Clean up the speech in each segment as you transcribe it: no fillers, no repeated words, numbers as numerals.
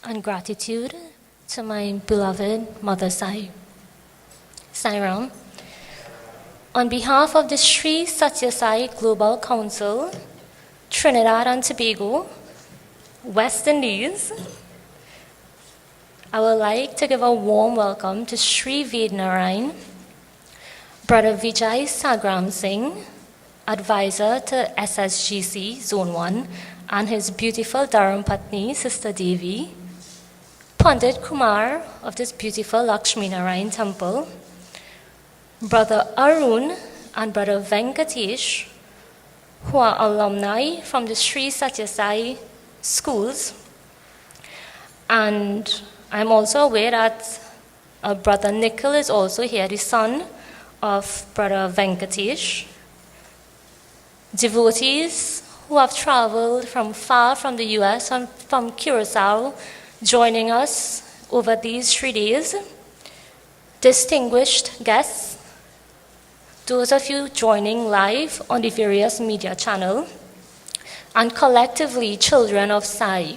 and gratitude to my beloved Mother Sai. Sairam. On behalf of the Sri Satya Sai Global Council, Trinidad and Tobago, West Indies, I would like to give a warm welcome to Sri Narayan, Brother Vijay Sagram Singh, advisor to SSGC Zone 1, and his beautiful Dharam Patni, Sister Devi, Pandit Kumar of this beautiful Lakshmi Narayan temple, Brother Arun and Brother Venkatesh, who are alumni from the Sri Satya Sai schools. And I'm also aware that Brother Nikhil is also here, the son of Brother Venkatesh. Devotees who have traveled from far from the US and from Curacao, joining us over these 3 days. Distinguished guests, those of you joining live on the various media channels, and collectively children of Sai.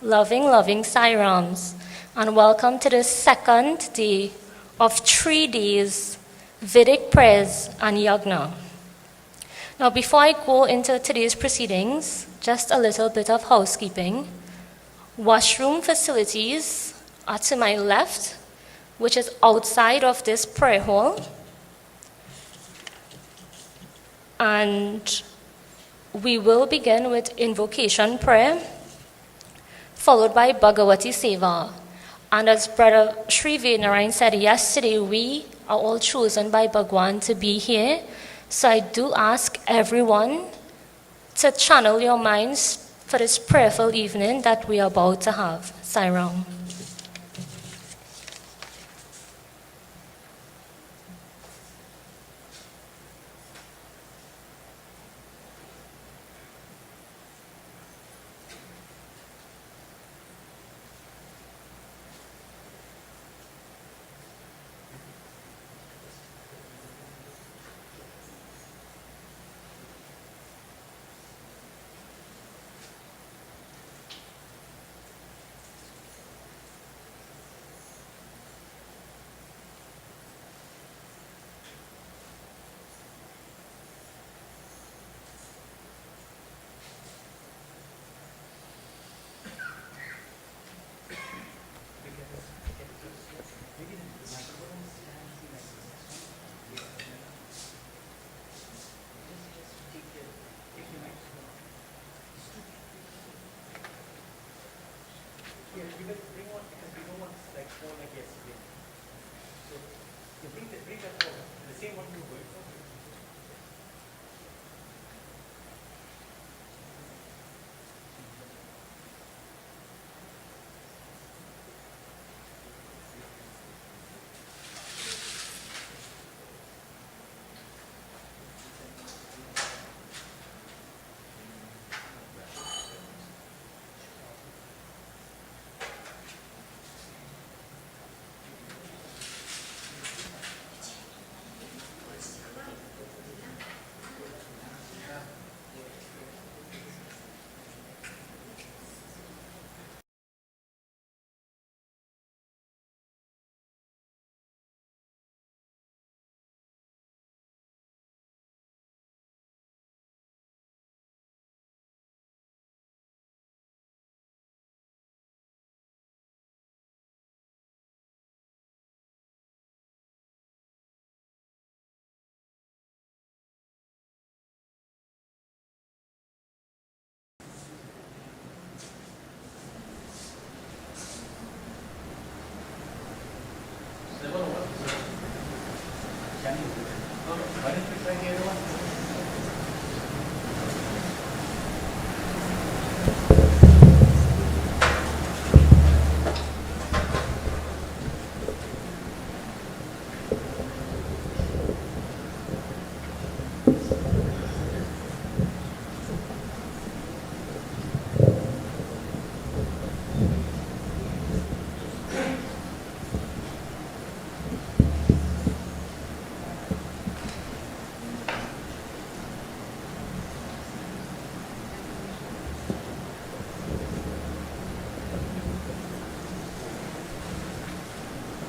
Loving Sai Rams, and welcome to the second day of 3 days Vedic prayers and Yagna. Now, before I go into today's proceedings, just a little bit of housekeeping. Washroom facilities are to my left, which is outside of this prayer hall. And we will begin with invocation prayer, followed by Bhagavati Seva. And as Brother Sri Narayan said yesterday, we are all chosen by Bhagwan to be here. So I do ask everyone to channel your minds for this prayerful evening that we are about to have. Sairam.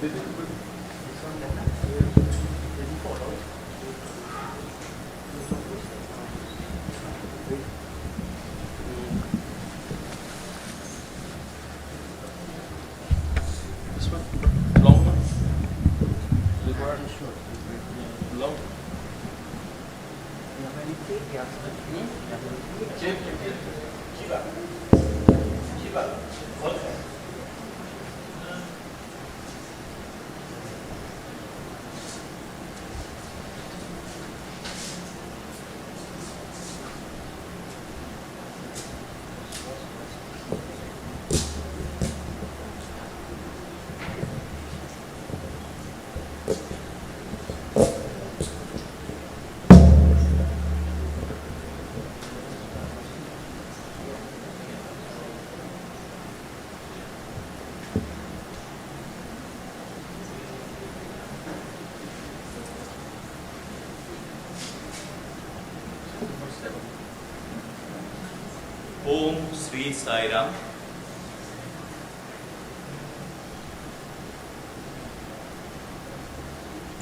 This one? Long one? Required? Long? Om Sri Sai Ram.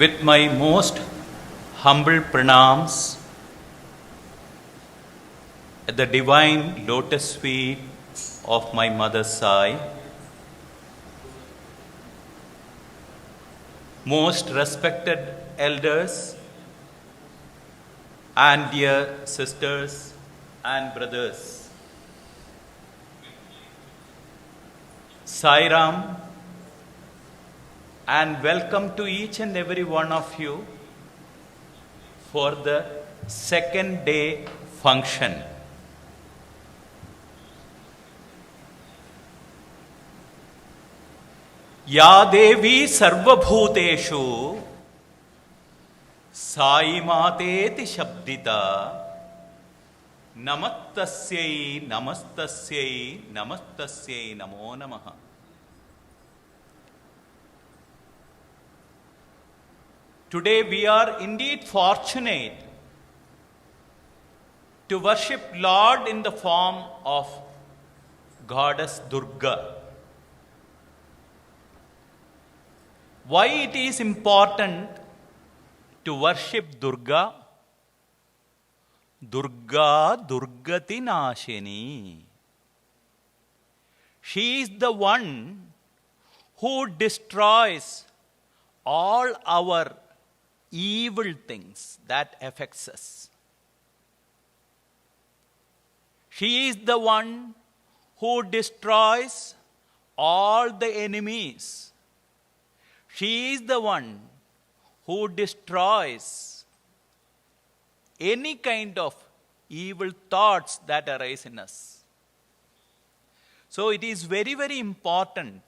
With my most humble pranams at the divine lotus feet of my mother Sai, most respected elders and dear sisters and brothers, Sai Ram, and welcome to each and every one of you for the second day function. Ya Devi Sarvabhuteshu Sai Mateti Shabdita Namastasyai Namastasyai Namastasyai Namo Namaha. Today we are indeed fortunate to worship Lord in the form of Goddess Durga. Why it is important to worship Durga? Durga Durgati Nashini. She is the one who destroys all our evil things that affects us. She is the one who destroys all the enemies. She is the one who destroys any kind of evil thoughts that arise in us. So it is very, very important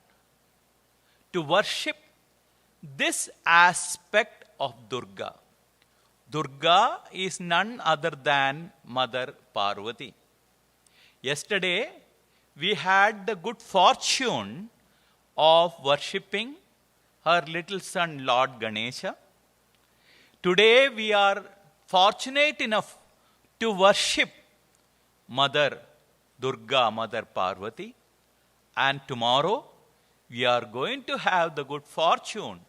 to worship this aspect of Durga. Durga is none other than Mother Parvati. Yesterday, we had the good fortune of worshipping her little son Lord Ganesha. Today, we are fortunate enough to worship Mother Durga, Mother Parvati. And tomorrow, we are going to have the good fortune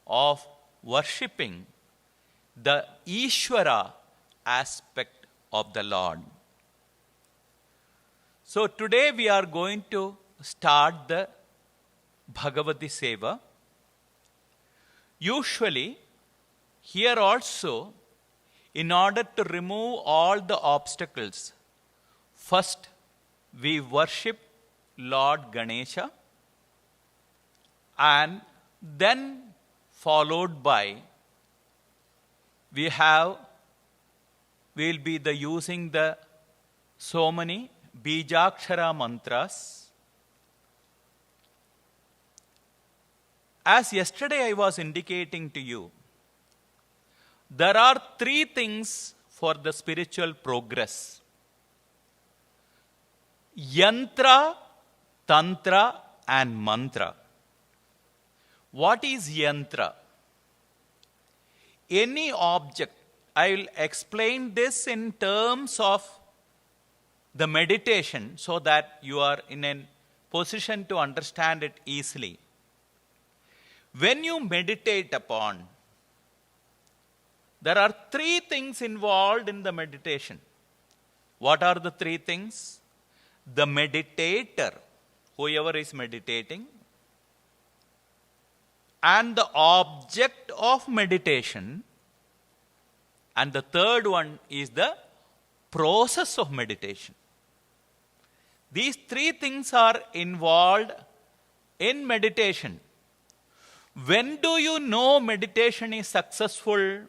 of worshipping the Ishvara aspect of the Lord. So today we are going to start the Bhagavati Seva. Usually, here also, in order to remove all the obstacles, first we worship Lord Ganesha, and then followed by we'll be using the so many Bijakshara mantras. As yesterday I was indicating to you, there are three things for the spiritual progress: Yantra, Tantra, and Mantra. What is Yantra? Any object. I will explain this in terms of the meditation so that you are in a position to understand it easily. When you meditate upon, there are three things involved in the meditation. What are the three things? The meditator, whoever is meditating, and the object of meditation, and the third one is the process of meditation. These three things are involved in meditation. When do you know meditation is successful?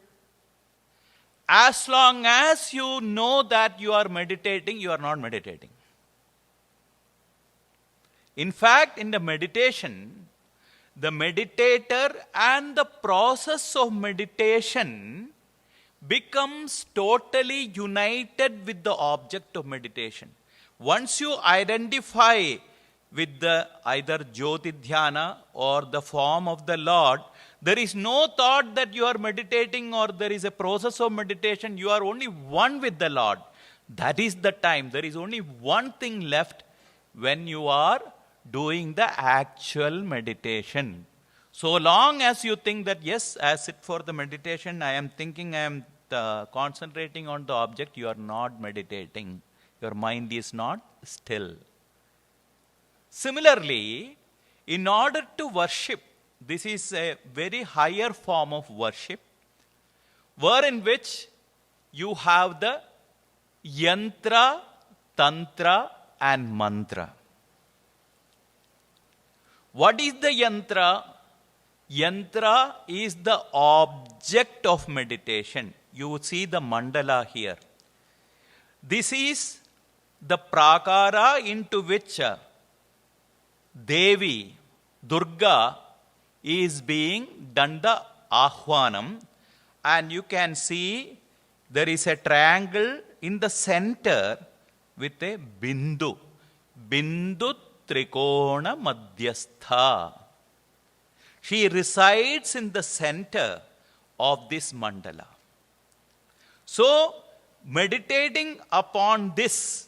As long as you know that you are meditating, you are not meditating. In fact, in the meditation, the meditator and the process of meditation becomes totally united with the object of meditation. Once you identify with the either Jyoti Dhyana or the form of the Lord, there is no thought that you are meditating or there is a process of meditation. You are only one with the Lord. That is the time. There is only one thing left when you are doing the actual meditation. So long as you think that, yes, I sit for the meditation, I am thinking, I am concentrating on the object, you are not meditating. Your mind is not still. Similarly, in order to worship, this is a very higher form of worship, wherein which you have the yantra, tantra and mantra. What is the yantra? Yantra is the object of meditation. You see the mandala here. This is the prakara into which Devi, Durga, is being done the ahvanam, and you can see there is a triangle in the center with a bindu. Bindu trikona madhyastha. She resides in the center of this mandala. So, meditating upon this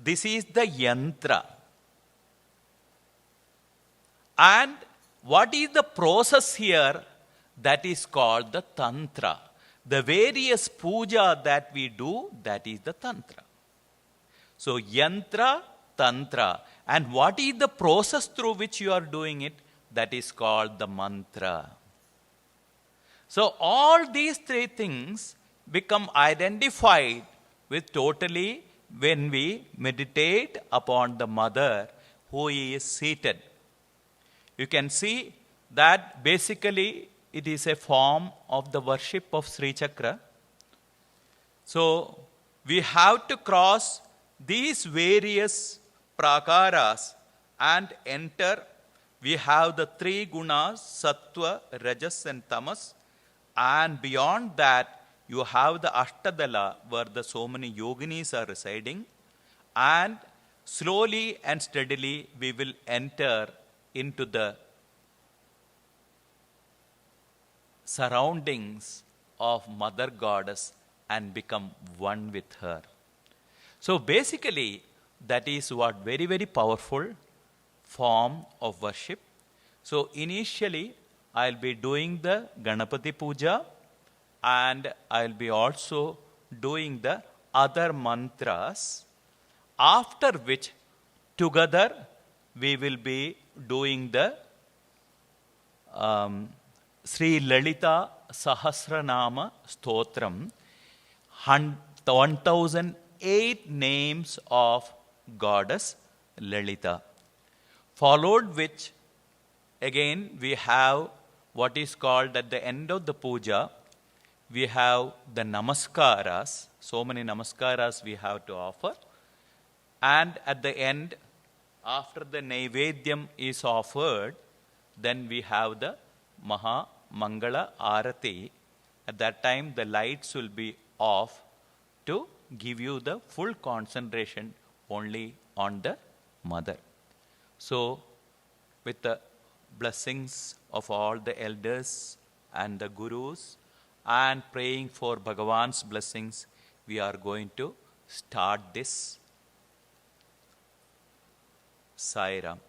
is the yantra. And what is the process here? That is called the tantra. The various puja that we do, that is the tantra. So, yantra, tantra. And what is the process through which you are doing it? That is called the mantra. So, all these three things become identified with totally when we meditate upon the mother who is seated. You can see that basically it is a form of the worship of Sri Chakra. So, we have to cross these various prakaras and enter. We have the three gunas, sattva, rajas and tamas, and beyond that you have the ashtadala where the so many yoginis are residing, and slowly and steadily we will enter into the surroundings of Mother Goddess and become one with her. So basically, that is what very, very powerful form of worship. So initially, I'll be doing the Ganapati Puja, and I'll be also doing the other mantras, after which together we will be doing the Sri Lalita Sahasranama Stotram, 1008 names of Goddess Lalita. Followed which, again, we have what is called at the end of the puja, we have the namaskaras. So many namaskaras we have to offer. And at the end, after the Naivedyam is offered, then we have the Maha Mangala Arati. At that time, the lights will be off to give you the full concentration only on the mother. So, with the blessings of all the elders and the gurus, and praying for Bhagavan's blessings, we are going to start this. Sai Ram.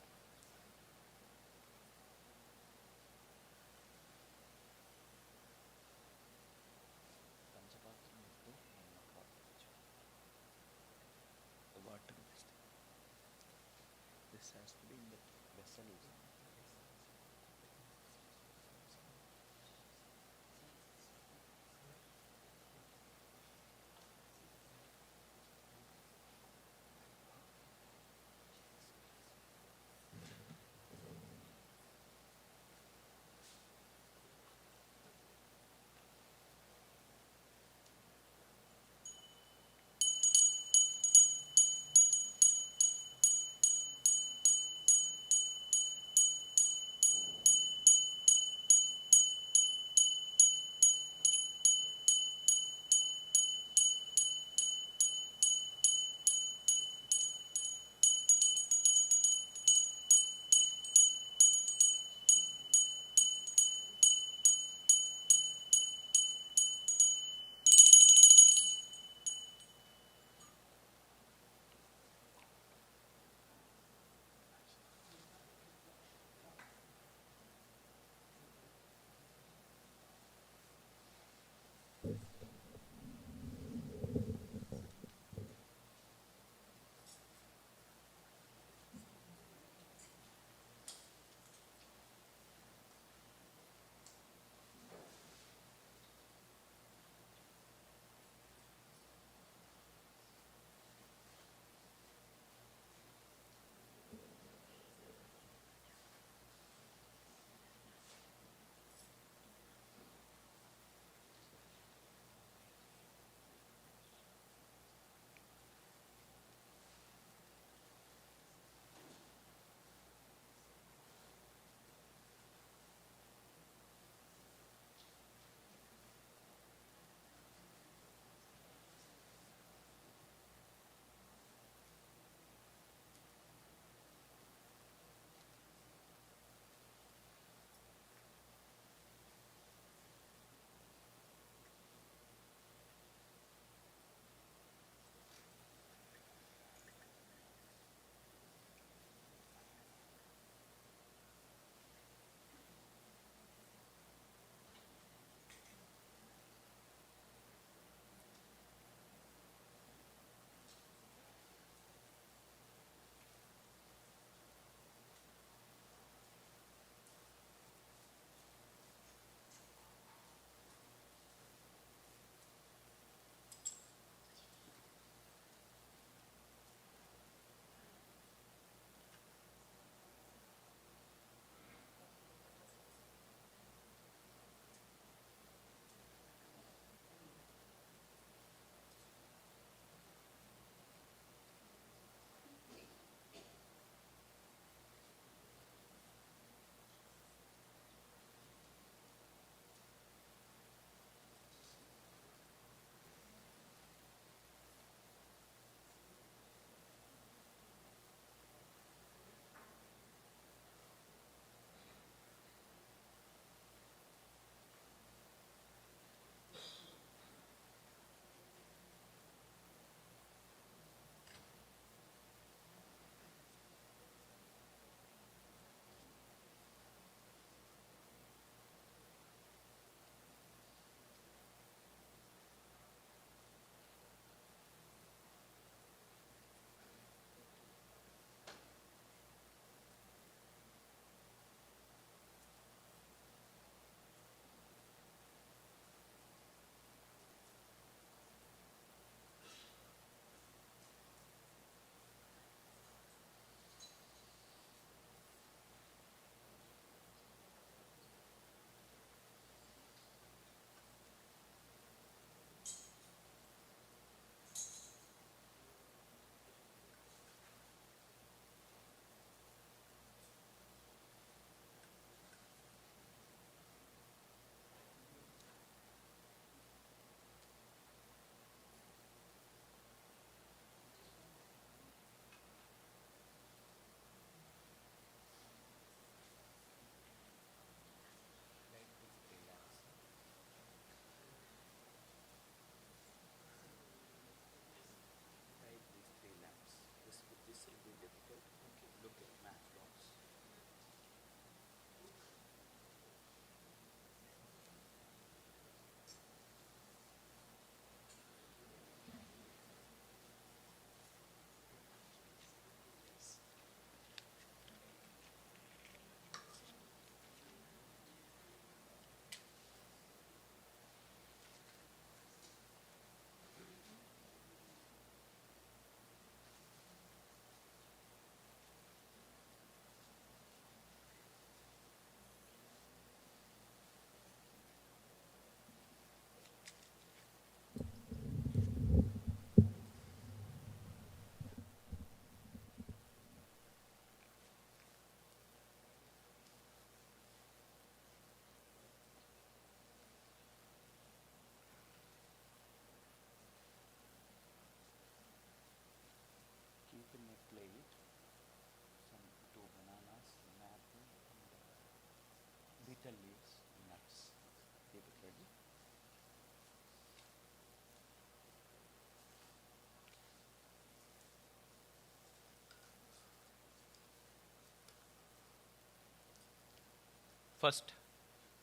First,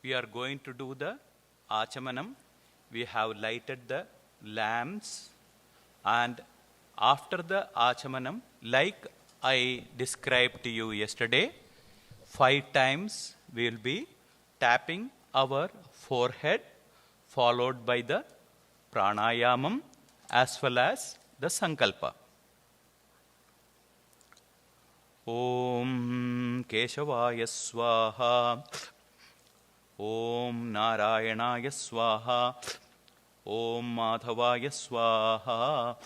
we are going to do the Achamanam. We have lighted the lamps, and after the Achamanam, like I described to you yesterday, 5 times we will be tapping our forehead, followed by the pranayamam as well as the sankalpa. Om Keshavaya Swaha, Om Narayanaya Swaha, Om Madhavaya Swaha.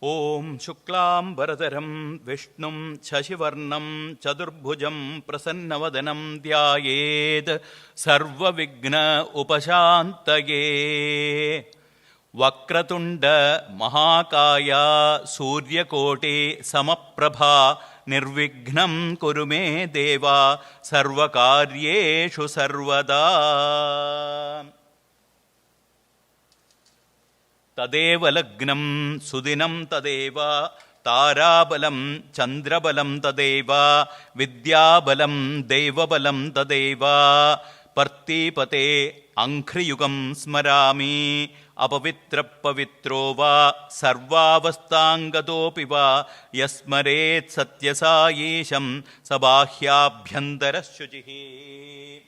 Om Shuklam Bharadaram Vishnum Shashivarnam Chadurbhujam Prasannavadanam Dhyayed Sarva Vigna Upashantaye Vakratunda Mahakaya Suryakoti Samaprabha Nirvignam Kurume Deva Sarvakaryeshu Sarvada. Tadeva lagnam sudinam tadeva tarabalam chandrabalam tadeva vidyabalam devabalam tadeva partipate ankhriyugam smarami apavitra pavitro va sarvavastangatopi va yasmaret satyasayesham sabāhyābhyantara shuchihi.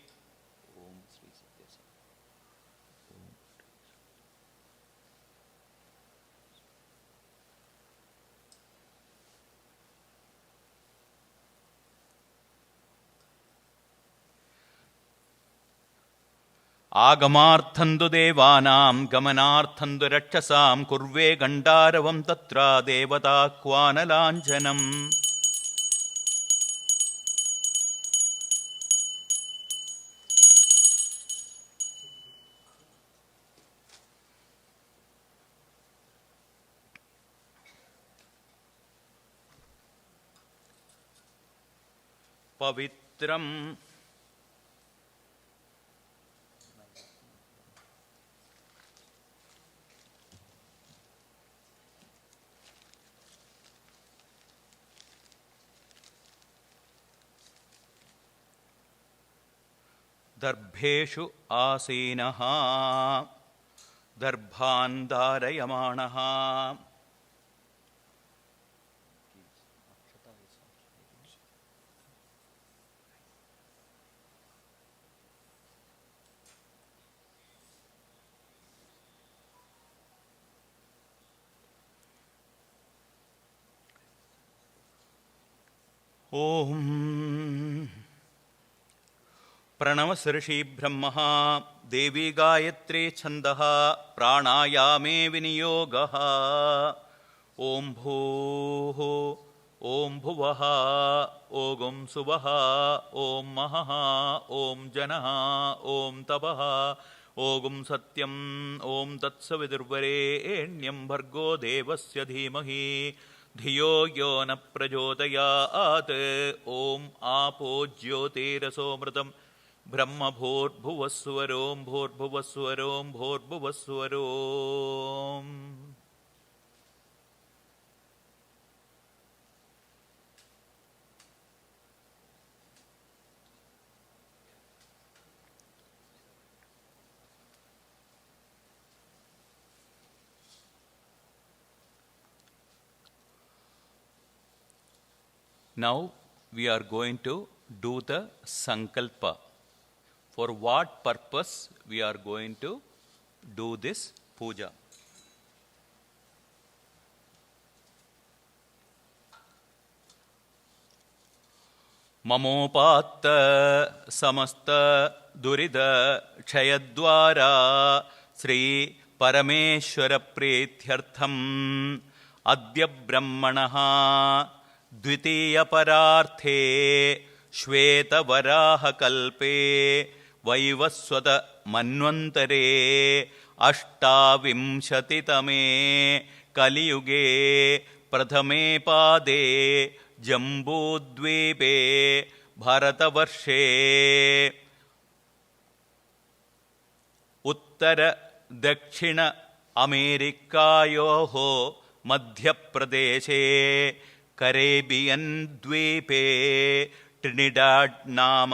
Agamarthandu devanam gamanarthandu rakshasam kurve gandharavam tatra devata kvanalanjanam. Pavitram Darbheshu asinaha darbhan dharayamanaha. Om Pranava Srishi Brahmaha Devi Gayatri Chandaha Pranayame Viniyogaha. Om Bhuho Om Bhuvaha Om Suvaha Om Mahaha Om Janaha Om Tapaha Om Satyam Om Tatsavidirvarenyam Bhargo Devasya Dhimahi Dhiyo yo na prachodayat. Om Apo Jyotirasomritam Brahma Bhur-bhuvaswarom Bhur-bhuvaswarom Bhur-bhuvaswarom. Now we are going to do the sankalpa. For what purpose we are going to do this puja? Mamopatta samasta durida kshayadvara Sri Parameshwara Prethyartham Adya Brahmanaha Dvitiya Pararthe Shveta Varaha Kalpe Vaivaswata Manvantare Ashtavimshatitame Kaliyuge Prathame Pade Jambudvipe Bharatavarshe Uttara Dakshina Amerikayoho मध्यप्रदेशे करेबियन् द्वीपे ट्रिनिडाड् नाम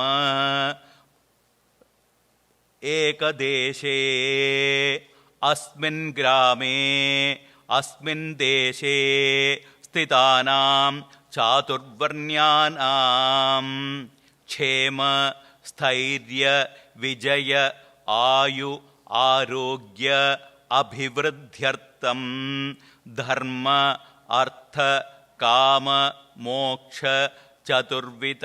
एकदेशे अस्मिन् ग्रामे अस्मिन् देशे स्थितानां चातुर्वर्ण्यानां क्षेम स्थैर्य विजय आयु आरोग्य अभिवृद्ध्यर्थं धर्म अर्थ काम मोक्ष चतुर्विध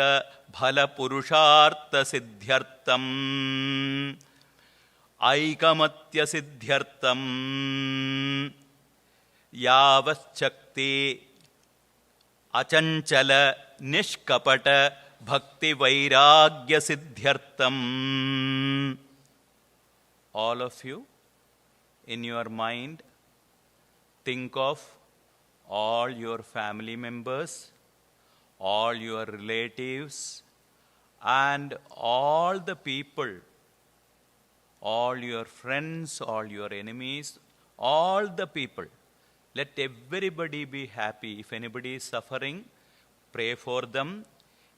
फलपुरुषार्थ सिद्ध्यर्थं ऐकमत्यसिद्ध्यर्थं यावच्छक्ति अचंचल निष्कपट भक्ति वैराग्य सिद्ध्यर्थम. All of you in your mind think of all your family members, all your relatives, and all the people, all your friends, all your enemies, all the people. Let everybody be happy. If anybody is suffering, pray for them.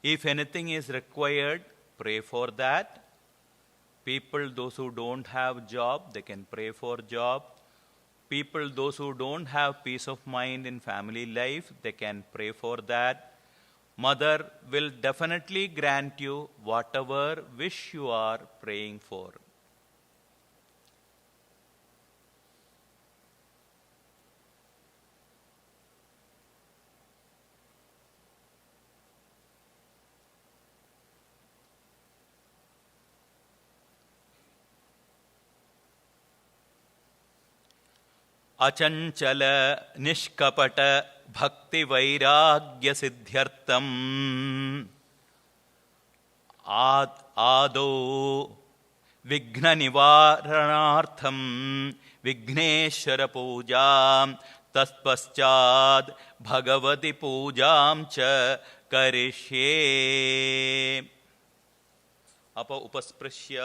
If anything is required, pray for that. People, those who don't have job, they can pray for job. People, those who don't have peace of mind in family life, they can pray for that. Mother will definitely grant you whatever wish you are praying for. अचंचल निष्कपट भक्ति वैराग्य सिद्ध्यर्थम आदौ विघ्न निवारणार्थम विघ्नेश्वर पूजा तत्पश्चात् भगवती पूजां च करिष्ये. उपस्पृश्य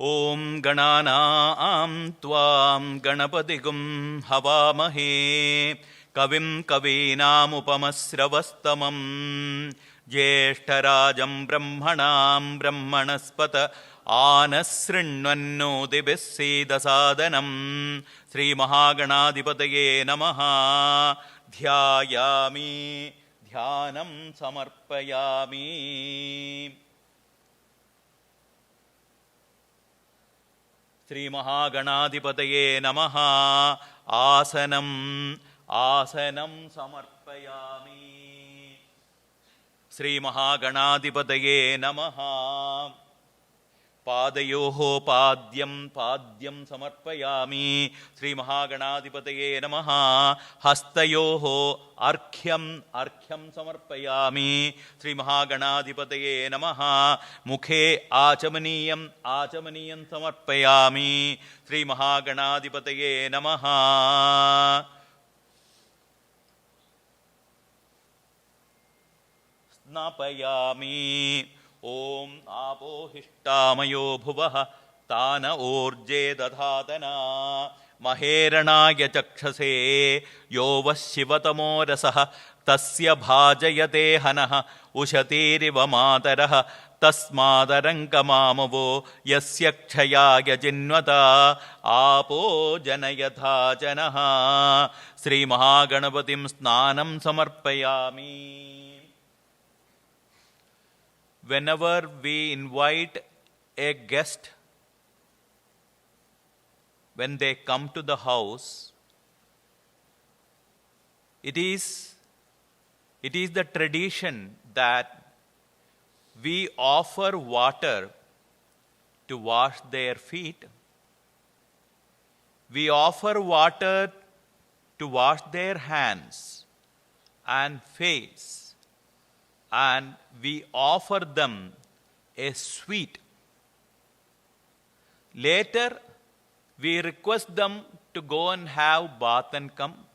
ओम गणानां त्वां गणपतिगुं हवामहे कविं कवीनामुपमश्रवस्तमं ज्येष्ठराजं ब्रह्मणां ब्रह्मणस्पत आनशृण्वन्नोतिभिः सीदसादनं श्रीमहागणाधिपतये नमः. ध्यायामि ध्यानं समर्पयामि. श्रीमहागणाधिपतये नमः. आसनं आसनं समर्पयामि. श्रीमहागणाधिपतये नमः. पादयोः पाद्यं पाद्यं समर्पयामि. श्रीमहागणाधिपतये नमः. हस्तयोः अर्घ्यं अर्घ्यं समर्पयामि. श्रीमहागणाधिपतये नमः. मुखे आचमनीयं आचमनीयं समर्पयामि. श्रीमहागणाधिपतये नमः. स्नापयामि. ओम आपोहिष्टामयो भुवः तान ऊर्जे दधातना महेरणाय चक्षसे यो वः शिवतमो रसः तस्य भाजयते हनः उशतीरिव मातरः तस्मादरङ्कमामवो यस्य क्षयाय जिन्वता आपो जनयथा जनः. श्रीमहागणपतिं स्नानं समर्पयामि. Whenever we invite a guest, when they come to the house, it is the tradition that we offer water to wash their feet. We offer water to wash their hands and face. And we offer them a sweet. Later, we request them to go and have bath and come.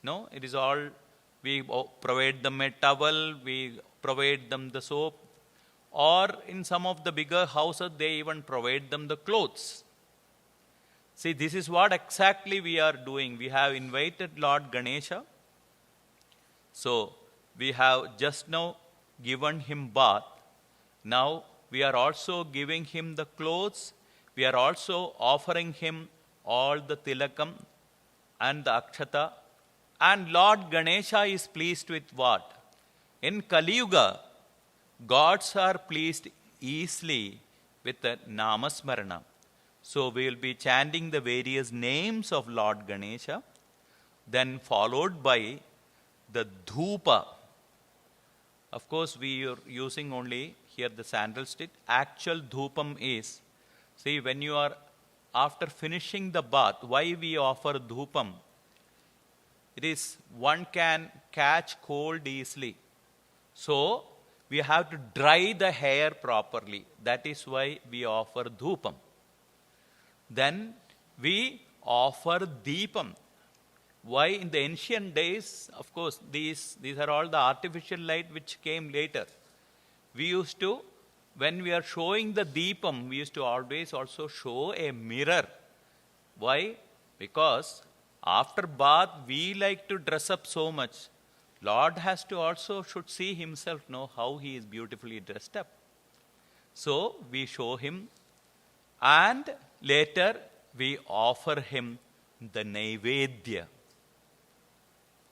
No, it is all, we provide them a towel, we provide them the soap. or in some of the bigger houses, they even provide them the clothes. See, this is what exactly we are doing. We have invited Lord Ganesha. So, we have just now given him bath. Now, we are also giving him the clothes. We are also offering him all the tilakam and the akshata. And Lord Ganesha is pleased with what? In Kali Yuga, gods are pleased easily with the namasmarana. So we will be chanting the various names of Lord Ganesha, then followed by the dhupa. Of course, we are using only here the sandal stick. Actual dhupam is, see, when you are after finishing the bath, why we offer dhupam? It is one can catch cold easily. So, we have to dry the hair properly. That is why we offer dhupam. Then we offer deepam. Why in the ancient days, of course, these are all the artificial light which came later. We used to, when we are showing the deepam, we used to always also show a mirror. Why? Because after bath, we like to dress up so much. Lord has to also should see himself, know how he is beautifully dressed up. So we show him, and later we offer him the Naivedya.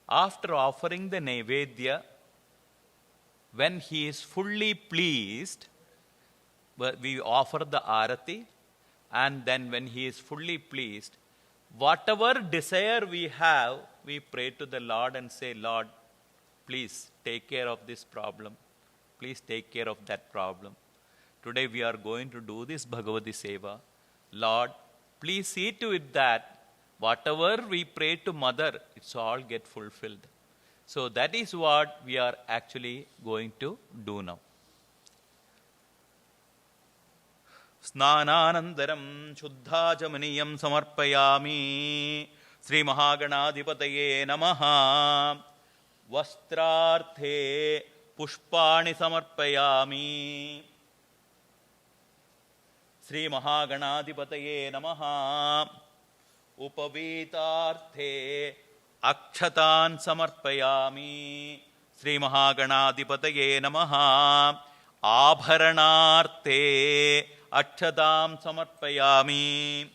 After offering the Naivedya, when he is fully pleased, we offer the Arati, and then when he is fully pleased, whatever desire we have, we pray to the Lord and say, Lord, please take care of this problem. Please take care of that problem. Today we are going to do this Bhagavati Seva. Lord, please see to it that whatever we pray to Mother, it's all get fulfilled. So that is what we are actually going to do now. Snananandaram Shuddhajamaniyam Samarpayami Sri Mahaganadhipataye Namaha Vastrarthe Pushpani Samarpayami Sri Mahaganadhipataye Namaha Upavitarthe Akshatan Samarpayami Sri Mahaganadhipataye Namaha Abharanarthe Akshadam Samarpayami.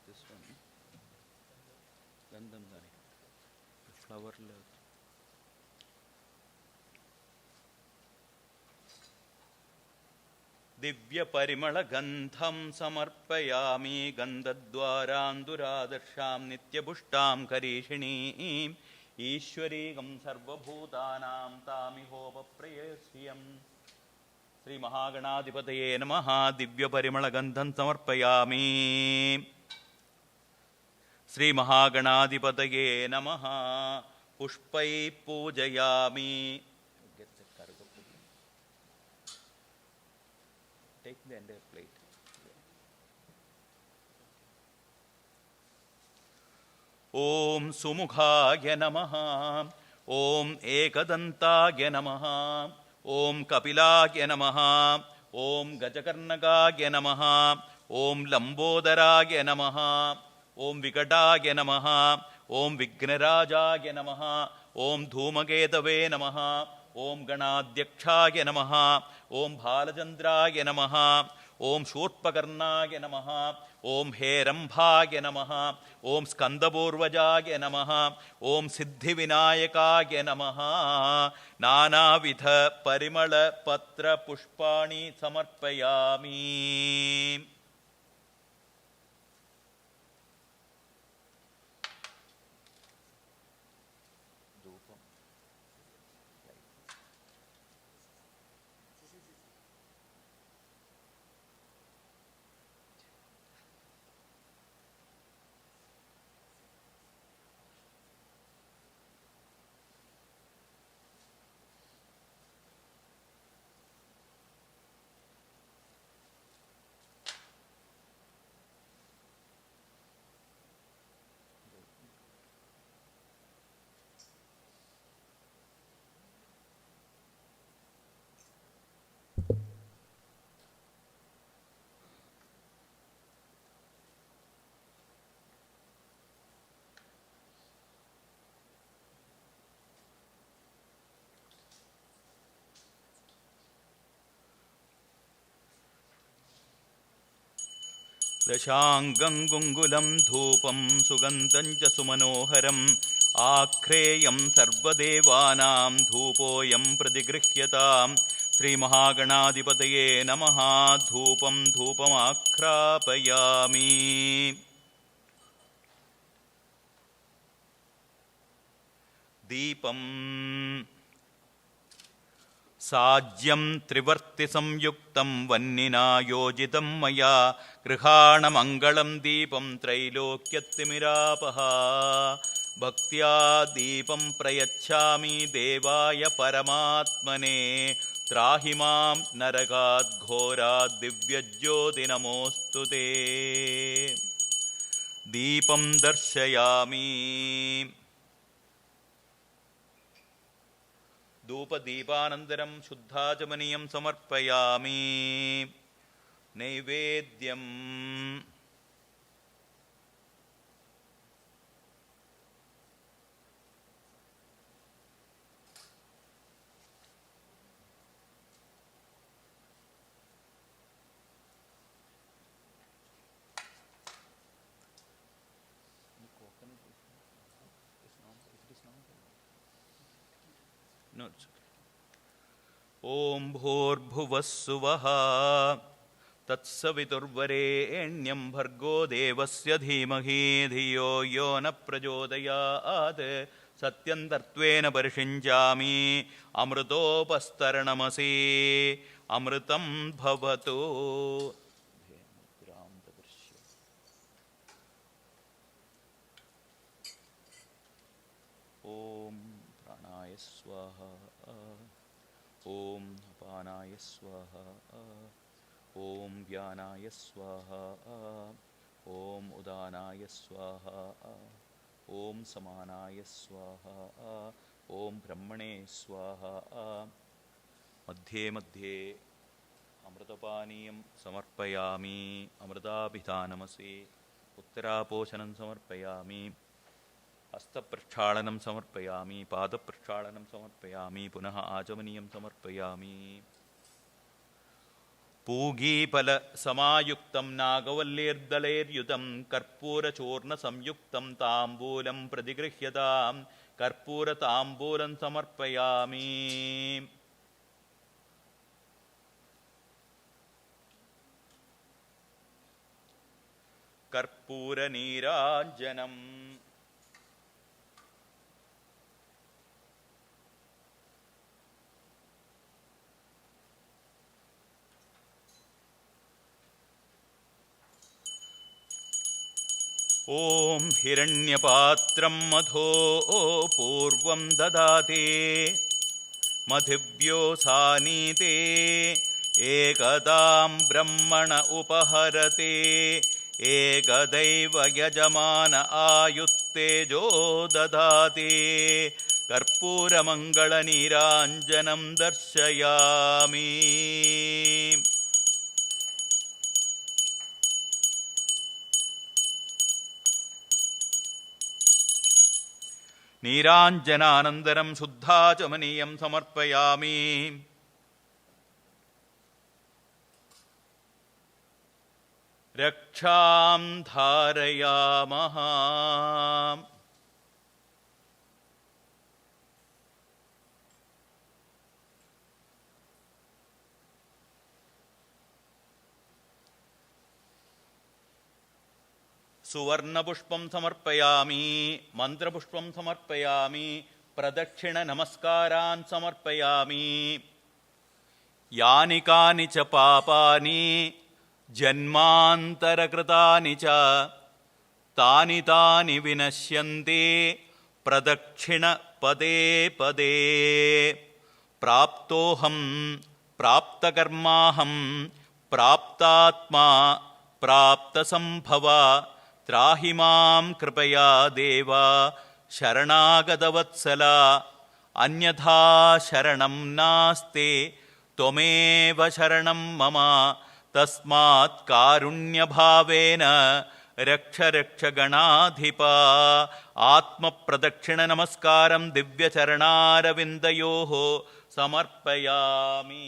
This one, Gandhamdani, the flower love. Divya Parimala Gandham Samarpayami Gandhadwaranduradharsham Nityabhushtam Karishini Ishwarigam Sarvabhutanam Tamihopa Prayasyam Sri Mahaganadhipataye Namaha Divya Parimala Gandham Samarpayami Sri Mahaganadhipataye Namaha Pushpai Pujayami. Take the entire plate. Om Sumukhaya Namaha Om Ekadantaya Namaha Om Kapilaya Namaha Om Gajakarnagaya Namaha Om Lambodharaya Namaha Om Vikataya Namaha Om Vignarajaya Namaha Om Dhumagedave Namaha Om Ganadhyakshaya Namaha Om Bhalachandraya Namaha ഓം ശൂർപ്പകർണായ നമഃ, ഓം ഹേരംഭായ നമഃ, ഓം സ്കന്ദപൂർവജായ നമഃ, ഓം സിദ്ധിവിനായകായ നമഃ. നാനാവിധ പരിമള പത്ര പുഷ്പാണി സമർപ്പയാമി. ദശാംഗം കുങ്കുലം ധൂപം സുഗന്ധം ച സുമനോഹരം ആഖ്രേയം സർവദേവാനാം ധൂപോയം പ്രതിഗൃഹ്യതാം. ശ്രീമഹാഗണാധിപതയേ നമഃ. ധൂപം ധൂപമാഘ്രാപയാമി. ദീപം സാജ്യം ത്രിവർത്തി സംയുക്തം വന്നിനാ യോജിതം മയാ ഗൃഹാണമംഗളം ദീപം ത്രൈലോക്യത്തിമിരാപഹ. ഭക്ത്യാ ദീപം പ്രയച്ഛാമി ദേവായ പരമാത്മനെ. ത്രാഹി മാം നരകാത് ഘോരാത് ദിവ്യജ്യോതി നമോസ്തുതേ. ദീപം ദർശയാമി. ധൂപദീപാനന്തരം ശുദ്ധാചമനീയം സമർപ്പയാമി. നൈവേദ്യം ഓം ഭൂർഭുവസ്സുവഃ തത്സവിതുർവരേണ്യം ഭർഗോ ദേവസ്യ ധീമഹി ധിയോ യോ ന പ്രചോദയാത്. സത്യം തത്വേന പരിഷിഞ്ചാമി അമൃതോപസ്തരണമസി. അമൃതം ഭവതു. ഓം പ്രാണായ സ്വാഹ. ഓം അപാനായ സ്വാഹ. ഓം വ്യാനായ സ്വാഹ. ഓം ഉദാനായ സ്വാഹ. ഓം സമാനായ സ്വാഹ. ഓം ബ്രഹ്മണേ സ്വാഹ. മധ്യേ മധ്യേ അമൃതപാനീയം സമർപ്പയാമി. അമൃതാഭിധാനമസി. ഉത്തരാപോഷണം സമർപ്പയാമി. ഹസ്തപ്രക്ഷാളനം സമർപ്പയാമി. പാദപ്രക്ഷാളനം സമർപ്പയാമി. പുനഃ ആചമനീയം സമർപ്പയാമി. പൂഗീഫല സമായുക്തം നാഗവല്ലേർദളേർയുതം കർപ്പൂരചൂർണ സംയുക്തം താംബൂലം പ്രതിഗൃഹ്യതാം. കർപ്പൂരതാംബൂലം സമർപ്പയാമി. കർപ്പൂരനീരാഞ്ജനം. ഓം ഹിരണ്യപാത്രം മധോ പൂർവം ദദാതി മധിവ്യോ സാനീതേ ഏകദാം ബ്രഹ്മണ ഉപഹരതി. ഏകദൈവ യജമാന ആയുത്തേജോ ദദാതി. കർപ്പൂരമംഗളനീരാഞ്ജനം ദർശയാമി. നീരാഞ്ജനാനന്തരം ശുദ്ധാചമനീയം സമർപ്പയാമി. रक्षां धारयामः। सुवर्णपुष्पं समर्पयामि, मन्त्रपुष्पं समर्पयामि, प्रदक्षिणनमस्कारान् समर्पयामि। यानि कानि च पापानि जन्मान्तरकृतानि च तानि तानि विनश्यन्ति प्रदक्षिणपदे पदे। प्राप्तोऽहं प्राप्तकर्माहं प्राप्तात्मा प्राप्तसम्भव। त्राहि मां कृपया देव शरणागतवत्सल। अन्यथा शरणं नास्ति त्वमेव शरणं मम। तस्मात् कारुण्यभावेन रक्ष रक्ष गणाधिप। आत्मप्रदक्षिणनमस्कारं दिव्यचरणारविन्दयोः समर्पयामि।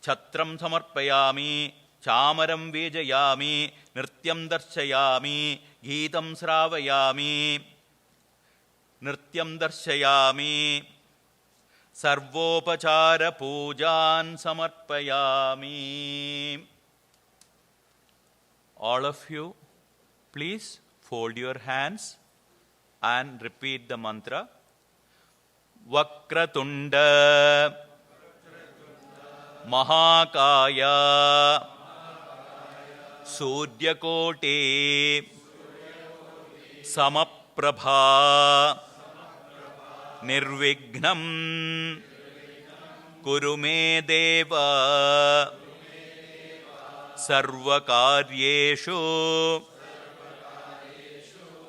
छत्रं समर्पयामि, चामरं वेजयामि, नृत्यं दर्शयामि, गीतं श्रावयामि, नृत्यं दर्शयामि, सर्वोपचारपूजान् समर्पयामि। All of you, please fold your hands and repeat the mantra. Vakratunda महाकाय सूर्यकोटि समप्रभा निर्विघ्नं कुरु मे देव सर्वकार्येषु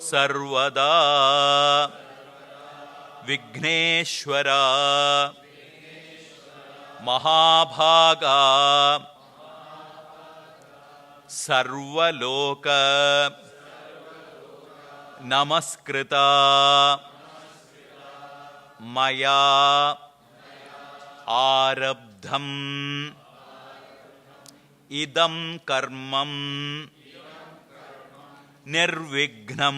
सर्वदा। विघ्नेश्वरा महाभागा सर्वलोक नमस्कृता मया आरब्धम् इदं कर्मं निर्विघ्नं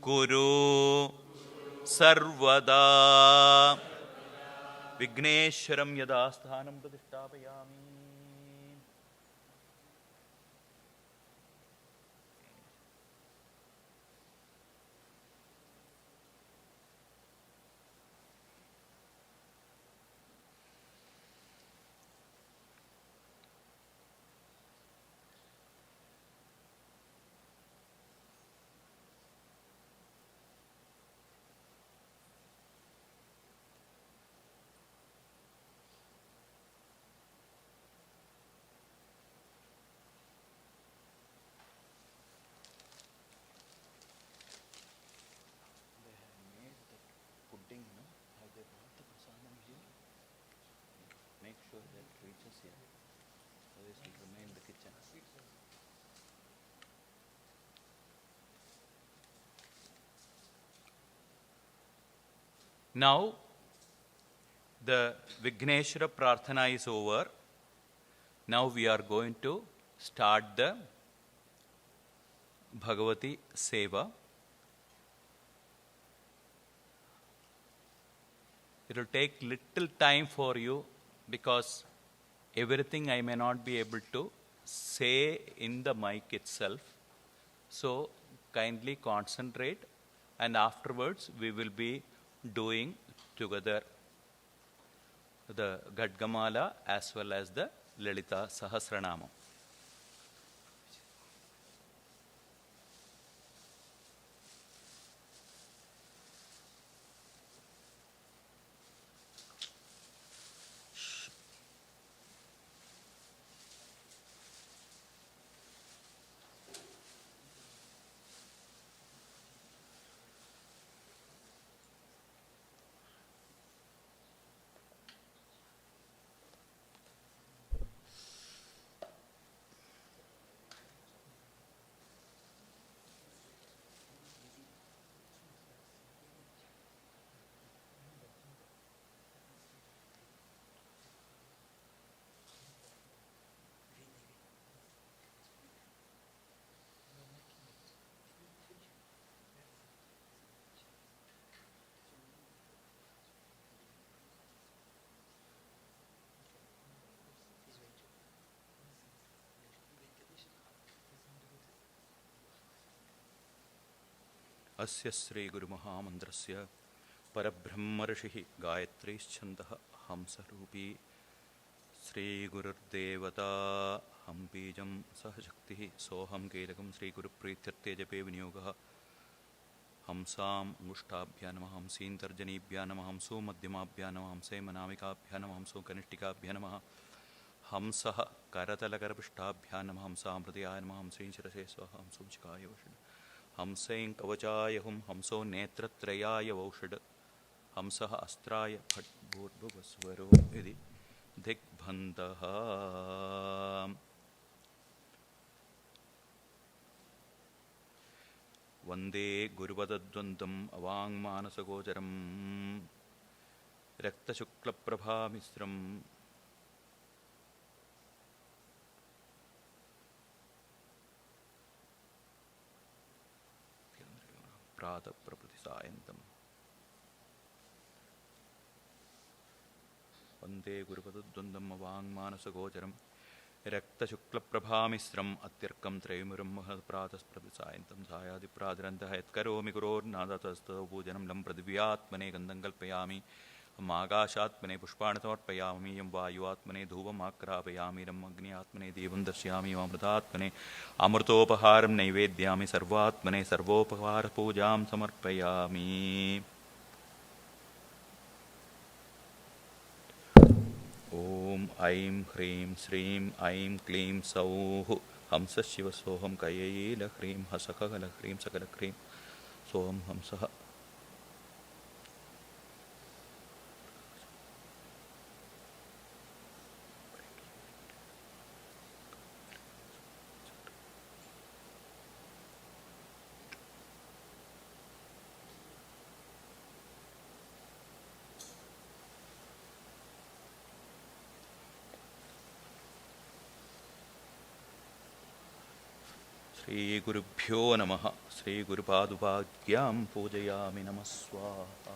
कुरु सर्वदा। विघ्नेश्वरं यदा स्थानं प्रतिष्ठापयामि। Now, the Vigneshwara Prarthana is over. Now we are going to start the Bhagavati Seva. It will take little time for you because everything I may not be able to say in the mic itself. So kindly concentrate, and afterwards we will be doing together the Gadgamala as well as the Lalita Sahasranamam. अस्य श्रीगुरुमहामन्त्रस्य परब्रह्मर्षिः गायत्रीश्छन्दः हंसरूपी श्रीगुरुर्देवता हम बीजं सह शक्तिः सोऽहं कीलकं श्रीगुरुप्रीत्यर्थे जपे विनियोगः हंसाम् अंगुष्ठाभ्यां नमः हंसीन्तर्जनीभ्यां नमः हंसो मध्यमाभ्यां नमः हंसेमनामिकाभ्यां नमः हंसो कनिष्ठिकाभ्यां नमः हंसः करतलकरपृष्ठाभ्यां नमः हंसामृतयाय नमः हंसीं शिरसे स्वाहा हंसो चिकाय वषड् हंसैं कवचाय हुं हंसो नेत्रत्रयाय वौषड् हंसः अस्त्राय फट् भूर्भुवस्वरो इति दिग्बन्धः। वन्दे गुरुपदद्वन्द्वम् अवाङ्मानसगोचरम् रक्तशुक्लप्रभामिश्रम् प्रातःप्रभृतिसायन्तम्। वन्दे गुरुपदद्वन्द्वम् अवाङ्मानसगोचरम् रक्तशुक्लप्रभामिश्रम् अत्यर्कं त्रयमुरं महत्प्रातःप्रभृतिसायन्तं सायादिप्रादिरन्तः यत्करोमि गुरोर्नादतस्तौ पूजनं लं पृथिव्यात्मने गन्धं कल्पयामि आकाशात्मने पुष्पाणि समर्पयामि यं वायुआत्मने धूपम् आक्रापयामि रम् अग्न्यात्मने दीपं दर्शयामि अमृतात्मने अमृतोपहारं नैवेद्यामि सर्वात्मने सर्वोपहारपूजां समर्पयामि। ॐ ऐं ह्रीं श्रीं ऐं क्लीं सौः हंसशिवसोऽहं कयैलह्रीं हसकलह्रीं सकलह्रीं सोऽहं हंसः। श्रीगुरुभ्यो नमः। श्रीगुरुपादुकाग्र्यां पूजयामि नमः स्वाहा।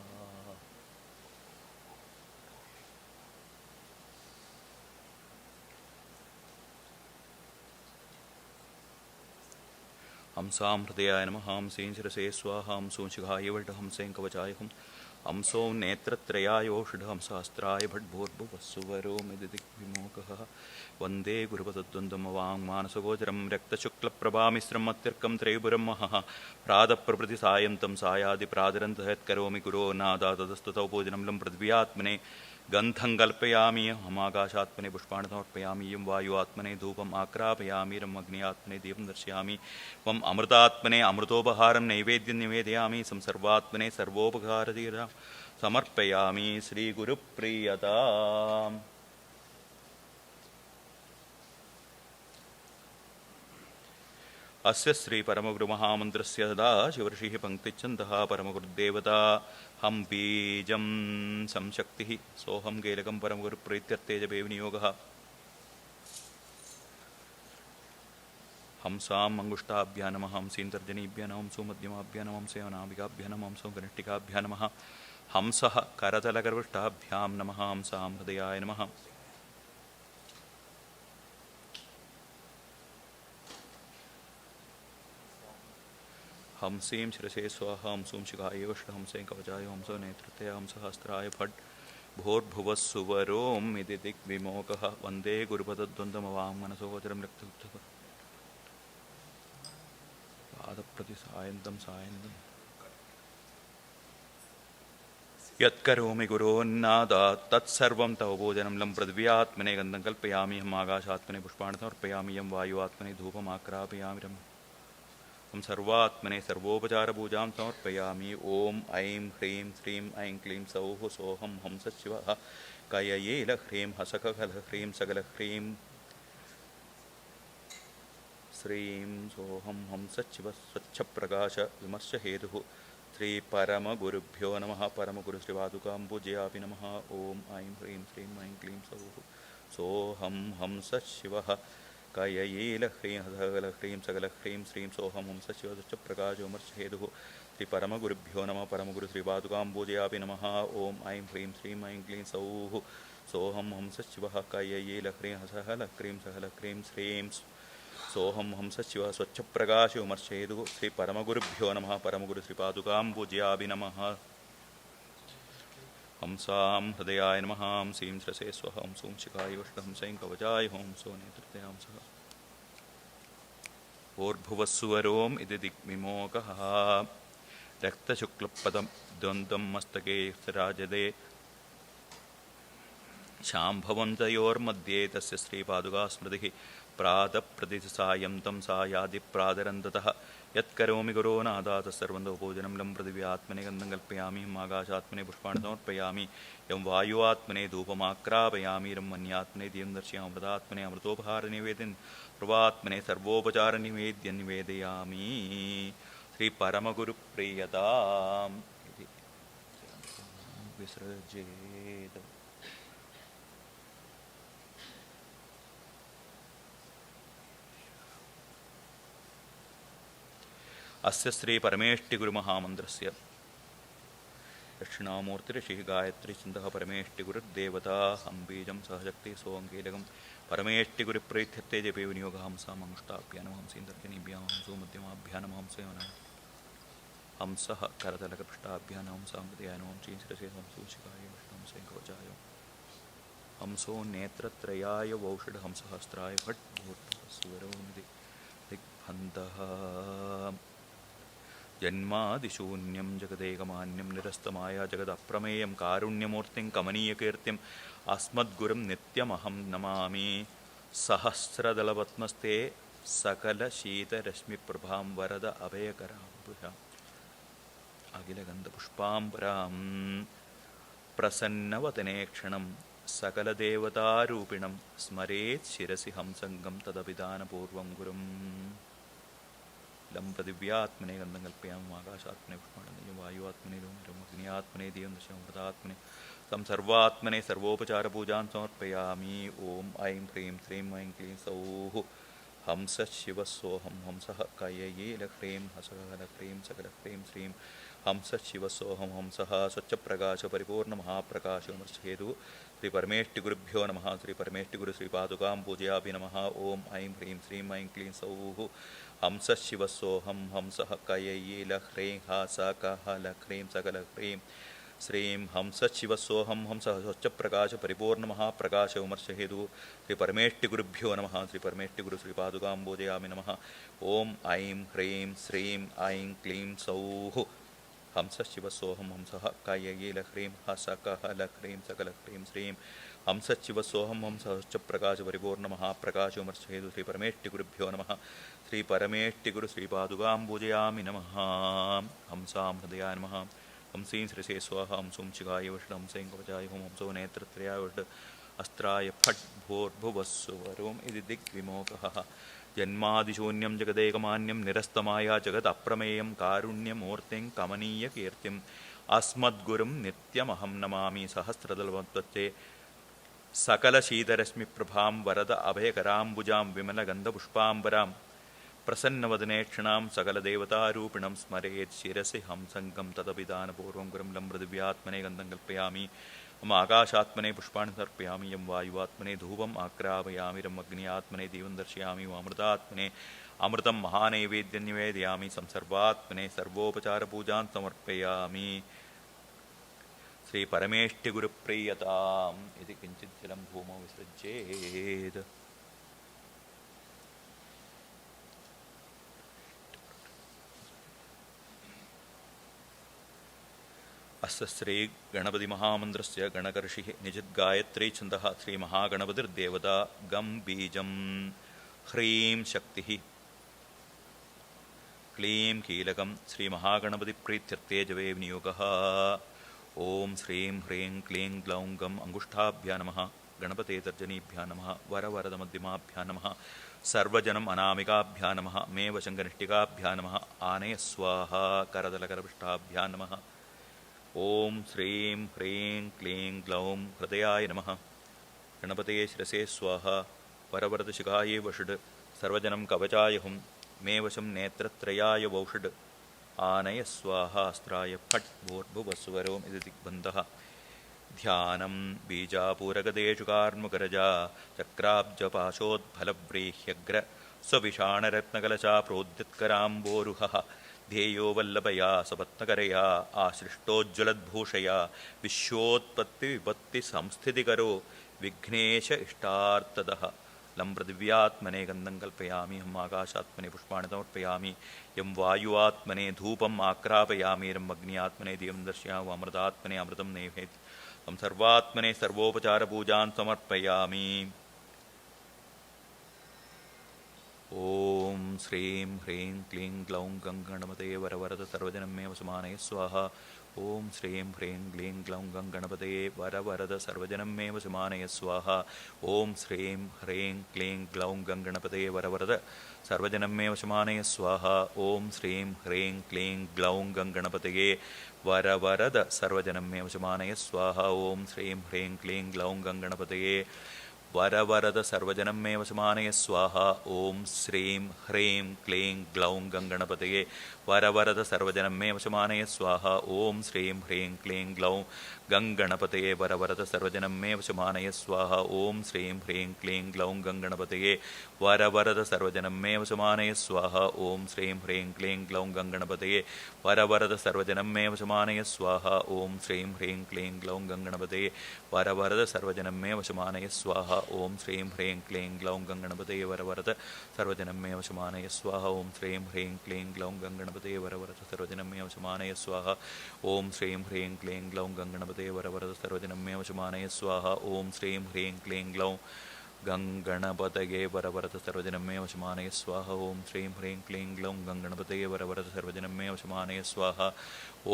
हंसां हृदयाय नमः हंसीं शिरसे स्वाहा हंसों शिखाय वट हंसें कवचाय हुं हंसो नेत्रत्रयाय ओषध हंसास्त्राय भट्भूर्भुवस्सुवरो मिदिदिग्विमोकः। वन्दे गुरुपदद्वन्द्वम् अवाङ्मानसगोचरं रक्तशुक्लप्रभामिश्रम् अत्यर्कं त्रयीपुरं महः प्रातःप्रभृतिसायन्तं सायादिप्रादिरन्तः यत्करोमि गुरो नादातस्तुतौ पूजनं लं पृथिव्यात्मने गन्धं कल्पयामि हमाकाशात्मने पुष्पाणि समर्पयामि यं वायुआत्मने धूपम् आक्रापयामि रम् अग्न्यात्मने दीपं दर्शयामि वम् अमृतात्मने अमृतोपहारं नैवेद्यं निवेदयामि सर्वात्मने सर्वोपहारतीर्थं समर्पयामि। श्रीगुरुप्रियताम्। अस्य श्री परमगुरुमहामन्त्रस्य सदाशिवऋषिः पङ्क्तिच्छन्दः परमगुरुदेवता हम बीजं संशक्तिः सोऽहं कीलकं परमगुरुप्रीत्यर्थे जपे विनियोगः हंसाम् अंगुष्ठाभ्यां नमः हंसीन्तर्जनीभ्यां नमः हंसो मध्यमाभ्यां नमः हंसेमनामिकाभ्यां नमः हंसो कनिष्ठिकाभ्यां नमः हंसः करतलकरपृष्ठाभ्यां नमः हंसां हृदयाय नमः। हंसीं शिरसे स्वाहा हंसों शिखाय वषट् हंसें कवचाय हंसो नेत्रत्रय हंसहस्त्राय फट् भूर्भुवस्सुवरोम् इति दिग्विमोकः। वन्दे गुरुपदद्वन्द्वमवाङ्मनसोगोचरं रक्तपादप्रतिसायन्तं सायन्तम् यत्करोमि गुरोन्नादात् तत्सर्वं तव पूजनं लं पृथिव्यात्मने गन्धं कल्पयामि हम आकाशात्मने पुष्पाणि समर्पयामि यं वायुआत्मने धूपमाक्रापयामि रम् हम सर्वात्मने सर्वोपचारपूजां समर्पयामि। ॐ ऐं ह्रीं श्रीं ऐं क्लीं सौः सोऽहं हंसशिवः कययेलह्रीं हसकलह्रीं सकलह्रीं श्रीं सोऽहं हंसशिवः स्वच्छप्रकाश विमर्शहेतुः। श्रीपरमगुरुभ्यो नमः। परमगुरुश्रीपादुकां पूजयामि नमः। ॐ ऐं ह्रीं श्रीं ऐं क्लीं सौः सोऽहं हंसशिवः कययेलह्रीं हसकलह्रीं सकलह्रीं श्रीं सोऽहं हंसशिवः स्वच्छप्रकाशो विमर्शहेतुः। श्रीपरमगुरुभ्यो नमः। परमगुरुश्रीपादुकां पूजयामि नमः। ॐ ऐं ह्रीं श्रीं ऐं क्लीं सौः सोऽहं हंसशिवः कययेलह्रीं हसकलह्रीं सकलह्रीं श्रीं सोऽहं हंसशिवः स्वच्छप्रकाशविमर्शेतुः श्रीपरमगुरुभ्यो नमः परमगुरुश्रीपादुकां पूजयामि नमः हंसां हृदयाय नमः हंसीं श्रसे स्वः हंसूं शिखाय वष्टहंसैं कवचाय हंसो नेतृत्वयांसः ऊर्भुवस्सुवरोम् इति दिग्विमोकः रक्तशुक्लपदं द्वन्द्वं मस्तके राजदे शाम्भवन्तयोर्मध्ये तस्य श्रीपादुकास्मृतिः प्रातःप्रतिसायं तं सायादिप्रादरन्ततः यत्करोमि गुरो नादात सर्वन्तोपूजनं लं पृथिव्यात्मने गन्धं कल्पयामि यम् आकाशात्मने पुष्पाणि समर्पयामि यं वायुवात्मने धूपमाक्रापयामि रं मन्यात्मने दीयं दर्शयामृतात्मने अमृतोपहारनिवेदन् सर्वात्मने सर्वोपचारनिवेद्यं निवेदयामि श्रीपरमगुरुप्रियताम् इति विसृजेत् अस्य श्री परमेष्टिगुरुमहामन्त्रस्य दक्षिणामूर्तिऋषिः गायत्री छन्दः परमेष्टिगुरुर्देवता हं बीजं सहशक्तिः सोऽङ्कीलकं परमेष्टिगुरुप्रीत्यर्थे जपे विनियोगः हंसाम् अनुष्ठाभ्यां हंसीन्दर्जनीभ्यां हंसो मध्यमाभ्यां हंसो हंसः करतलकपृष्ठाभ्यां हंसां हृदयाय नमः श्रीशिरसे हंसोशिखाय हंसैं कवचाय हंसो नेत्रत्रयाय वौषडहंसहस्राय भट् भूर्भुवस्सुवरोमिति दिग्बन्धः जन्मादिशून्यं जगदेकमान्यं निरस्तमाया जगदप्रमेयं कारुण्यमूर्तिं कमनीयकीर्तिम् अस्मद्गुरुं नित्यमहं नमामि सहस्रदलपद्मस्ते सकलशीतरश्मिप्रभां वरद अभयकराम्बुजाम् अखिलगन्धपुष्पाम्बरां प्रसन्नवदने क्षणं सकलदेवतारूपिणं स्मरेत् शिरसि हंसङ्गं तदभिधानपूर्वं गुरुम् लं पृथिव्यात्मने गन्धं कल्पयामि आकाशात्मने पुष्पाणि वायुवात्मने अग्न्यात्मने दीयं दशामृतात्मने तं सर्वात्मने सर्वोपचारपूजां समर्पयामि ॐ ऐं ह्रीं श्रीं ऐं क्लीं सौः हंसः शिवः सोऽहं हंसः कययेलह्रीं हसहलह्रीं सकलह्रीं श्रीं हंसः शिवः सोऽहं हंसः स्वच्छप्रकाशपरिपूर्णमहाप्रकाशविमर्शेतुः श्रीपरमेष्टिगुरुभ्यो नमः श्रीपरमेष्टिगुरुश्रीपादुकां पूजयामि नमः ॐ ऐं ह्रीं श्रीं ऐं क्लीं सौः हंसः शिवः सोऽहं हंसः कययेलह्रीं हसकहलह्रीं सकलह्रीं श्रीं हंसः शिवः सोऽहं हंसः स्वच्छप्रकाशपरिपूर्णमहाप्रकाशविमर्शहेतुः श्रीपरमेष्टिगुरुभ्यो नमः श्रीपरमेष्टिगुरुश्रीपादुकां पूजयामि नमः ॐ ऐं ह्रीं श्रीं ऐं क्लीं सौः हंसः शिवः सोऽहं हंसः कययेलह्रीं हसकहलह्रीं सकलह्रीं श्रीं हंसः शिवः सोऽहं हंसः स्वच्छप्रकाशपरिपूर्णमहाप्रकाशविमर्शहेतुः श्रीपरमेष्टिगुरुभ्यो नमः श्रीपरमेष्टिगुरुश्रीपादुकां पूजयामि नमः हंसां हृदयाय नमः हंसीं श्रीसे स्वाहा हंसों शिखाय वषट् हंसैं कवचाय हों हंसो नेत्रत्रयाय वषट् अस्त्राय फट् भूर्भुवस्सुवरोम् इति दिग्विमोकः जन्मादिशून्यं जगदेकमान्यं निरस्तमाया जगदप्रमेयं कारुण्यमूर्तिं कमनीयकीर्तिम् अस्मद्गुरुं नित्यमहं नमामि सहस्रदलपद्मस्ते सकलशीतरश्मिप्रभां वरद अभयकराम्बुजां विमलगन्धपुष्पाम्बरां प्रसन्नवदने क्षणां सकलदेवतारूपिणं स्मरेत् शिरसि हंसङ्गं तदभिधानपूर्वं गुरुं लं पृथिव्यात्मने गन्धं कल्पयामि यम् आकाशात्मने पुष्पाणि समर्पयामि यं वायुवात्मने धूपम् आक्रापयामि रम् अग्न्यात्मने दीपं दर्शयामि अमृतात्मने अमृतं महानैवेद्यं निवेदयामि संसर्वात्मने सर्वोपचारपूजां समर्पयामि श्रीपरमेष्टिगुरुप्रियताम् इति किञ्चित् जलं भूमौ विसृज्येत् अस्य श्रीगणपतिमहामन्त्रस्य गणकर्षिः निजिद्गायत्री छन्दः श्रीमहागणपतिर्देवता गं बीजं ह्रीं शक्तिः क्लीं कीलकं श्रीमहागणपतिप्रीत्यर्थे जपे विनियोगः ॐ श्रीं ह्रीं क्लीं ग्लौं गम् अङ्गुष्ठाभ्यां नमः गणपते तर्जनीभ्यां नमः वरवरदमध्यमाभ्यां नमः सर्वजनम् अनामिकाभ्यां नमः मे वशङ्कनिष्ठिकाभ्यां नमः आनय स्वाहा करतलकरपृष्ठाभ्यां नमः ॐ श्रीं ह्रीं क्लीं ग्लौं हृदयाय नमः गणपते शिरसे स्वाहा वरवरदशिखायै वषट् सर्वजनं कवचाय हुं मे वशं नेत्रत्रयाय वौषट् आनय स्वाहा अस्त्राय फट् भूर्भुवस्सुवरोम् इति दिग्बन्धः ध्यानं बीजापूरगदेषु कार्मुकरजा चक्राब्जपाशोद्फलव्रीह्यग्र स्वविषाणरत्नकलशा प्रोद्यत्कराम्बोरुहः ध्येयो वल्लभया सपत्नकरया आसृष्टोज्ज्वलद्भूषया विश्वोत्पत्तिविपत्तिसंस्थितिकरो विघ्नेश इष्टार्थदः लं पृथिव्यात्मने गन्धं कल्पयामि हम आकाशात्मने पुष्पाणि समर्पयामि यं वायुआत्मने धूपम् आक्रापयामि रं अग्न्यात्मने दीपं दर्शयामि अमृतात्मने अमृतं नैवेद्यं तं सर्वात्मने सर्वोपचारपूजां समर्पयामि। ॐ श्रीं ह्रीं क्लीं ग्लौं गणपते वरवरद सर्वजनं मे वसमानय स्वाहा। ॐ श्रीं ह्रीं क्लीं ग्लौं गणपते वरवरद सर्वजनं मे वसमानय स्वाहा। ॐ श्रीं ह्रीं क्लीं ग्लौं गणपते वरवरद सर्वजनं मे वसमानय स्वाहा। ॐ श्रीं ह्रीं क्लीं ग्लौं गणपते वरवरद सर्वजनं मे वसमानय स्वाहा। ॐ श्रीं ह्रीं क्लीं ग्लौं गणपते वरवरद सर्वजनं मे वसमानय स्वाहा। ॐ श्रीं ह्रीं क्लीं ग्लौं गणपते वरवरद सर्वजनं मे वसमानय स्वाहा। ॐ श्रीं ह्रीं क्लीं ग्लौं गणपते वरवरद सर्वजनं मे वसमानय स्वाहा। ॐ श्रीं ह्रीं क्लीं ग्लौं गणपते वरवरद सर्वजनं मे वसमानय स्वाहा। ॐ श्रीं ह्रीं क्लीं ग्लौं गणपते वरवरद सर्वजनं मे वसमानय स्वाहा। ॐ श्रीं ह्रीं क्लीं ग्लौं गणपते वरवरद सर्वजनं मे वसमानय स्वाहा। ॐ श्रीं ह्रीं क्लीं ग्लौं गणपते वरवरद सर्वजनं मे वसमानय स्वाहा। ॐ श्रीं ह्रीं क्लीं ग्लौं गणपते वरवरद सर्वजनं मे वसमानय स्वाहा। ॐ श्रीं ह्रीं क्लीं ग्लौं गणपते वरवरद सर्वजनं मे वसमानय स्वाहा। ॐ श्रीं ह्रीं क्लीं ग्लौं गणपतये वरवरद सर्वजनं मे वसमानय स्वाहा। ॐ श्रीं ह्रीं क्लीं ग्लौं गणपतये वरवरद सर्वजनं मे वसमानय स्वाहा। ॐ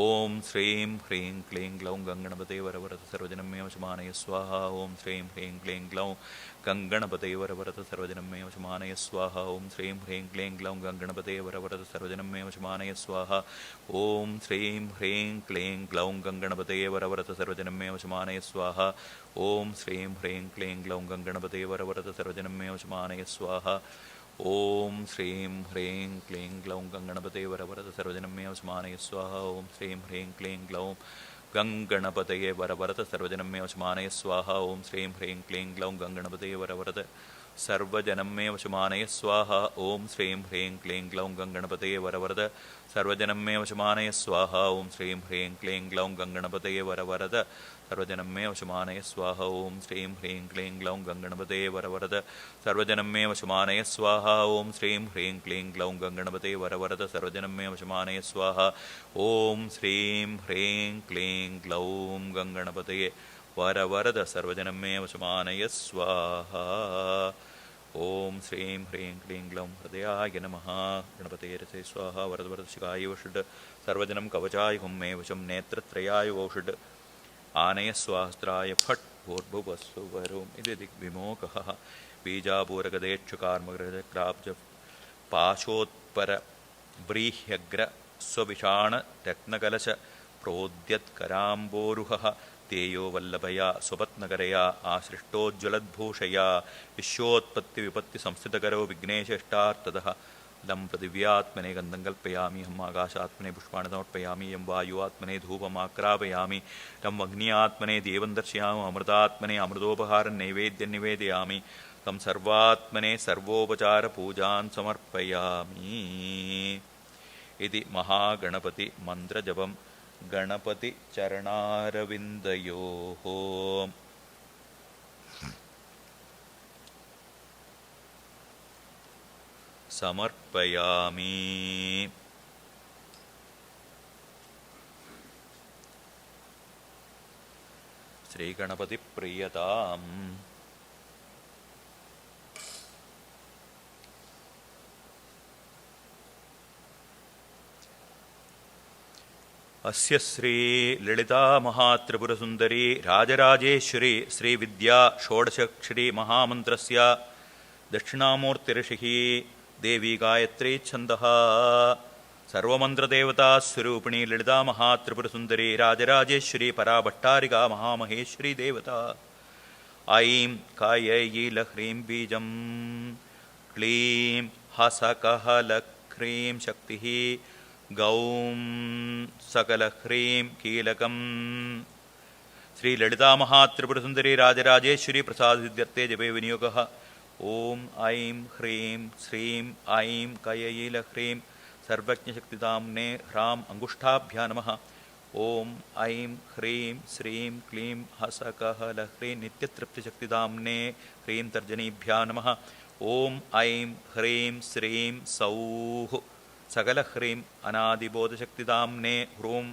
श्रीं ह्रीं क्लीं ग्लौं गणपतये वरवरद सर्वजनं मे वसमानय स्वाहा। ॐ श्रीं ह्रीं क्लीं ग्लौं गणपतये वरवरद सर्वजनं मे वसमानय स्वाहा। ॐ श्रीं ह्रीं क्लीं ग्लौं गणपतये वरवरद सर्वजनं मे वसमानय स्वाहा। ॐ श्रीं ह्रीं क्लीं ग्लौं गणपतये वरवरद सर्वजनं मे वसमानय स्वाहा। ॐ श्रीं ह्रीं क्लीं ग्लौं गणपतये वरवरद सर्वजनं मे वसमानय स्वाहा। ॐ श्रीं ह्रीं क्लीं ग्लौं गणपतये वरवरद सर्वजनं मे वसमानय स्वाहा। ॐ श्रीं ह्रीं क्लीं ग्लौं गणपतये वरवरद सर्वजनं मे वसमानय स्वाहा। ॐ श्रीं ह्रीं क्लीं ग्लौं गणपतये वरवरद सर्वजनं मे वसमानय स्वाहा। ॐ श्रीं ह्रीं क्लीं ग्लौं गणपतये वरवरद सर्वजनं मे वसमानय स्वाहा। ॐ श्रीं ह्रीं क्लीं ग्लौं गणपतये वरवरद सर्वजनं मे वसमानय स्वाहा। ॐ श्रीं ह्रीं क्लीं ग्लौं गणपतये वरवरद सर्वजनं मे वसमानय स्वाहा। ॐ श्रीं ह्रीं क्लीं ग्लौं गणपतये वरवरद सर्वजनं मे वसमानय स्वाहा। ॐ श्रीं ह्रीं क्लीं ग्लौं गणपतये वरवरद सर्वजनं मे वसमानय स्वाहा। ॐ श्रीं ह्रीं क्लीं ग्लौं हृदयाय नमः। गणपते रसे स्वाहा। वरदवरदशिखाय वषट् सर्वजनं कवचाय हुं मे वशं नेत्रत्रयाय वौषट् आनय स्वास्त्राय फट् भूर्भुवस्सु वरोम् इति दिग्विमोकः बीजापूरगदेक्षुकार्मग्रहक्राब्ज पाशोत्पर व्रीह्यग्र स्वविषाण रत्नकलश प्रोद्यत्कराम्बोरुहः तेयो वल्लभया स्वपत्नकरया आसृष्टोज्ज्वलद्भूषया विश्वोत्पत्तिविपत्तिसंस्थितकरो विघ्नेशेष्टार्थदः लं पृथिव्यात्मने गन्धं कल्पयामि हम आकाशात्मने पुष्पाणि समर्पयामि यं वायुआत्मने धूपमाक्रापयामि तं अग्न्यात्मने दीपं दर्शयामि अमृतात्मने अमृतोपहारं नैवेद्यं निवेदयामि तं सर्वात्मने सर्वोपचारपूजां समर्पयामि इति महागणपति मन्त्रजपं गणपति चरणारविन्दयोः समर्पयामि। श्रीगणपति प्रियताम्। अस्य श्री ललिता महात्रिपुरसुन्दरी राजराजेश्वरी श्रीविद्या षोडशाक्षरी महामन्त्रस्य दक्षिणामूर्तिर्षिः देवी गायत्री छन्दः सर्वमन्त्रदेवतास्वरूपिणी ललिता महात्रिपुरसुन्दरी राजराजेश्वरी पराभट्टारिका महामहेश्वरी देवता। ऐं कायैलह्रीं बीजं क्लीं हसकहलह्रीं शक्तिः गौं सकलह्रीं कीलकं श्री ललिता महात्रिपुरसुन्दरी राजराजेश्वरी प्रसादसिद्ध्यर्थे जपे विनियोगः। ॐ ऐं ह्रीं श्रीं ऐं कयैलह्रीं सर्वज्ञशक्तिदाम्ने ह्राम् अङ्गुष्ठाभ्या नमः। ॐ ऐं ह्रीं श्रीं क्लीं हसकहलह्रीं नित्यतृप्तिशक्तिदाम्ने ह्रीं तर्जनीभ्या नमः। ॐ ऐं ह्रीं श्रीं सौः सकलह्रीं अनादिबोधशक्तिदाम्ने ह्रूं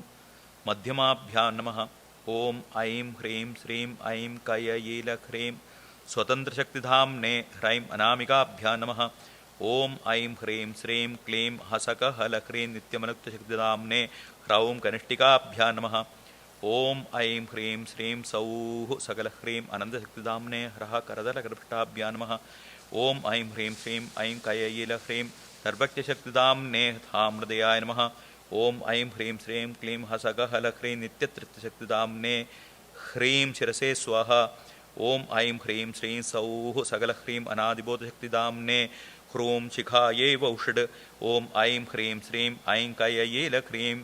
मध्यमाभ्यां नमः। ॐ ऐं ह्रीं श्रीं ऐं कयैलह्रीं स्वतन्त्रशक्तिधाम्ने ह्रैं अनामिकाभ्यां नमः। ॐ ऐं ह्रीं श्रीं क्लीं हसकहलह्रीं नित्यमनुक्तशक्तिधाम्ने ह्रौं कनिष्ठिकाभ्यां नमः। ॐ ऐं ह्रीं श्रीं सौः सकलह्रीं अनन्तशक्तिधाम्ने ह्रः करदलकरपृष्ठाभ्यां नमः। ॐ ऐं ह्रीं श्रीं ऐं कयैलह्रीं सर्वज्ञशक्तिधाम्ने धामृदयाय नमः। ॐ ऐं ह्रीं श्रीं क्लीं हसकहलह्रीं नित्यतृप्तिशक्तिधाम्ने ह्रीं शिरसे स्वाहा। ॐ ऐं ह्रीं श्रीं सौः सकलह्रीं अनादिबोधशक्तिधाम्ने ह्रूं शिखायै वौषड्। ॐ ऐं ह्रीं श्रीं ऐं कयैलह्रीं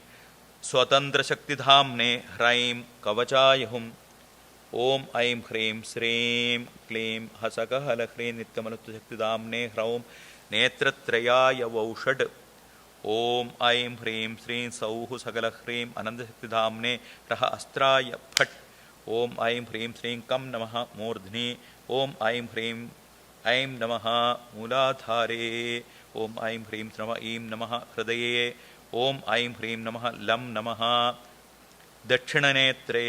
स्वतन्त्रशक्तिधाम्ने ह्रैं कवचाय हुम्। ॐ ऐं ह्रीं श्रीं क्लीं हसकहलह्रीं नित्यमनुक्तशक्तिधाम्ने ह्रौं नेत्रत्रयाय वौषड्। ॐ ऐं ह्रीं श्रीं सौः सकलह्रीं अनन्तशक्तिधाम्ने ह्रः अस्त्राय फट्। ॐ ऐं ह्रीं श्रीं कं नमः मूर्ध्नि। ॐ ऐं ह्रीं ऐं नमः मूलाधारे। ॐ ऐं ह्रीं नमः ऐं नमः हृदये। ॐ ऐं ह्रीं नमः लं नमः दक्षिणनेत्रे।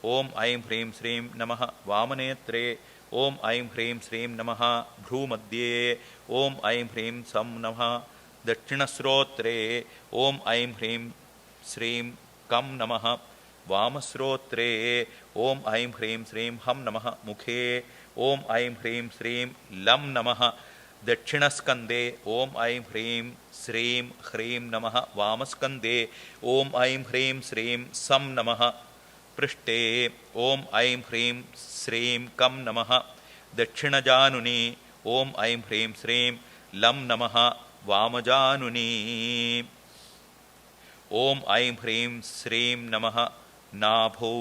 ॐ ऐं ह्रीं श्रीं नमः वामनेत्रे। ॐ ऐं ह्रीं श्रीं नमः भ्रूमध्ये। ॐ ऐं ह्रीं सं नमः दक्षिणश्रोत्रे। ॐ ऐं ह्रीं श्रीं कं नमः वामश्रोत्रे। ॐ ऐं ह्रीं श्रीं हं नमः मुखे। ॐ ऐं ह्रीं श्रीं लं नमः दक्षिणस्कन्दे। ॐ ऐं ह्रीं श्रीं ह्रीं नमः वामस्कन्दे। ॐ ऐं ह्रीं श्रीं सं नमः पृष्ठे। ॐ ऐं ह्रीं श्रीं कं नमः दक्षिणजानुनि। ॐ ऐं ह्रीं श्रीं लं नमः वामजानुनि। ॐ ऐं ह्रीं श्रीं नमः नाभौ।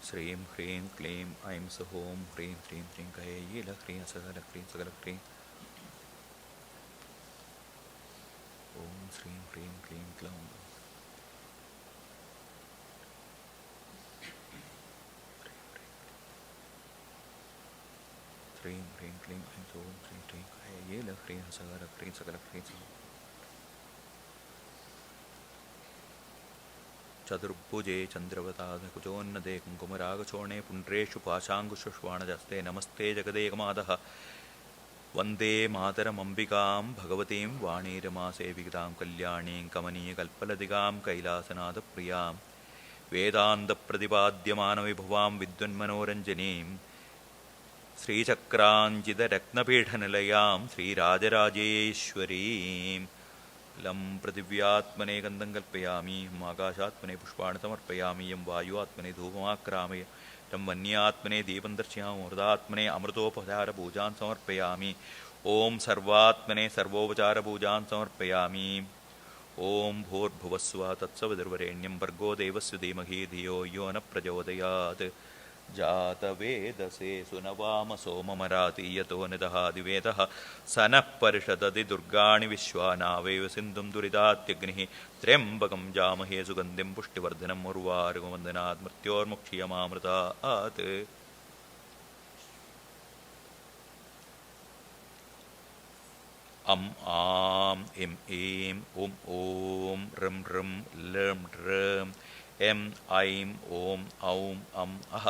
श्रीं ह्रीं क्लीं ऐं सौः ह्रीं श्रीं श्रीं कयैलह्रीं सकलह्रीं सकलह्रीं। ॐ श्रीं ह्रीं क्लीं क्लौं श्रीं ह्रीं क्लीं ऐं सौः श्रीं श्रीं कयैलह्रीं सकलह्रीं सकलह्रीं। चतुर्भुजे चन्द्रवताधकुचोन्नते कुङ्कुमरागचूर्णे पुण्ड्रेषु पाशाङ्कुशुष्वाणजस्ते नमस्ते जगदेकमादः। वन्दे मातरमम्बिकां भगवतीं वाणीरमासेवितां कल्याणीं कमनीयकल्पलतिकां कैलासनाथप्रियां वेदान्तप्रतिपाद्यमानविभुवां विद्वन्मनोरञ्जनीं श्रीचक्राञ्जितरत्नपीठनिलयां श्रीराजराजेश्वरीं। लं पृथिव्यात्मने गन्धं कल्पयामि, आकाशात्मने पुष्पाणि समर्पयामि, यं वायुआत्मने धूपमाक्रामय, तं वन्यात्मने दीपं दर्शयामि, अमृतात्मने अमृतोपचारपूजां समर्पयामि। ॐ सर्वात्मने सर्वोपचारपूजां समर्पयामि। ॐ भूर्भुवस्सुवः तत्सवितुर्वरेण्यं भर्गो देवस्य धीमहि धियो यो न प्रचोदयात्। जातवेदसे सुनवामसो ममराति यतो निदहादिवेदः स नः परिषदति दुर्गाणि विश्वानावेव सिन्धुं दुरितात्यग्निः त्र्यम्बकं जामहे सुगन्धिं पुष्टिवर्धनम् उर्वारुकवन्दनात् मृत्योर्मुक्षीयमामृतात्। अम् आम् इम् ईम् उम् ॐ रं रं लं ड्रं एम् ऐं ॐ औं अम् अः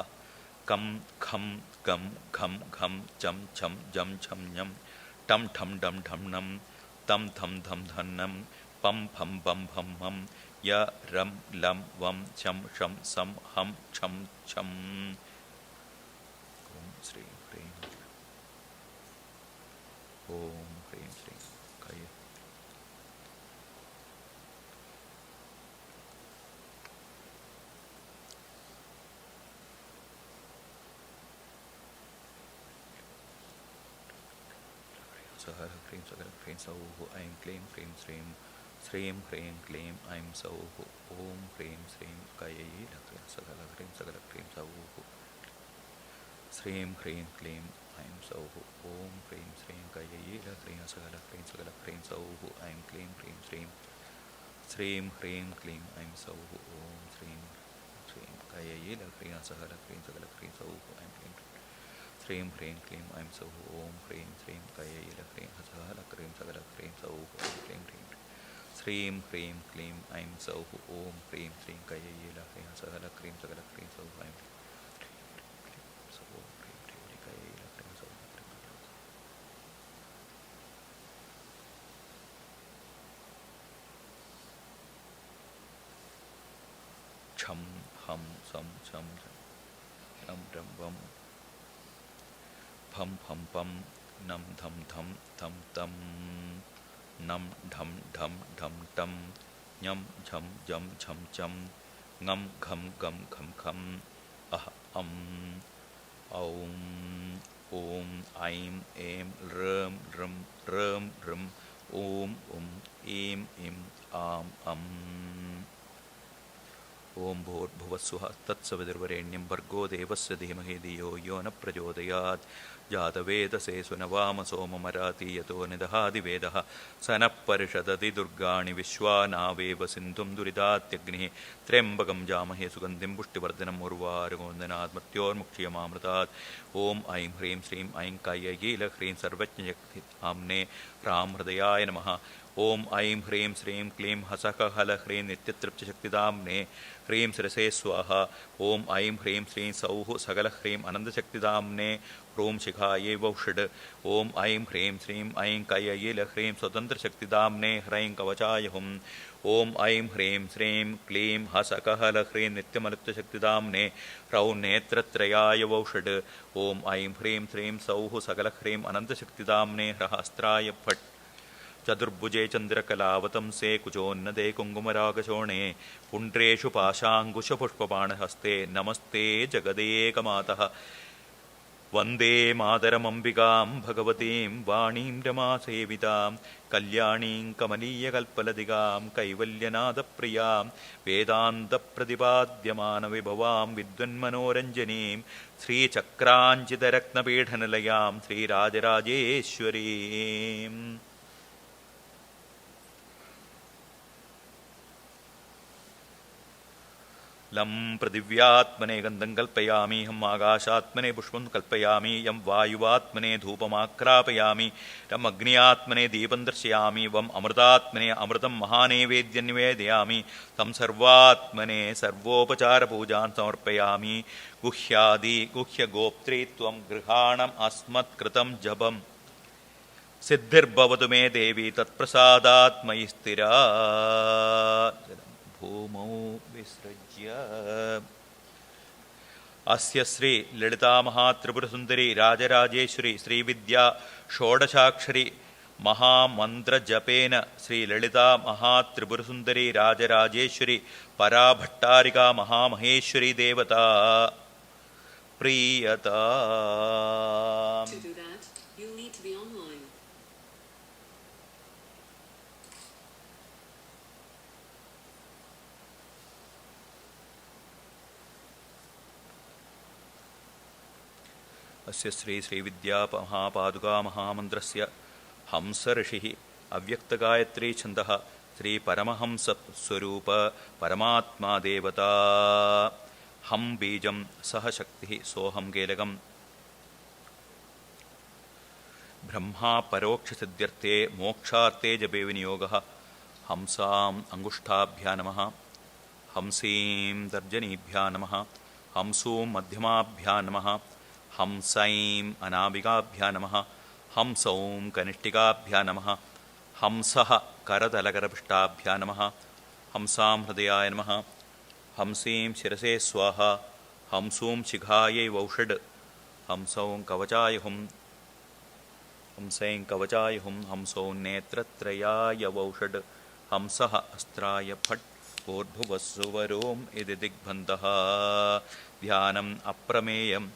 कं खं गं घं घं चं छं जं छं ञं टं ठं डं ढं नं तं थं धं धं नं पं फं बं भं मं य रं लं वं शं शं सं हं छं छं। ॐ श्रीं ह्रीं ॐ ह्रीं श्रीं कय Sahara Krim Sagala Krim Sauhu Aim Klim Krim Srim Srim Krim Klim Aim Sauhu Om Krim Srim Kayayi Lakrim Sagala Krim Sauhu Srim Krim Klim Aim Sauhu Om Krim Srim Kayayi Lakrim Sagala Krim Sauhu Aim Klim Krim Srim Srim Krim Klim Aim Sauhu Om Srim Srim Kayayi Lakrim Sagala Krim Sauhu Aim Klim Srim Krim Klim Aim Sauhu Om Krim Srim Kayayi Lakrim Sagala Krim Sauhu Aim Klim Srim Krim Klim Aim Sauhu Om Krim Srim Kayayi Lakrim Sagala Krim Sauhu Aim Chum hum sum chum ram ram bum pum pum pum nam dham dham tham tam nam dham dham dham tam nyam cham jam cham cham ngam kham gam kham kham ah aum om aim em ram ram ram ram om im im am Om Bhot Bhuvassuha Tatsavidirvarenyam Bhargo Devasya Dhimahi Dhiyo Yo Na Prachodayat Jata Vedase Sunavama Soma Marati Yato Nidahadi Vedaha Sana Parishadati Durgani Vishwanaveva Sindhum Duridatyagnihi Trembagam Jamahe Sugandhim Pushtivardhanam Urvaragondhanat Mrityor Mukshiyamamratat Om Aim Hrim Srim Aim Kaya Gila Hrim Sarvajñayakthi Amne Ram Hridayaya Namaha Om Aim Hrim Srim Klim Hasaka Hala Hrim Nityatripcha Shaktidamne Hrim Srase Swaha Om Aim Hrim Srim Sauhu Sagala Hrim Ananda Shaktidamne Rom Shikhaye Vaushad Om Aim Hrim Srim Aim Kaya Yela Hrim Swatantra Shaktidamne Hrim Kavachayahum Om Aim Hrim Srim Klim Hasaka Hala Hrim Nityamalipta Shaktidamne Rau Netratrayaya Vaushad Om Aim Hrim Srim Sauhu Sagala Hrim Ananda Shaktidamne Rahastraya Phat Chadurbuje Chandrakalavatамse Kuchonnade Kungumaragasone Puntreshu Pashangusha Pushpapanhaste Namaste Jagadekamaataha Vande Madaramambikam Bhagavatim Vanim Ramasevitam Kalyanim Kamaliya Kalpaladigam Kaivalyanada Priyam Vedanta Pradipadyamana Vibhavam Vidvanmanoranjanim Sri Chakranchitarakna Pedhanalayam Sri Rajarajeshwarim Lam Pradivyaatmane Gandham Kalpayami Ham Agashatmane Pushpam Kalpayami Yam Vayuvatmane Dhupamakrapayami Ram Agniatmane Deepam Darshayami Vam Amritatmane Amritam Mahane Vedyan Nivedayami Tam Sarvatmane Sarvopachara Pujan Samarpayami Guhyadi Guhya Goptritvam Grihanam Asmat Kritam Jabam Siddhir Bhavatu Me Devi Tat Prasadat Mayistira Bhumau Visrajya Asya Sri Lalita Mahatripura Sundari Rajarajeshwari Sri Vidya Shodashakshari Mahamantra Japena Sri Lalita Mahatripura Sundari Rajarajeshwari Parabhattarika Mahamaheshwari Devata Priyata. To do that, you'll need to be online. अस्य श्री श्रीविद्या महापादुका महामन्त्रस्य हंस ऋषिः अव्यक्तगायत्री छन्दः श्री परमहंस स्वरूप परमात्मा देवता हम बीजं सह शक्तिः सोहं केलकं ब्रह्मा परोक्षसिद्ध्यर्थे मोक्षार्थे जपे विनियोगः हंसाम् अंगुष्ठाभ्या नमः हंसीं तर्जनीभ्या नमः हंसूं मध्यमाभ्या नमः हंसैं अनामिकाभ्या नमः हंसौं कनिष्ठिकाभ्या नमः हंसः करतलकरपृष्ठाभ्या नमः हंसां हृदयाय नमः हंसीं शिरसे स्वाहा हंसूं शिखायै वौषड् हंसौं कवचाय हुं हंसैं कवचाय हुं हंसौं नेत्रत्रयाय वौषड् हंसः अस्त्राय फट् ऊर्ध्ववस्सुवरों इति दिग्बन्धः ध्यानम् अप्रमेयम्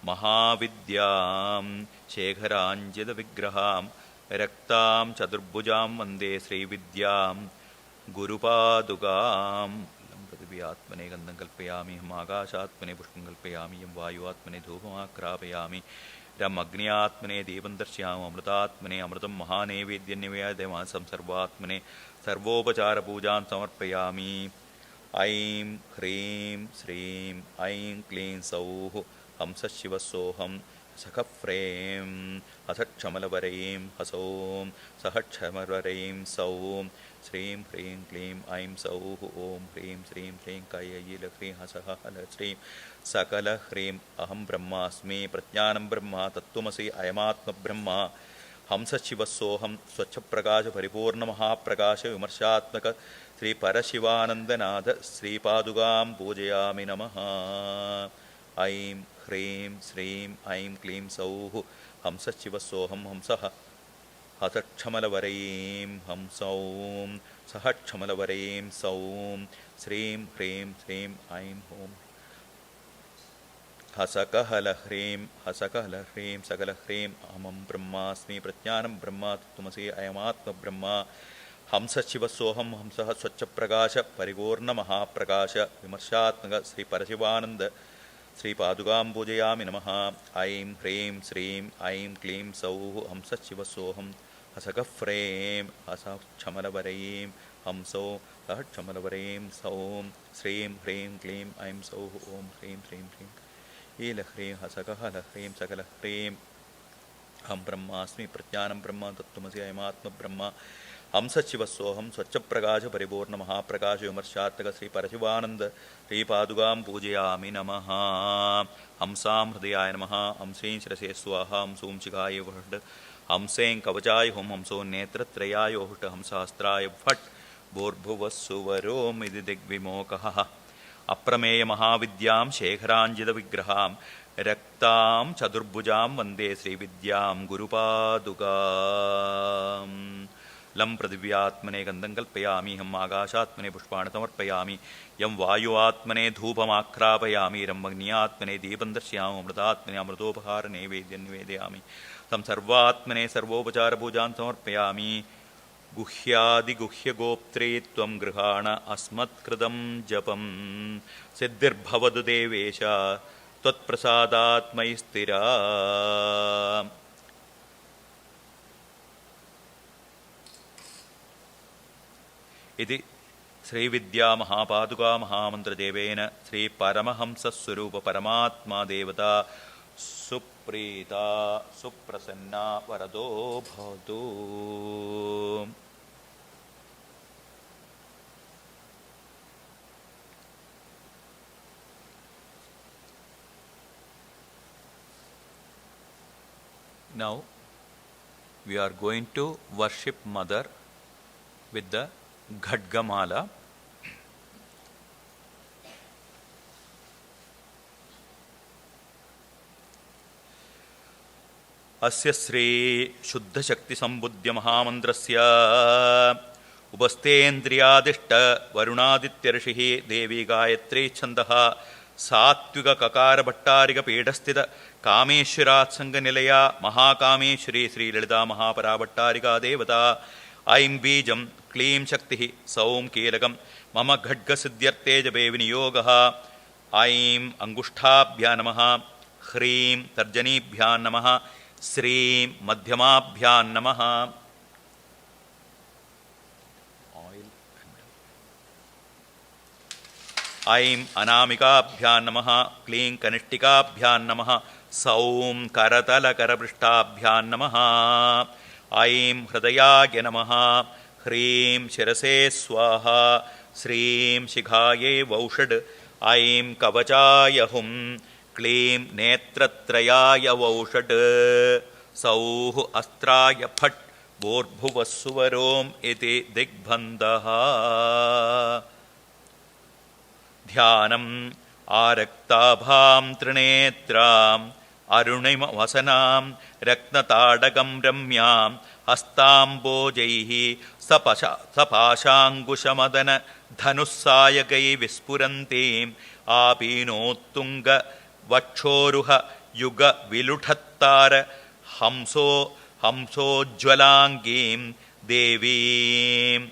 महाविद्यां शेखराञ्जितविग्रहां रक्तां चतुर्भुजां वन्दे श्रीविद्यां गुरुपादुकां पृथिवी आत्मने गन्धं कल्पयामि हम आकाशात्मने पुष्पं कल्पयामि यं वायुआत्मने धूपमाक्रापयामि रम अग्न्यात्मने दीपं दर्शयामि अमृतात्मने अमृतं महानैवेद्यनिवेदयमासं सर्वात्मने सर्वोपचारपूजां समर्पयामि ऐं ह्रीं श्रीं ऐं क्लीं सौः हंसशिवसोऽहं सखफ्रें हसक्षमलवरैं हसौं सहक्षमलवरैं सौं श्रीं ह्रीं क्लीं ऐं सौः ॐ ह्रीं श्रीं श्रीं कैयीलह्रीं हसः हलश्रीं सकलह्रीं अहं ब्रह्मास्मि प्रज्ञानं ब्रह्म तत्त्वमसि अयमात्मब्रह्म हंसशिवसोऽहं स्वच्छप्रकाशपरिपूर्णमहाप्रकाश विमर्शात्मक श्रीपरशिवानन्दनाथ श्रीपादुकां पूजयामि नमः ऐं ह्रीं श्रीं ऐं क्लीं सौः हंसशिवसोऽहं हंसः हसक्षमलवरैं हंसौं सहक्षमलवरैं सौं श्रीं ह्रीं श्रीं ऐं ॐ हसकहलह्रीं सकलह्रीं अहं ब्रह्मास्मि प्रज्ञानं ब्रह्म तत्त्वमसि अयमात्मब्रह्म हंसशिवसोऽहं हंसः स्वच्छप्रकाश परिपूर्णमहाप्रकाश विमर्शात्मक श्रीपरशिवानन्द श्रीपादुकां पूजयामि नमः ऐं ह्रीं श्रीं ऐं क्लीं सौः हंसशिवसोऽहं हसगफ्रें हसक्षमलवरैं हंसौ सहक्षमलवरैं सौं श्रीं ह्रीं क्लीं ऐं सौः ॐ ह्रीं श्रीं श्रीं ईलह्रीं हसकहलह्रीं सकलह्रीं अहं ब्रह्मास्मि प्रज्ञानं ब्रह्म तत्त्वमसि अयमात्मब्रह्म हंसशिवसोऽहं स्वच्छप्रकाशपरिपूर्णमहाप्रकाश विमर्शात्मक श्रीपरशिवानन्द श्रीपादुकां पूजयामि नमः हंसां हृदयाय नमः हंसीं शिरसे स्वाहा हंसूं शिखाय फट् हंसें कवचाय हुं हंसो नेत्रत्रयाय हुट् हंसास्त्राय फट् भूर्भुवस्सुवरोमिति दिग्विमोकः अप्रमेयमहाविद्यां शेखराञ्जितविग्रहां रक्तां चतुर्भुजां वन्दे श्रीविद्यां गुरुपादुकां लं पृथिव्यात्मने गन्धं कल्पयामि हम आकाशात्मने पुष्पाणि समर्पयामि यं वायुआत्मने धूपमाक्रापयामि रं अग्न्यात्मने दीपं दर्शयामि अमृतात्मने अमृतोपहारनैवेद्यं निवेदयामि तं सर्वात्मने सर्वोपचारपूजां समर्पयामि गुह्यादिगुह्यगोप्त्रे त्वं गृहाण अस्मत्कृतं जपं सिद्धिर्भवतु देवेश त्वत्प्रसादात् मयि स्थिरा इति श्रीविद्यामहापादुका महामन्त्रदेवेन श्रीपरमहंसस्वरूपपरमात्मा देवता सुप्रीता सुप्रसन्ना वरदो भवतु Now we are going to worship Mother with the Khadgamala. अस्य श्री शुद्धशक्ति संबुद्ध्य महामन्त्रस्य उपस्थेन्द्रियादिष्ट वरुणादित्यर्षिः देवी गायत्री छन्दः सात्विक ककार भट्टारिक पीठस्थित कामेश्वरात्संगनिलया महाकामेश्वरी श्री ललिता महापरा भट्टारिका देवता ऐं बीजं क्लीं शक्तिः सौं कीलकं मम खड्गसिद्ध्यर्थे जपे विनियोगः ऐं अङ्गुष्ठाभ्यां नमः ह्रीं तर्जनीभ्यां नमः श्रीं मध्यमाभ्यां नमः ऐं अनामिकाभ्यां नमः क्लीं कनिष्ठिकाभ्यां नमः सौं करतलकरपृष्ठाभ्यां नमः ऐं हृदयाय नमः ह्रीं शिरसे स्वाहा श्रीं शिखायै वौषड् ऐं कवचाय हुं क्लीं नेत्रत्रयाय वौषड् सौः अस्त्राय फट् भूर्भुवस्सुवरोम् इति दिग्बन्धः ध्यानम् आरक्ताभां त्रिनेत्राम् अरुणिमवसनां रत्नताडकं रम्यां हस्ताम्बोजैः सपाशाङ्कुशमदन धनुस्सायकै विस्फुरन्तीम् आपीनोत्तुङ्ग वक्षोरुह युग विलुठत्तार ഹംസോജ്വലാംഗീം ദേവീം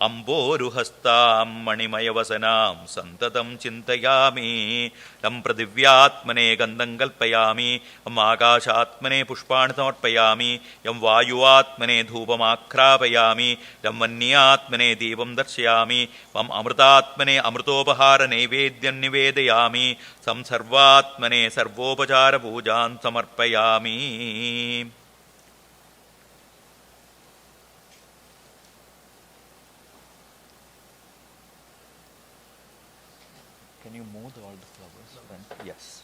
അംബോരുഹസ്താം മണിമയവസനാം സന്തതം ചിന്തയാമി. യം പൃഥിവ്യാത്മനെ ഗന്ധം കൽപ്പയാമി. യം ആകാശാത്മനെ പുഷ്പാണി സമർപ്പയാമി. യം വായുവാത്മനെ ധൂപമാഘ്രാപയാമി. യം വന്യാത്മനെ ദീപം ദർശയാമി. യം അമൃതാത്മനെ അമൃതോപഹാര നൈവേദ്യം നിവേദയാമി. Some സർവാത്മനെ സർവോപചാര പൂജാൻ സമർപ്പയാമി. Can you move all the flowers? Front? Yes.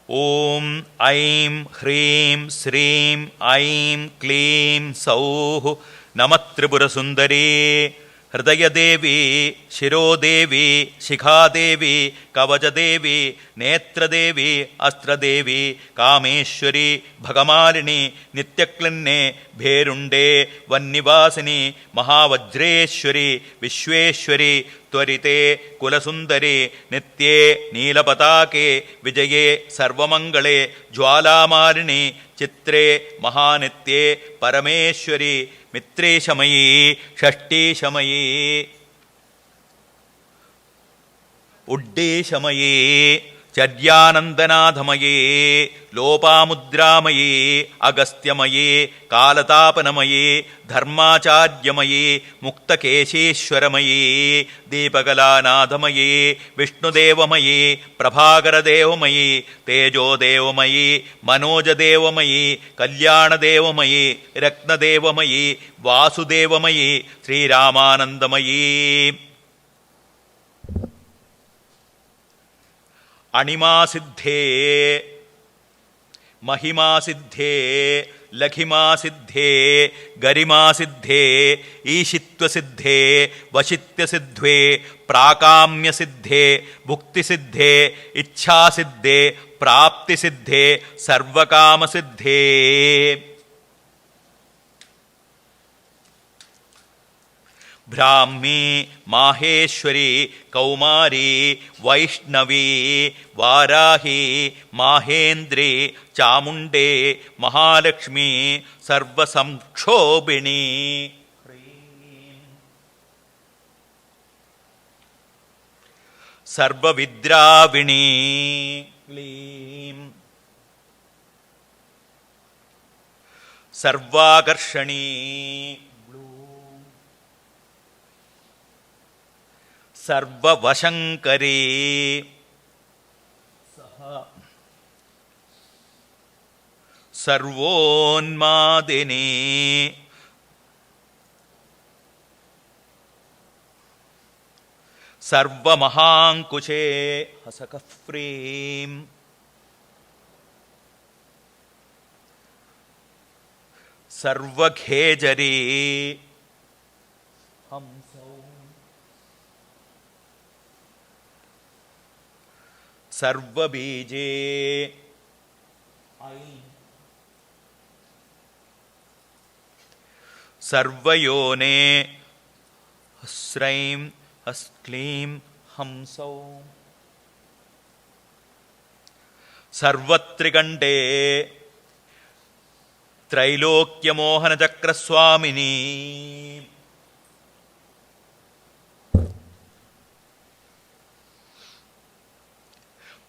Om Aim Hreem Sreem Aim Kleem Sauh Namatripura Sundari ഹൃദയദേവി ശിരോദേവി ശിഖാദേവി കവചദേവി നേത്രദേവി അസ്ത്രദേവി കാമേശ്വരി ഭഗമാലിനി നിത്യക്ലിന്നെ ഭേരുണ്ടേ വന്നിവാസിനി മഹാവജ്രേശ്വരി വിശ്വേശ്വരി ത്വരിതേ കുലസുന്ദരി നിത്യേ നീലപതാകേ വിജയേ സർവമംഗളേ ജ്വാലാമാലിനി ചിത്രേ മഹാനിത്യേ പരമേശ്വരി മിത്രേശമയീ ഷഷ്ടീശമയീ ഉഡ്ഡീശമയീ ചര്യാനന്ദനാഥമയീ ലോപാമുദ്രാമയീ അഗസ്ത്യമയീ കാലതാപനമയീ ധർമാചാര്യമയീ മുക്തകേശീശ്വരമയീ ദീപകലാനാഥമയീ വിഷ്ണുദേവമയീ പ്രഭാകരദേവമയീ തേജോദേവമയീ മനോജദേവമയീ കല്യാണദേവമയീ രത്നദേവമയീ വാസുദേവമയീ ശ്രീരാമാനന്ദമയീ അണിമാസിദ്ധേ മഹിമാസിദ്ധേ ലഘിമാസിദ്ധേ ഗരിമാസിദ്ധേ ഈശിത്വസിദ്ധേ വശിത്യസിദ്ധേ പ്രാകാമ്യസിദ്ധേ ഭുക്തിസിദ്ധേ ഇച്ഛാസിദ്ധേ പ്രാപ്തിസിദ്ധേ സർവകാമസിദ്ധേ ബ്രാഹ്മി മാഹേശ്വരി കൗമാരി വൈഷ്ണവി വാരാഹി മാഹേന്ദ്രി ചാമുണ്ടേ മഹാലക്ഷ്മി സർവസംക്ഷോഭിണി സർവവിദ്രാവിണി ക്ലീം സർവാകർഷണീ സർവവശങ്കരീ സർവോന്മാദിനി സർവമഹാങ്കുശേ ഹസകഫ്രീം സർവഖേജരീ സർവബീജേ സർവയോനേ ഹ്രൈം ഹ്ക്ലീം ഹംസൗ സർവത്രികണ്ഠേ ത്രൈലോക്യമോഹനചക്രസ്വാമിനീ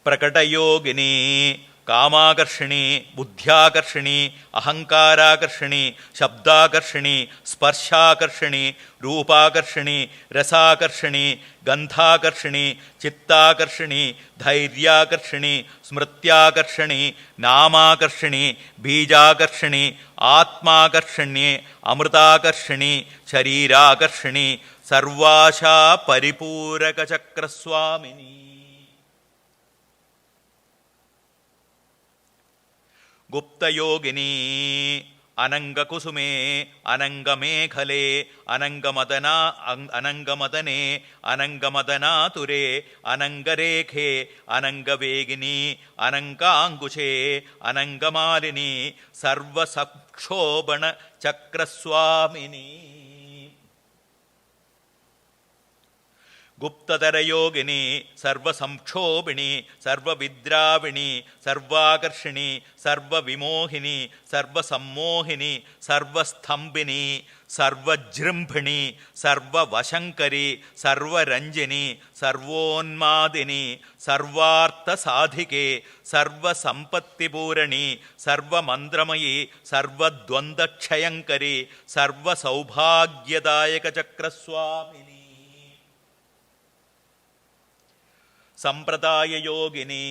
പ്രകടയോഗിനി കാമാകർഷിണി ബുദ്ധ്യാകർഷിണി അഹങ്കാരാകർഷിണി ശബ്ദാകർഷിണി സ്പർശാകർഷിണി രൂപാകർഷിണി രസാകർഷിണി ഗന്ധാകർഷിണി ചിത്താകർഷിണി ധൈര്യാകർഷിണി സ്മൃത്യാകർഷിണി നാമാകർഷിണി ബീജാകർഷിണി ആത്മാകർഷിണ്യേ അമൃതാകർഷിണി ശരീരാകർഷിണി സർവാശാ പരിപൂരകചക്രസ്വാമിനി ഗുപ്തയോഗിനി അനംഗകുസുമേ അനംഗമേഖലേ അനംഗമദനേ അനംഗമദനാതുരേ അനംഗരേഖേ അനംഗവേഗിനി അനംഗാങ്കുശേ അനംഗമാലിനി സർവസംക്ഷോഭണ ചക്രസ്വാമിനി ഗുപ്തതരയോഗിനി സർവസംക്ഷോഭിണി സർവവിദ്രാവിണി സർവാകർഷിണി സർവവിമോഹിനി സർവസമ്മോഹിനി സർവസ്തംഭിനി സർവജൃംഭിണി സർവവശങ്കരി സർവരഞ്ജിനി സർവോന്മാദിനി സർവാർത്ഥസാധികേ സർവസമ്പത്തിപൂരണി സർവമന്ത്രമയി സർവദ്വന്ദ്വക്ഷയങ്കരി സർവസൗഭാഗ്യദായകചക്രസ്വാമിനി സമ്പ്രദായയോഗിനി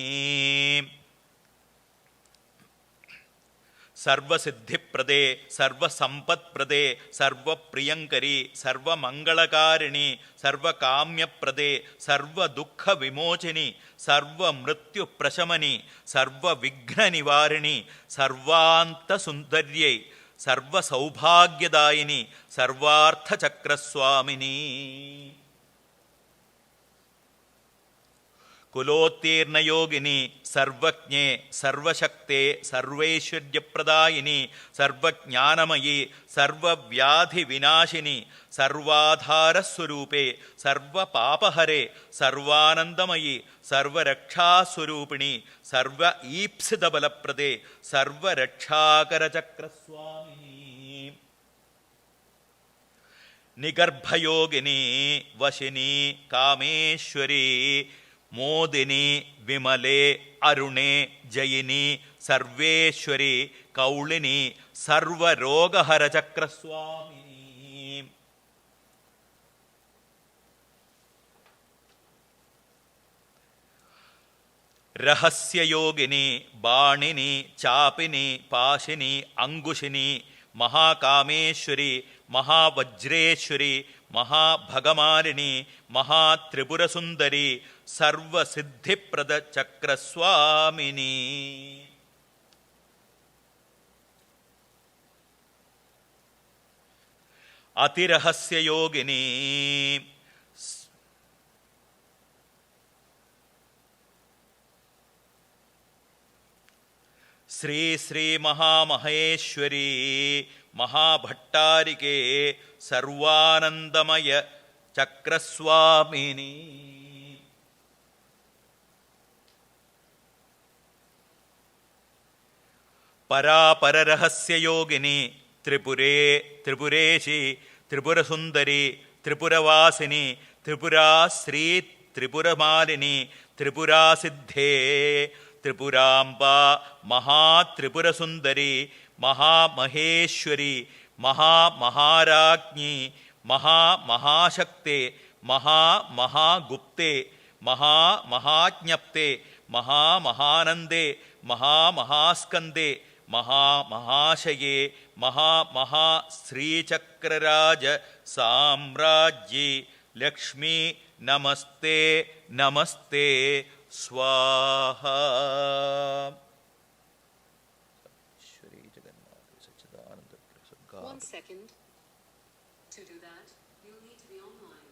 സർവസിദ്ധിപ്രദേ സർവസമ്പത്പ്രദേ സർവപ്രിയങ്കരി സർവമംഗളകാരിണി സർവകാമ്യപ്രദേ സർവദുഃഖവിമോചിനി സർവമൃത്യുപ്രശമനി സർവവിഘ്നനിവാരിണി സർവാന്തസുന്ദര്यै സർവസൗഭാഗ്യദായിനി സർവാർത്ഥചക്രസ്വാമിനി കുലോത്തീർണയോഗിനി സർവജ്ഞേ സർവശക്തേ സർവൈശ്വര്യപ്രദായിനി സർവജ്ഞാനമയി സർവവ്യാധിവിനാശിനി സർവാധാരസ്വരൂപേ സർവപാപഹരേ സർവാനന്ദമയി സർവരക്ഷാസ്വരൂപിണി സർവ ഈപ്സിതബലപ്രദേ സർവരക്ഷാകരചക്രസ്വാമിനി നിഗർഭയോഗിനി വശിനി കാമേശ്വരി മോദിനി വിമലേ അരുണേ ജയിനി സർവേശ്വരി കൗളിനി സർവരോഗഹരചക്രസ്വാമിനി രഹസ്യയോഗിനി ബാണിനി ചാപിനി പാശിനി അങ്കുശിനി മഹാകാമേശ്വരി മഹാവജ്രേശ്വരി മഹാഭഗമാലിനി മഹാത്രിപുരസുന്ദരി സർവസിദ്ധിപ്രദ ചക്രസ്വാമിനി അതിരഹസ്യയോഗിനി ശ്രീ ശ്രീ മഹാമഹേശ്വരി മഹാഭട്ടാരികേ സർവാനന്ദമയ ചക്രസ്വാമിനി പരാപരരഹസ്യയോഗിനി ത്രിപുരേ ത്രിപുരേശി ത്രിപുരസുന്ദരി ത്രിപുരവാസിനി ത്രിപുരാശ്രീ ത്രിപുരമാലിനി ത്രിപുരാസിദ്ധേ ത്രിപുരാംബ മഹാത്രിപുരസുന്ദരി മഹാമഹേശ്വരി മഹാമഹാരാജ്ഞി മഹാമഹാശക്തേ മഹാമഹാഗുപ്തേ മഹാമഹാജ്ഞപ്തേ മഹാമഹാനന്ദേ മഹാമഹാസ്കന്ദേ മഹാമഹാശയേ മഹാമഹാശ്രീചക്രരാജ സാമ്രാജ്യേ ലക്ഷ്മി നമസ്തേ നമസ്തേ സ്വാഹ. One second. To do that, you'll need to be online.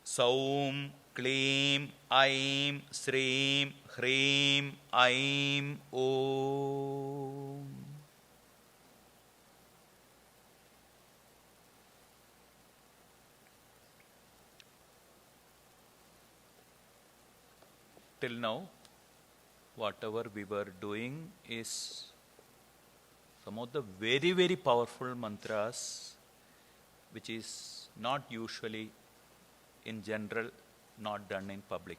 സൗം ക്ലീം ഐം ശ്രീം ഹ്രീം ഐം ഓം. Till now, whatever we were doing is some of the very, very powerful mantras, which is not usually in general not done in public.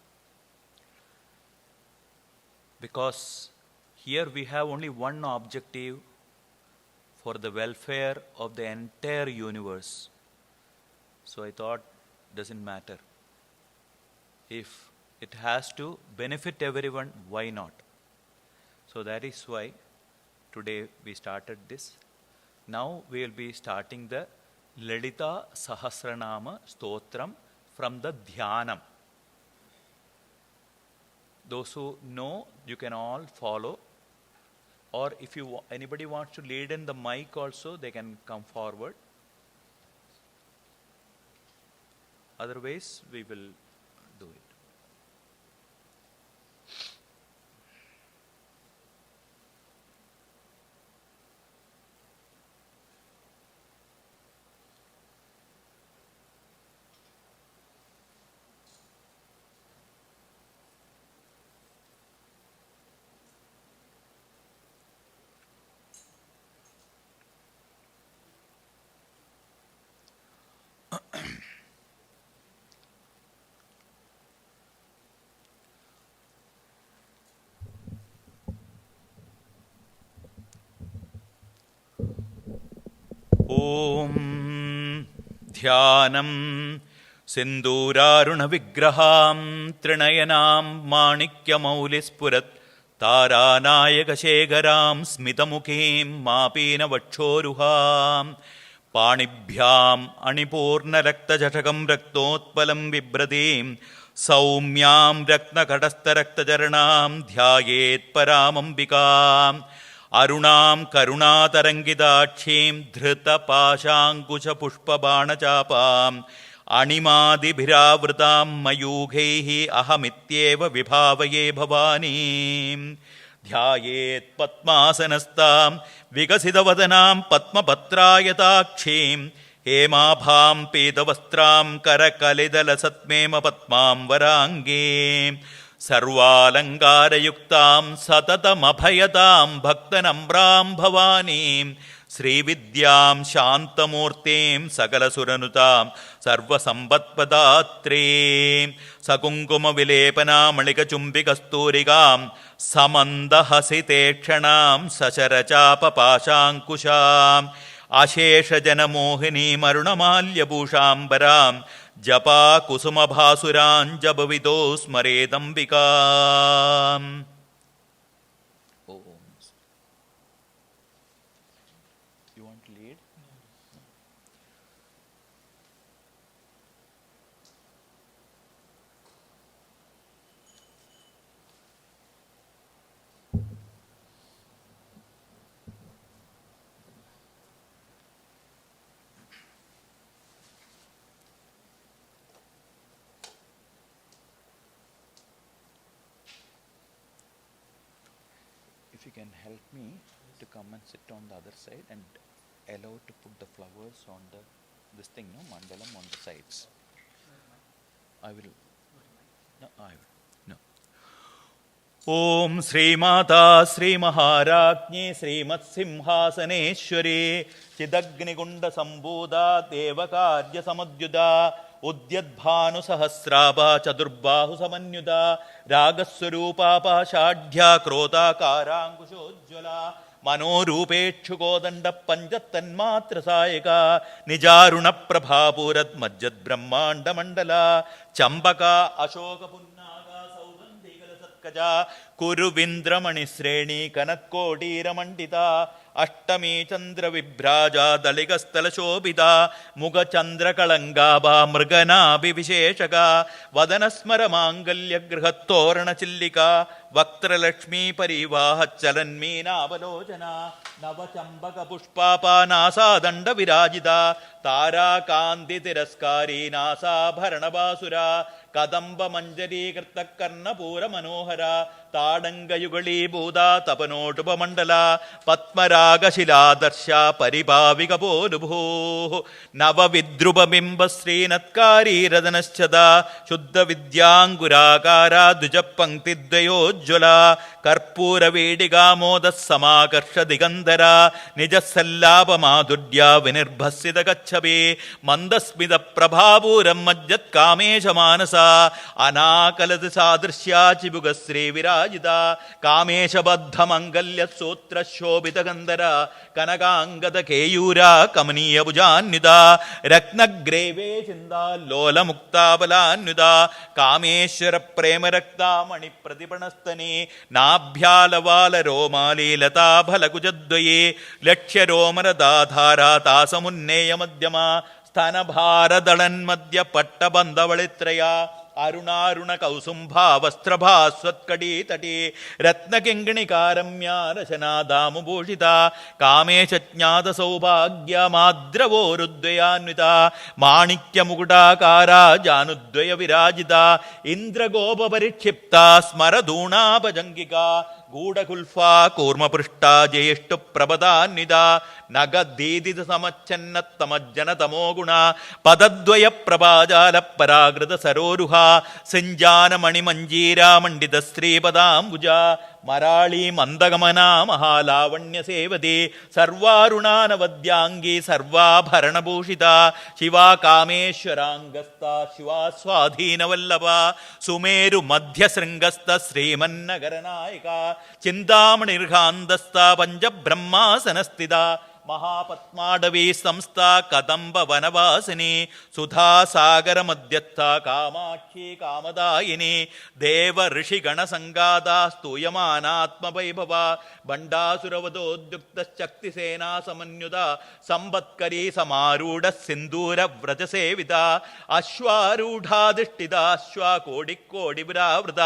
Because here we have only one objective for the welfare of the entire universe. So I thought, doesn't matter. If it has to benefit everyone, why not? So that is why today we started this. Now we will be starting the Lalita Sahasranama Stotram from the Dhyanam. those who know, you can all follow. Or if anybody wants to lead in the mic also, they can come forward. Otherwise, we will do it. ഓം ധ്യാനം സിന്ദൂരാരുണവിഗ്രഹാം ത്രിണയനാം മാണിക്യമൗലിസ്ഫുരത് താരാനായകശേഖരാം സ്മിതമുഖീം മാപീനവക്ഷോരുഹാം പാണിഭ്യാം അണിപൂർണരക്തചഷകം രക്തോത്പലം ബിഭ്രതീം സൗമ്യാം രത്നകടസ്ഥരക്തചരണാം ധ്യായേത് പരാമംബികാം അരുണാം കരുണാതരംഗിതാക്ഷീം ധൃതപാശാങ്കുശപുഷ്പബാണചാപാം അണിമാദിഭിരാവൃതാം മയൂഖൈഃ അഹമിത്യേവ വിഭാവയേ ഭവാനീം ധ്യായേത് പദ്മാസനസ്ഥാം വികസിതവദനാം പദ്മപത്രായതാക്ഷീം ഹേമാഭാം പീതവസ്ത്രാം കരകലിതലസത്മേമ പദ്മാം വരാംഗീം സർവാലങ്കാരയുക്താം സതതമഭയതാം ഭക്തനമ്രാം ഭവാനീം ശ്രീവിദ്യാം ശാന്തമൂർത്തിം സകലസുരനുതാം സർവസമ്പത്പദാത്രീം സകുങ്കുമവിലേപനാമളികചുംബികസ്തൂരികാം സമന്ദഹസിതേക്ഷണാം സശരചാപപാശാങ്കുശാം അശേഷജനമോഹിനീമരുണമാല്യഭൂഷാംബരാം ജപാകുസുമഭാസുരാൻ ജപവിദോ സ്മരേദംബികാം. You want to lead? If you can help me to come and sit on the other side and allow to put the flowers on this thing, no, mandalam on the sides. I will. No, I will. No. Om Sri Mata Sri Maharajni Srimat Simhasaneshwari Chidagnikunda Sambodha Devakarya Samadyuda उद्यद्भानु सहस्राभा चतुर्बाहु समन्युता रागस्वरूपापा षाढ्या क्रोधाकारांकुशोज्ज्वला मनोरूपेक्षुकोदंड पंचतन्मात्रसायिका निजारुण प्रभापूरत् मज्जद् ब्रह्मांड मंडला चंबका अशोक पुन्नागा सौगंधिकलसत्कजा कुरुविंद्रमणि श्रेणी कनत्कोटीरमंडिता अष्टमी चंद्र विभ्राजा दलिगस्थल शोभिता मुग चंद्र कलंगाभा मृगनाभिविशेषका वदन स्मर मांगल्य गृहतोरण चिल्लिका वक्त्रलक्ष्मी परिवाह चलन्मीनावलोचना नवचंबक पुष्पापा नासादंड विराजिता ताराकांति तिरस्कारी नासाभरण बासुरा कदंब मंजरीकृत कर्णपूर मनोहरा ताडंगयुगलीभूता तपनोटुपमंडला पद्मरागशिलादर्शा परिभाविक पोलुभूः नवविद्रुपबिंब श्रीनत्कारी रदनश्चदा शुद्ध विद्यांगुराकारा द्विजपंक्तिद्वयोज्ज्वला कर्पूरवीडिगामोदः समाकर्ष दिगंधरा निजसल्लापमाधुर्या विनिर्भस्सित गच्छति मंदस्मित प्रभापूरं मज्जत्कामेश मानसा अनाकलति सादृश्या चिबुगश्री विराजिता कामेशबद्ध मंगल्य सूत्र शोभित गंधरा कनकांगद केयूरा कमनीय भुजान्विता रत्नग्रेवे चिंदाल्लोल मुक्ताबलान्विता कामेश्वर प्रेम रक्तामणि प्रतिपणस्तने नाभ्यालवाल रोमाली लता फलकुजद्वये लक्ष्य रोमरदाधारा तासमुन्नेय मध्यमा स्तनभारदळन्मध्य पट्टबन्धवळित्रया അരുണാരുണ കൗസുംഭാ വസ്ത്രഭാസ്വത്കടീതടീ രത്നകിങ്കിണികാരമ്യാരശനാദാമുഭൂഷിത കാമേശജ്ഞാത സൗഭാഗ്യമാദ്രവോരുദ്വയാന്വിത മാണിക്യമുകുടാകാരാ ജാനുദ്വയ വിരാജിത ഇന്ദ്രഗോപരിക്ഷിപ്ത സ്മരധൂണാപജംഗിക ഗൂഢകുൽഫാ കൂർമ്മപൃഷ്ടാ ജ്യേഷ്ഠുപ്രപദാന്വിത നഗദീദിത സമച്ഛന്നത്തമജ്ജനതമോ ഗുണ പദദ്വയ പ്രഭാജാല പരാകൃത സരോരുഹ സഞ്ജാനമണിമഞ്ജീരാമണ്ഡിത ശ്രീപദാംബുജ മരാളീ മന്ദഗമനാ മഹാലാവണ്യസേവതി സർവാരുണാനവദ്യാംഗീ സർവാഭരണഭൂഷിത ശിവാ കാമേശ്വരാംഗസ്ഥ ശിവാ സ്വാധീനവല്ലഭ സുമേരു മധ്യശൃംഗസ്ഥ ശ്രീമന്നഗരനായക ചിന്താമണിർഹാന്തസ്ഥ പഞ്ചബ്രഹ്മാസനസ്ഥിത മഹാപത്മാടവീ സംസ്ഥ കദംബ വനവാസിനി സുധാസാഗര മധ്യസ്ഥ കാമാക്ഷി കാമദായിനി ദേവ ഋഷിഗണസംഗാത സ്തൂയമാനാത്മവൈഭവ ഭണ്ഡാസുരവധോദ്യുക്ത ശക്തിസേനാ സമന്യുത സമ്പത്കരീ സമാരൂഢ സിന്ദൂര വ്രജസേവിത അശ്വാരൂഢാധിഷ്ഠിത അശ്വാകോടിക്കോടിപുരാവൃത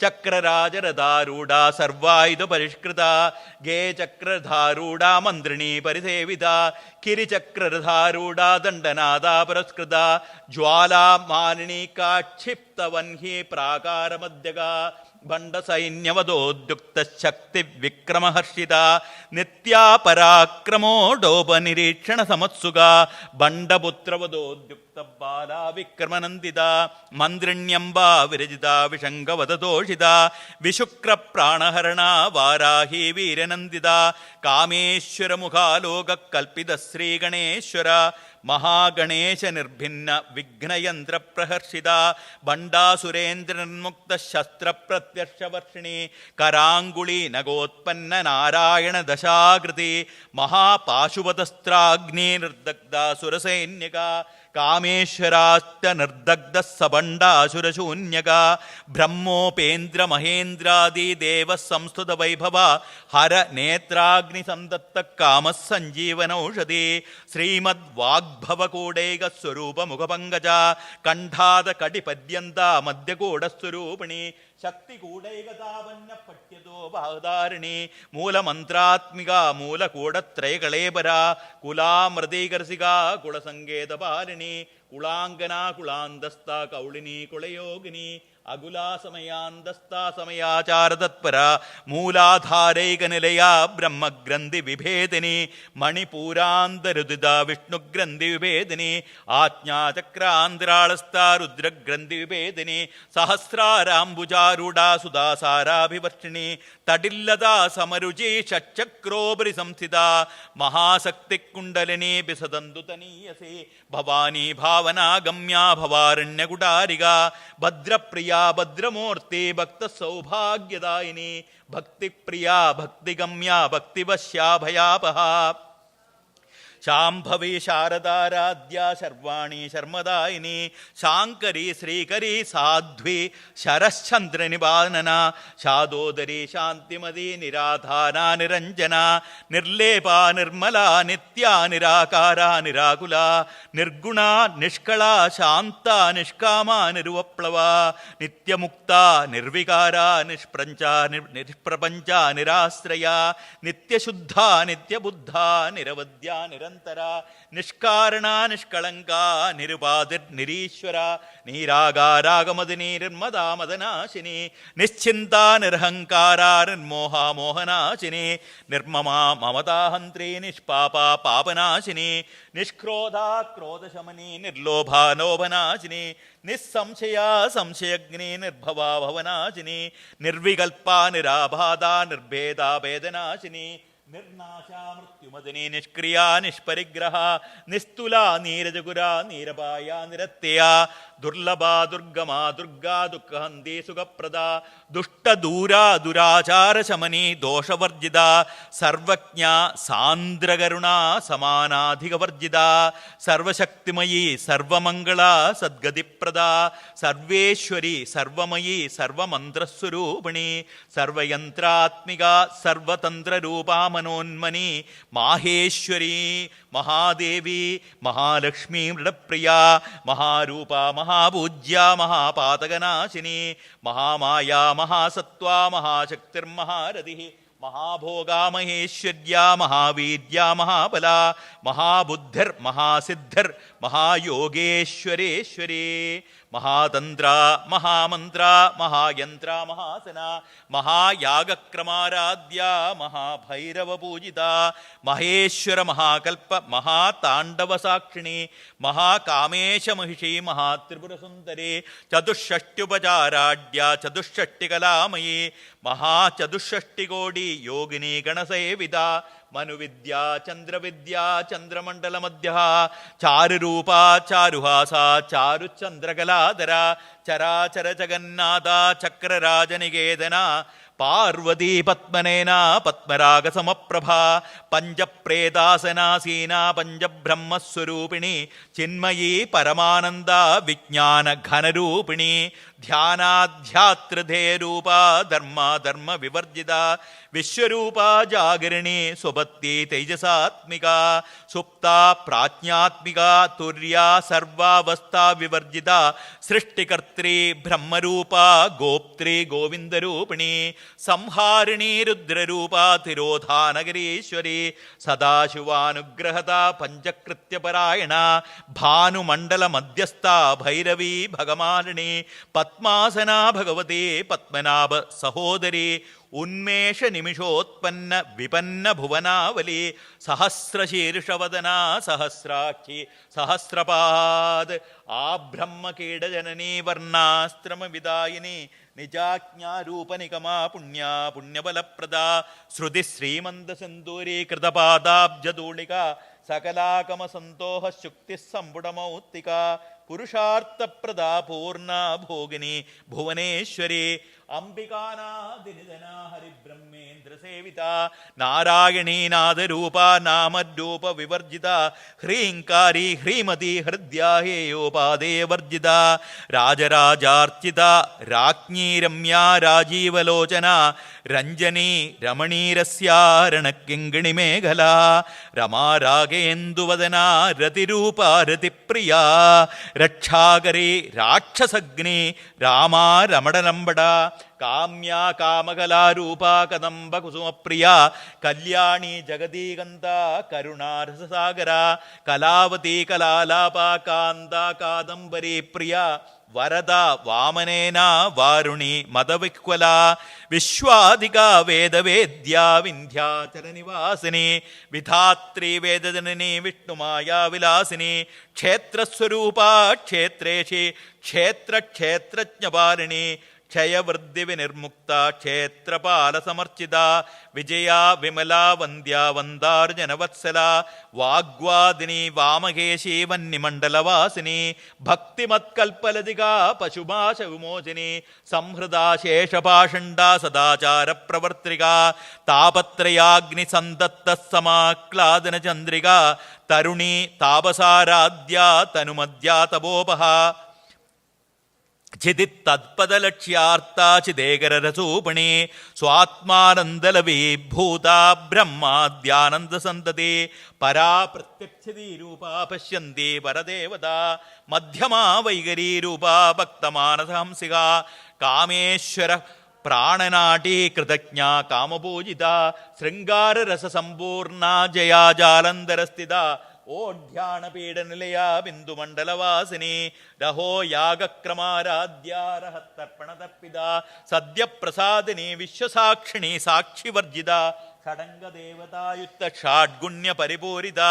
ചക്രരാജരഥാരൂഢ സർവായുധ പരിഷ്കൃത ഗേ ചക്രധാരൂഢ മന്ത്രിണീ പരിസേവിത കിരിചക്രരഥാരൂഢ ദണ്ഡനാദാ പുരസ്കൃത ജ്വാലാ മാലിനീകാക്ഷിപ്തവൻഹി പ്രാകാരമധ്യക ഭണ്ഡസൈന്യവധോദ്യുക്ത ശക്തി വിക്രമഹർഷിത നിത്യാപരാക്രമോഡോപനിരീക്ഷണ സമത്സുക ഭണ്ഡപുത്രവധോദ്യുക്ത ബാലാ വിക്രമനന്ദിത മന്ത്രിണ്യംബാ വിരജിത വിഷംഗവതോഷിത വിശുക്ര പ്രാണഹരണ വാരാഹി വീരനന്ദിത കാമേശ്വരമുഖാലോക കൽപ്പിത ശ്രീഗണേശ്വര മഹാഗണേശ നിർഭിന്ന വിഘ്നയന്ത്ര പ്രഹർഷിത ഭണ്ഡാസുരേന്ദ്രന്മുക്ത ശസ്ത്രപ്രത്യക്ഷവർഷിണി കരാങ്കുളി നഗോത്പന്ന നാരായണ ദശാകൃതി മഹാപാശുപതസ്ത്രാഗ്നി നിർദഗ്ധ സുരസൈന്യക കാമേശ്വരാസ്ത നിർദഗ്ധ സബണ്ഡാസുരശൂന്യക ബ്രഹ്മോപേന്ദ്ര മഹേന്ദ്രാദി ദേവ സംസ്തുത വൈഭവ ഹര നേത്രാഗ്നി സന്തപ്ത കാമസഞ്ജീവനൌഷധി ശ്രീമദ് വാഗ്ഭവകൂടൈക സ്വരൂപ മുഖപങ്കജ കണ്ഠാത കടിപര്യന്ത മധ്യകൂടസ്വരൂപിണി ശക്തികൂടൈകതാവന്ന പട്യതോ ബാധാരിണി മൂലമന്ത്രാത്മിക മൂലകൂടത്രയകളേബര കുലാമൃതീകർസിക കുളസങ്കേതപാലിനി കുളാംഗന കുളാന്തസ്ഥ കൗളിനി കുളയോഗിനി അകുലാസമയാന്തസ്ഥാ സമയാചാരതത്പര മൂലാധാരൈകനിലയ ബ്രഹ്മഗ്രന്ഥി വിഭേദിനി മണിപൂരാന്തരുദിത വിഷ്ണുഗ്രന്ഥി വിഭേദിനി ആജ്ഞാചക്രാന്തരാളസ്ഥ രുദ്രഗ്രന്ഥി വിഭേദിനി സഹസ്രാരാംബുജാരൂഢ സുധാസാരാഭിവർഷിണി തടില്ലതാ സമരുചി ഷട്ചക്രോപരി സംസ്ഥിത മഹാശക്തികുണ്ടലിനി ബിസദന്തു തനീയസി ഭവാനി ഭാവനാഗമ്യ ഭവാരണ്യകുടാരിക ഭദ്രപ്രിയ ഭദ്രമൂർത്തി ഭക്ത സൗഭാഗ്യദായിനി ഭക്തിപ്രിയ ഭക്തിഗമ്യ ഭക്തിവശ്യാഭയാപഹ ശാംഭവി ശാരദാരാധ്യ ശർവാണി ശർമ്മദായിനി ശാങ്കരി ശ്രീകരി സാധ്വി ശരശ്ചന്ദ്രനിപാനന ശാദോദരി ശാന്തിമതി നിരാധാന നിരഞ്ജന നിർലേപ നിർമ്മല നിത്യ നിരാകാര നിരാകുല നിർഗുണ നിഷ്കള ശാന്ത നിഷ്കാമ നിരുവപ്ലവ നിത്യമുക്ത നിർവികാര നിഷ്പ്രപഞ്ച നിരാശ്രയ നിത്യശുദ്ധ നിത്യബുദ്ധ നിരവധ്യ നിരന്തര നിഷ്കാരണ നിഷ്കളങ്ക നിരുപാതിർ നിരീശ്വര നീരാകാരാഗമദിനി നിർമ്മദാ മദനാശിനി നിശ്ചിന്ത നിർഹങ്കാര നിർമോഹ മോഹനാശിനി നിർമ്മമാ മമതാഹന്ത്രി നിഷ്പാപ പാപനാശിനി നിഷ്ക്രോധ ക്രോധശമനി നിർലോഭ ലോഭനാശിനി നിസ്സംശയ സംശയഗ്നി നിർഭവ ഭവനാശിനി നിർവികൽപ നിരാബാധ നിർഭേദ ഭേദനാശിനി നിർനാശ മൃത്യുമദിനി നിഷ്ക്രിയ നിഷ്പരിഗ്രഹ നിസ്തുല നീരജഗുര നീരപായ നിരത്യയ ദുർലഭ ദുർഗമാ ദുർഗാ ദുഃഖഹന്തി സുഖപ്രദ ദുഷ്ടദൂര ദുരാചാര ശമനി ദോഷവർജിത സർവജ്ഞ സാന്ദ്രകരുണ സമാനാധികവർജിത സർവശക്തിമയി സർവമംഗള സദ്ഗതിപ്രദ സർവേശ്വരി സർവമയി സർവമന്ത്രസ്വരൂപിണി സർവയന്ത്രാത്മിക സർവതന്ത്രരൂപാ മനോന്മനി മാഹേശ്വരി മഹാദേവി മഹാലക്ഷ്മി മൃഡപ്രിയ മഹാരൂപ മഹാപൂജ്യ മഹാപാതകനാശിനി മഹാമായ മഹാസത്വാ മഹാശക്തിർമഹാരഥി മഹാഭോഗാ മഹേശ്വര്യാ മഹാവീര്യാ മഹാബല മഹാബുദ്ധിർ മഹാസിദ്ധിർ മഹായോഗേശ്വരേശ്വരേ മഹാതന്ത്ര മഹാമന്ത്ര മഹായന്ത്ര മഹാസന മഹായാഗക്രമാരാധ്യ മഹാഭൈരവപൂജിത മഹേശ്വര മഹാകൽപ്പ മഹാതാണ്ഡവസാക്ഷിണി മഹാകാമേശമഹിഷി മഹാത്രിപുരസുന്ദരി ചതുഷ്ഷഷ്ട്യുപചാരാഢ്യ ചതുഷ്ഷഷ്ടികലാമയി മഹാചതുഷ്ഷഷ്ടികോടി യോഗിനി ഗണസേവിത മനുവിദ്യ ചന്ദ്രവിദ്യ ചന്ദ്രമണ്ഡലമധ്യ ചാരുരൂപ ചാരുഹാസ ചാരുചന്ദ്രകലാധര ചരാചര ജഗന്നാഥ ചക്രരാജനികേതന പാർവതി പത്മനേന പത്മരാഗസമപ്രഭ പഞ്ചപ്രേതാസനാസീന പഞ്ചബ്രഹ്മസ്വരൂപിണി ചിന്മയീ പരമാനന്ദ വിജ്ഞാന ഘനരൂപിണി ധ്യാനാധ്യാതൃധേരൂപ ധർമ്മ വിവർജിത വിശ്വരൂപ ജാഗരിണി സ്വപത്തി തേജസാത്മിക സുപ്ത പ്രാജ്ഞാത്മിക തുര്യ സർവാവസ്ഥാ വിവർജിത സൃഷ്ടികർत्री ബ്രഹ്മരൂപ ഗോപ്ത്രീ ഗോവിന്ദരൂപിണി സംഹാരിണി രുദ്രരൂപ തിരോധാനഗരീശ്വരി സദാശിവാനുഗ്രഹത പഞ്ചകൃത്യപരായണ ഭാനുമണ്ഡല മധ്യസ്ഥ ഭൈരവീ ഭഗമാലിനി പത്മാസന ഭഗവതി പത്മനാഭ സഹോദരി ഉന്മേഷ നിമിഷോത്പന്ന വിപന്ന ഭുവനാവലി സഹസ്രശീർഷവദന സഹസ്രാക്ഷി സഹസ്രപാദ് ആബ്രഹ്മകീടജനനീ വർണ്ണാശ്രമവിദായിനി നിജാജ്ഞാരൂപനികമാ പുണ്യാ പുണ്യബലപ്രദാ ശ്രുതി ശ്രീമന്തസിന്ദൂരീ കൃതപാദാബ്ജധൂളിക സകലാകമസന്തോഹ ശുക്തി സമ്പുടമൗത്തിക പുരുഷാർത്ഥപ്രദാ പൂർണ്ണ ഭോഗിനി ഭുവനേശ്വരി അംബികാനാദിനിധന ഹരിബ്രഹ്മേന്ദ്രസേവിത നാരായണീ നാദരൂപ നാമരൂപ വിവർജിത ഹ്രീങ്കാരി ഹ്രീമതി ഹൃദ്യാഹേയോപാദേവർജിത രാജരാജാർച്ചിത രാജ്ഞീ രമ്യാ രാജീവലോചന രഞ്ജനീ രമണീരസ്യാരണക്കിങ്കിണിമേഖല രമാരാഗേന്ദുവദന രതിരൂപ രതിപ്രിയ രക്ഷാകരി രാക്ഷസഗ്നി രാമാ രമണലംബട കാമ്യാ കാമകലാരൂപ കദംബ കുസുമപ്രിയ കല്യാണി ജഗദീകന്ത കരുണാരസസാഗര കലാവതി കലാലാപ കാന്ത കാദംബരി പ്രിയ വരദ വാമനേന വാരുണി മദവിഹ്വല വിശ്വാധിക വേദവേദ്യ വിന്ധ്യാചലനിവാസിനി വിധാത്രി വേദജനനി വിഷ്ണുമായ വിലാസിനി ക്ഷേത്രസ്വരൂപ ക്ഷേത്രേഷി ക്ഷേത്രജ്ഞപാലിനി ക്ഷയവൃദ്ധി വിനിർമുക്ത ക്ഷേത്രപാലസമർച്ചിത വിജയ വിമല വന്ദ്യ വന്ദാർജനവത്സല വാഗ്വാദിനി വാമകേശി വന്യമണ്ഡലവാസിനി ഭക്തിമത്കൽപ്പലതിക പശുഭാഷ വിമോചിനി സംഹൃദാ ശേഷപാഷണ്ഡ സദാചാര പ്രവർത്തിക താപത്രയാഗ്നി സന്തത്ത സമാക്ലാദന ചന്ദ്രിക തരുണി താപസാരാധ്യ തനുമദ്യ തപോപഹ ചിതി തത്പദലക്ഷ്യാർത്ഥ ചിദേകരരസൂപണി സ്വാത്മാനന്ദലവീഭൂത ബ്രഹ്മാദ്യാനന്ദസന്തതി പരാ പ്രത്യക്ഷതീരൂപ പശ്യന്തി പരദേവത മധ്യമാ വൈകരീരൂപ ഭക്തമാനസഹംസിക കാമേശ്വര പ്രാണനാടീ കൃതജ്ഞ കാമപൂജിത ശൃംഗാരരസസമ്പൂർണ ജയാ ജാലന്ധരസ്ഥിത ഓഢ്യാണപീഠനിലയ ബിന്ദുമണ്ഡലവാസിനി രഹോ യാഗക്രമാരാധ്യാരഹത്തർപ്പണതർപ്പിത സദ്യപ്രസാദിനി വിശ്വസാക്ഷിണി സാക്ഷിവർജിത ഷഡംഗദേവതായുക്ത ഷാഡ്ഗുണ്യ പരിപൂരിത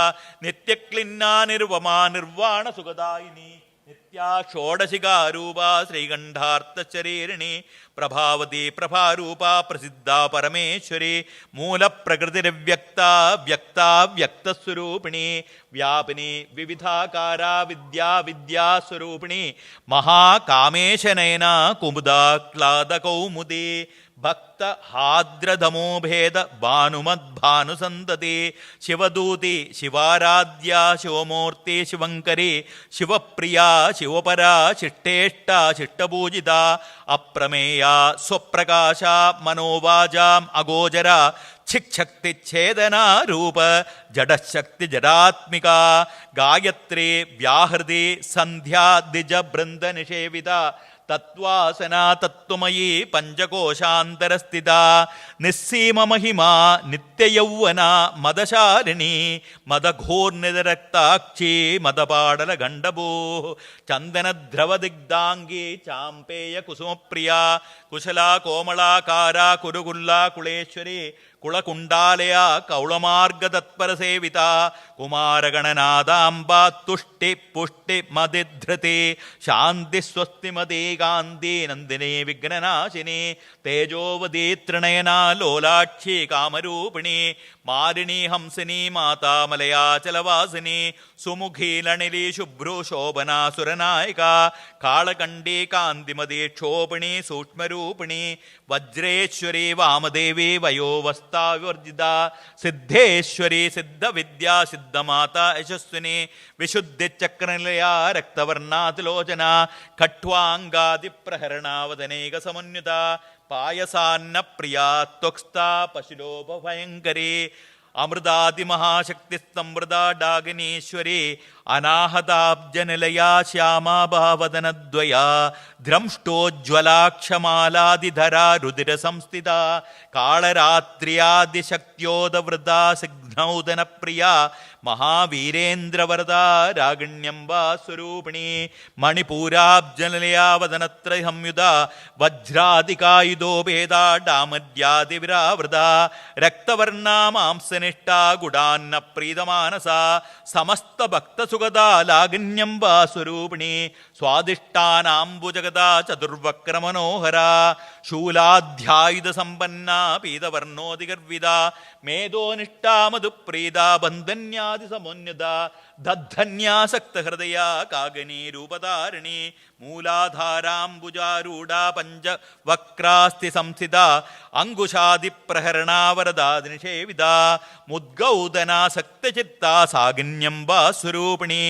നിത്യക്ലിന്നാ നിർവമാ നിർവാണ സുഖദായിനി നിത്യാ ഷോഡശികാരൂപ ശ്രീകണ്ഠാർത്ഥശരീരിണി പ്രഭാവതി പ്രഭാരൂപ പ്രസിദ്ധ പരമേശ്വരി മൂലപ്രകൃതിരവ്യക്ത വ്യക്ത വ്യക്തസ്വരൂപിണി വ്യാപിനി വിവിധാകാര വിദ്യാസ്വരൂപിണി മഹാകാമേശനയന കുമുദാക്ലാദകൗമുദി ഭക്ത ഹാദ്രതമോഭേദ ഭാനുമദ്ഭാനുസന്തതി ശിവദൂതി ശിവാരാധ്യ ശിവമൂർത്തി ശിവങ്കരി ശിവപ്രിയ ശിവപര ശിഷ്ടേഷ്ട ശിഷ്ടപൂജിത അപ്രമേയ സ്വപ്രകാശ മനോവാചാം അഗോചര ചിക്ശക്തി ഛേദനാരൂപ ജഡശക്തി ജഡാത്മിക ഗായത്രി വ്യാഹൃതി സന്ധ്യാ ദ്വിജ ബൃന്ദ നിഷേവിത തത്വാസന തത്വമയീ പഞ്ചകോശാന്തരസ്ഥിത നിസ്സീമമഹിമാ നിത്യയൗവന മദശാലിനി മദഘോർനിതരക്താക്ഷി മദപാടല ഗണ്ഡഭൂ ചന്ദനദ്രവദിഗ്ധാംഗി ചാമ്പേയ കുസുമപ്രിയ കുശലാ കോമളാകാര കുരുകുല്ലാ കുളേശ്വരി കുളകുണ്ടാലയ കൗളമാർഗതത്പരസേവിത കുമാരഗണനാഥാംബ തുഷ്ടി പുഷ്ടി മതിധൃതി ശാന്തി സ്വസ്തിമതി കാന്തി നന്ദിനി വിഘ്നനാശിനി തേജോവതി ത്രിണയനാ ലോലാക്ഷി കാമരൂപിണി മാരിണി ഹംസിനി മാതാമലയാചലവാസിനി സുമുഖി ലണിലി ശുഭ്രു ശോഭനാ സുരനായിക കാളകണ്ഠി കാന്തിമതി ക്ഷോഭിണി സൂക്ഷ്മരൂപിണി വജ്രേശ്വരി വാമദേവി വയോവസ്ഥാ വിവർജിത സിദ്ധേശ്വരി സിദ്ധവിദ്യാ സിദ്ധമാത യശസ്വിനി വിശുദ്ധിചക്രനിലയ രക്തവർണാതിലോചന ഖട്വാംഗാദിപ്രഹരണാവതനേക സമന്വിത പായസാന്ന പ്രിയാ ത്വക്സ്ഥാ പശുലോഭയങ്കരി അമൃതാദിമഹാശക്തി സംവൃത ഡാഗിനീശ്വരി അനാഹതാബ്ജനിലയാ ശ്യാമാഭാവദനദ്വയാ ദ്രംഷ്ടോജ്വലാക്ഷമാലാദിധരാ രുതിരസംസ്ഥിത കാളരാത്രിയാദിശക്ത്യോദവൃതാ സിഗ്നൗദനപ്രിയ മഹാവീരേന്ദ്രവരദാ രാഗിണ്യംബാ സ്വരൂപിണി മണിപൂരാബ്ജനിലയാവദനത്ര സംയുത വജ്രാദികായുധോഭേദാ ഡാമര്യാദിവിരാവൃത രക്തവർണാ മാംസനിഷ്ഠാ ഗുഡാന്ന പ്രീതമാനസ സമസ്ത ഭക്തസുഗതാ ലാഗിന്യംബാ സ്വരൂപിണി സ്വാദിഷ്ടാനാംബുജഗതാ ചതുർവക്രമനോഹര ശൂലാധ്യായുധ സമ്പന്ന പീതവർണോദിഗർവിത മേധോനിഷ്ഠാ മധുപ്രീത ബന്ധന്യാദി സമോന്യത ദദ്ധന്യാസക്തഹൃദയ കാഗനി രൂപധാരിണി മൂലാധാരാംബുജാരൂഢ പഞ്ചവക്രാസ്തി സംസ്ഥിത അങ്കുശാദിപ്രഹരണാവരദാതി നിഷേവിത മുദ്ഗൗദനാസക്തചിത്താ സാഗിന്യംബാ സ്വരൂപിണി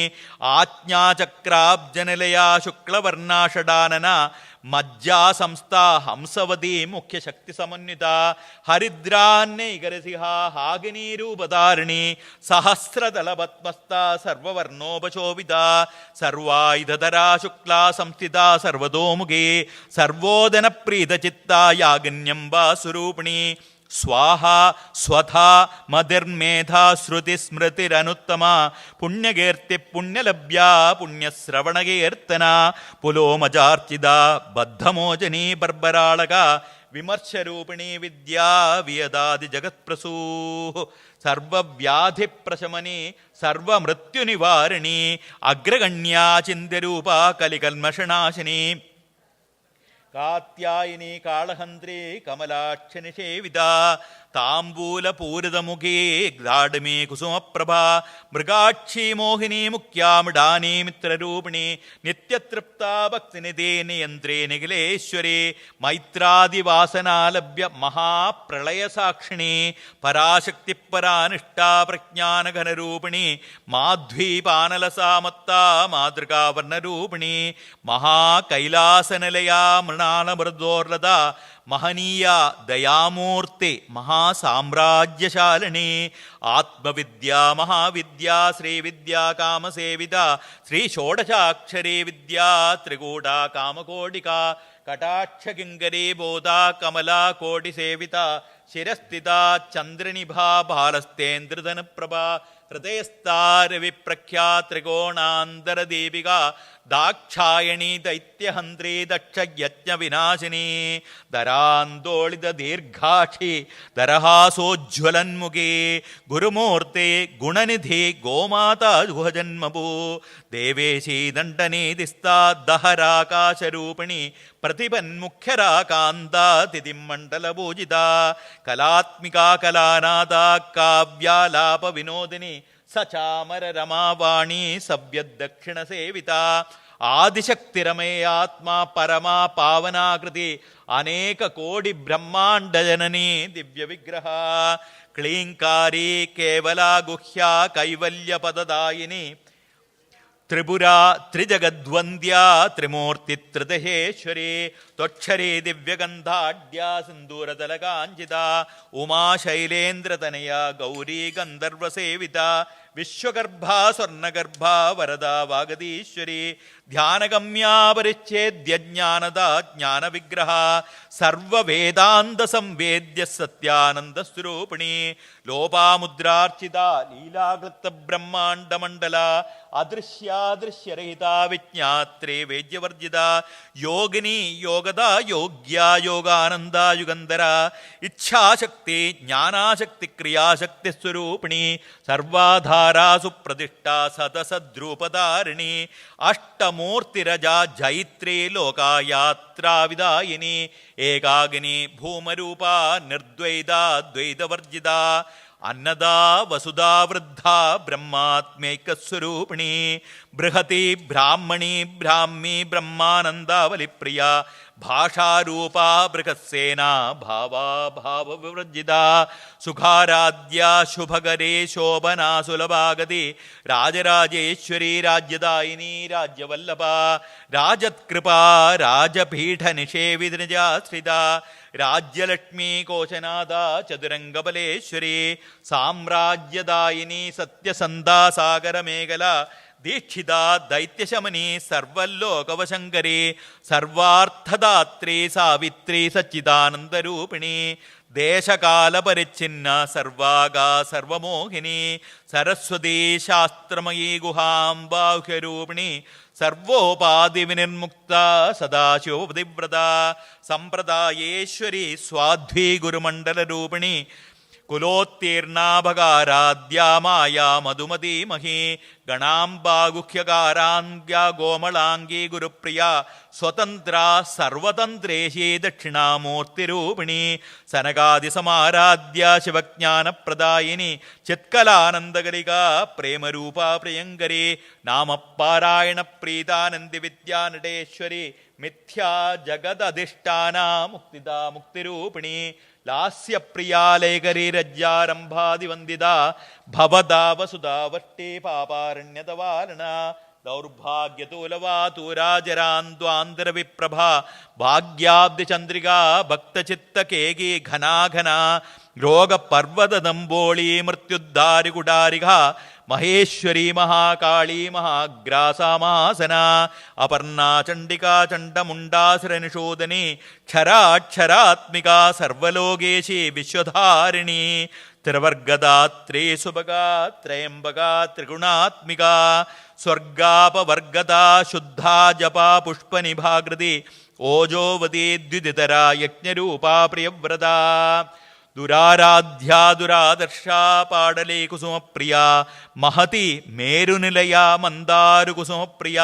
ആജ്ഞാചക്രാബ്ജനിലയാ ശുക്ലവർണാ ഷഡാനന മജ്ജാ സംസ്ഥാ ഹംസവതി മുഖ്യശക്തി സമന്വിത ഹരിദ്രാന്നൈകരസിഹ ഹാഗിനി രൂപധാരിണി സഹസ്രദളപത്മസ്ഥ സർവവർണോപശോഭിത സർവായുധധരാ ശുക്ലാ സംസ്ഥിത സർവതോമുഖേ സർവോദന പ്രീതചിത്ത യാഗിന്യംബാ സ്വരൂപിണി സ്വാഹ സ്വധാ മതിർമേധാ ശ്രുതി സ്മൃതിരനുത്തമ പുണ്യകീർത്തി പുണ്യലഭ്യ പുണ്യശ്രവണകീർത്തന പുലോമജാർച്ചിത ബദ്ധമോചനീ ബർബരാളക വിമർശരൂപിണി വിദ്യാ വിയദാതി ജഗത്പ്രസൂ സർവവ്യാധിപ്രശമനി സർവമൃത്യുനിവാരിണി അഗ്രഗണ്യാ ചിന്ത്യരൂപ കലികൽമഷനാശിനി കാത്യായിനി കാളഹന്ത്രി കമലാക്ഷ നിഷേവിത താംബൂലപൂരിതമുഖേ ഗ്രാഡമേ കുസുമപ്രഭ മൃഗാക്ഷി മോഹിനി മുഖ്യാമിടാനി മിത്രരൂപിണി നിത്യതൃപ്താ ഭക്തിനിധേ നിയന്ത്രേ നിഖിലേശ്വരി മൈത്രാദിവാസനാലഭ്യ മഹാപ്രളയസാക്ഷിണി പരാശക്തിപരാനിഷ്ഠാ പ്രജ്ഞാനഘനരൂപിണി മാധ്വീപാനലസാമത്താ മാതൃകാവർണരൂപിണി മഹാകൈലാസനിലയാ മൃണാളമൃദോർലത മഹനീയ ദയാമൂർത്തി മഹാസാമ്രാജ്യശാലിനി ആത്മവിദ്യാ മഹാവിദ്യാ ശ്രീവിദ്യാ കാമസേവിത ശ്രീ ഷോഡശാക്ഷരീ വിദ്യാ ത്രികൂടാ കാമകോടിക കടാക്ഷകിങ്കരീ ബോധാ കമലാ കോടിസേവിത ശിരസ്ഥിത ചന്ദ്രനിഭാ ഭാലസ്തേന്ദ്രധനപ്രഭ ഹൃദയസ്ഥാരവിപ്രഖ്യാ ത്രികോണാന്തരദീപിക ദാക്ഷായണി ദൈത്യഹന്ത്രി ദക്ഷയജ്ഞവിനാശിനി ധരാന്തോളിത ദീർഘാക്ഷി ദരഹാസോജ്വലന്മുഖേ ഗുരുമൂർത്തി ഗുണനിധി ഗോമാതാ ഗുഹജന്മഭൂ ദേവേശീ ദണ്ഡനീതിസ്താ ദഹരാകാശരൂപിണി പ്രതിപന്മുഖ്യരാകാന്താ തിഥിമണ്ഡലപൂജിത കലാത്മികാ കലാനാഥാ കാവ്യാലാപ വിനോദിനി സചാമര രമാവാണി സവ്യദക്ഷിണ സേവിത ആദിശക്തിരമേയാത്മാ പരമാ പാവനാകൃതി അനേക കോടി ബ്രഹ്മാണ്ഡജനനീ ദിവ്യവിഗ്രഹ ക്ലീങ്കാരി കേവലാ ഗുഹ്യ കൈവല്യപദദായിനി ത്രിപുരാ ത്രിജഗദ്വന്ദ്യാ ത്രിമൂർത്തി ത്രിദഹേശ്വരി ത്വക്ഷരേ ദിവ്യഗന്ധാഢ്യാ സിന്ദൂരതലകാഞ്ചിത ഉമാശൈലേന്ദ്രതനയ ഗൗരീ ഗന്ധർവസേവിത വിശ്വഗർഭാ സ്വർണഗർഭാ വരദാ വാഗതീശ്വരി ധ്യാനഗമ്യാ പരിച്ഛേദ്യ ജ്ഞാനദാ ജ്ഞാനവിഗ്രഹ സർവവേദാന്ത സംവേദ്യ സത്യാനന്ദസ്വരൂപിണി ലോപാമുദ്രാർച്ചിത ലീലാകൃത്ത ബ്രഹ്മാണ്ഡമണ്ഡല അദൃശ്യാദൃശ്യരഹിത വിജ്ഞാത്രേ വേദ്യവർജിത യോഗിനി യോഗദാ യോഗ്യാ യോഗാനന്ദ യുഗന്ധര ഇച്ഛാശക്തി ജ്ഞാനാശക്തി ക്രിയാശക്തി സ്വരൂപിണി സർവാധാരാസു പ്രതിഷ്ഠ സദസദ്രൂപധാരിണി അഷ്ടമൂർത്തിരജാ ജൈത്രേ ലോകായാത്രാവിദായിനി ഏകാകിനി ഭൂമരൂപ നിർദ്വൈത ദ്വൈതവർജിത അന്നദാ വസുധാ വൃദ്ധാ ബ്രഹ്മാത്മൈകസ്വരൂപിണി ബൃഹതി ബ്രാഹ്മണി ബ്രാഹ്മി ബ്രഹ്മാനന്ദാവലിപ്രിയ ഭാഷാരൂപാ ബൃഹത്സേന ഭാവാ ഭാവവിവർജിത സുഖാരാധ്യ ശുഭകരേ ശോഭനാ സുലഭാഗതി രാജരാജേശ്വരി രാജ്യദായിനി രാജ്യവല്ലഭ രാജത്കൃപാ രാജപീഠ നിഷേവിതൃജാശ്രിത രാജ്യലക്ഷ്മി കോശനാഥ ചതുരംഗബലേശ്വരി സാമ്രാജ്യദായിനി സത്യസന്ധാസാഗരമേഖല ദീക്ഷിത ദൈത്യശമനി സർവല്ലോകവശങ്കരി സർവാർത്ഥദാത്രി സാവിത്രി സച്ചിദാനന്ദരൂപിണി ദേശകാലപരിച്ഛിന്ന സർവാഗാ സർവമോഹിനി സരസ്വതി ശാസ്ത്രമയീ ഗുഹാം ബാഹ്യരൂപിണി സർവോപാധിവിനിർമുക്ത സദാശിവപതിവ്രത സമ്പ്രദായേശ്വരി സ്വാധ്വീ ഗുരുമണ്ഡലരൂപിണി കുലോത്തീർണാഭകാരാദ്യാമായ മധുമതീമഹി ഗണാംബാഗുഹ്യകാരാന്ത്യ ഗോമളാംഗീ ഗുരുപ്രിയ സ്വതന്ത്ര സർവതന്ത്രേഹി ദക്ഷിണാമൂർത്തിരൂപിണി സനകാദിസമാരാധ്യ ശിവജ്ഞാനപ്രദായിനി ചിത്കലാനന്ദകരിക പ്രേമരൂപ പ്രിയങ്കരി നാമപാരായണ പ്രീതാനന്ദി വിദ്യാനടേശ്വരി മിഥ്യാ ജഗദധിഷ്ഠാന മുക്തിദാ മുക്തിരൂപിണി ലാസ്യപ്രിയാലേഖരി രജ്ജാരംഭാദിവന്ദിത ഭവദാ വസുധാ വഷ്ടേ പാപാരണ്യതവാരണ ദൗർഭാഗ്യതൂലവാതൂരാജരാന്ദ്വാന്തരവിപ്രഭ ഭാഗ്യാബ്ദിചന്ദ്രികാ ഭക്തചിത്തകേകി ഘനാഘന രോഗപർവതദംബോളി മൃത്യുദ്ധാരികുടാരിക മഹേശ്വരി മഹാകാളി മഹാഗ്രാസാമാസന അപർണാ ചണ്ഡികാ ചണ്ഡമുണ്ടാസുരനിഷൂദനി ക്ഷരാക്ഷരാത്മിക സർവലോകേശി വിശ്വധാരിണി ത്രിവർഗദാത്രേ സുഭഗാ ത്രയംബകാ ത്രിഗുണാത്മിക സ്വർഗാപവർഗദാ ശുദ്ധാ ജപാ പുഷ്പനിഭാകൃതി ഓജോവതി ദ്വിതിതര യജ്ഞരൂപാ പ്രിയവ്രത ദുരാരാധ്യാ ദുരാദർശാ പാടലേ കുസുമപ്രിയ മഹതി മേരുനിലയ മന്ദാരു കുസുമപ്രിയ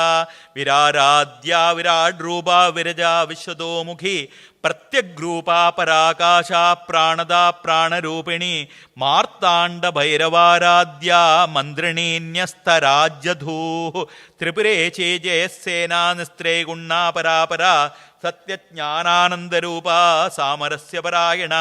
വിരാരാധ്യ വിരാട് രൂപ വിരജ വിശ്വതോമുഖി പ്രത്യഗ്രൂപ പരാകാശ പ്രാണദ പ്രാണരൂപിണി മാർത്താണ്ഡ ഭൈരവാരാധ്യ മന്ത്രിണീന്യസ്തരാജ്യധൂ ത്രിപുരേ ചേ ജയസേനാ നിസ്ത്രേ ഗുണ്ണാ പരാപര സത്യജ്ഞാനാനന്ദരൂപ സാമരസ്യപരായണ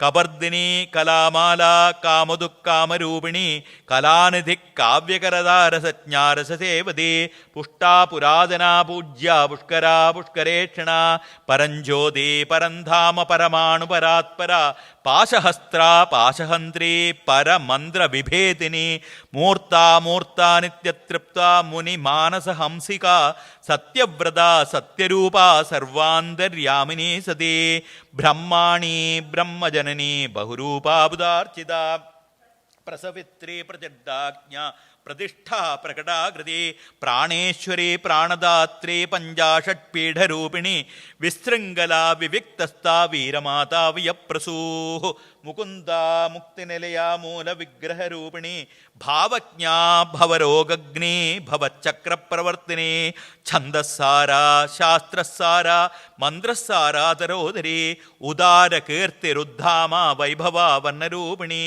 കബർദിനി കലാമാല കാമദുഃകാമരൂപിണി കലാനിധി കാവ്യകരതാരസജ്ഞാരസേവതി പുഷ്ടാ പുരാതനാ പൂജ്യ പുഷ്കരാ പുഷ്കരേക്ഷണ പരഞ്ജ്യോതി പരന്ധാമ പരമാണു പരാത്പര പാശഹസ്ത്ര പാശഹന്ത്രി പരമന്ത്ര വിഭേദിനി മൂർത്താ മൂർത്താ നിത്യതൃപ്ത മുനി മാനസഹംസിക സത്യവ്രത സത്യരൂപ സർവാന്തര്യാമിനി സതി ബ്രഹ്മാണി ബ്രഹ്മജനനി ബഹുരൂപാബുധാർച്ചിത പ്രസവിത്രി പ്രചഡാജ്ഞ പ്രതിഷ്ഠാ പ്രകടാകൃതി പ്രാണേശ്വരി പ്രാണദാത്രി പഞ്ചാഷട്പീഠരൂപിണി വിശൃംഖല വിവിക്തസ്ഥാ വീരമാതാ വിയപ്രസൂ മുകുന്ദ മുക്തിനിലയ മൂലവിഗ്രഹരൂപിണി ഭാവജ്ഞാ ഭവരോഗഗ്നി ഭവചക്രപ്രവർത്തിനി ഛന്ദസ്സാര ശാസ്ത്രസാര മന്ത്രസാരാതരോദരി ഉദാരകീർത്തിരുദ്ധാമ വൈഭവ വർണ്ണരൂപിണി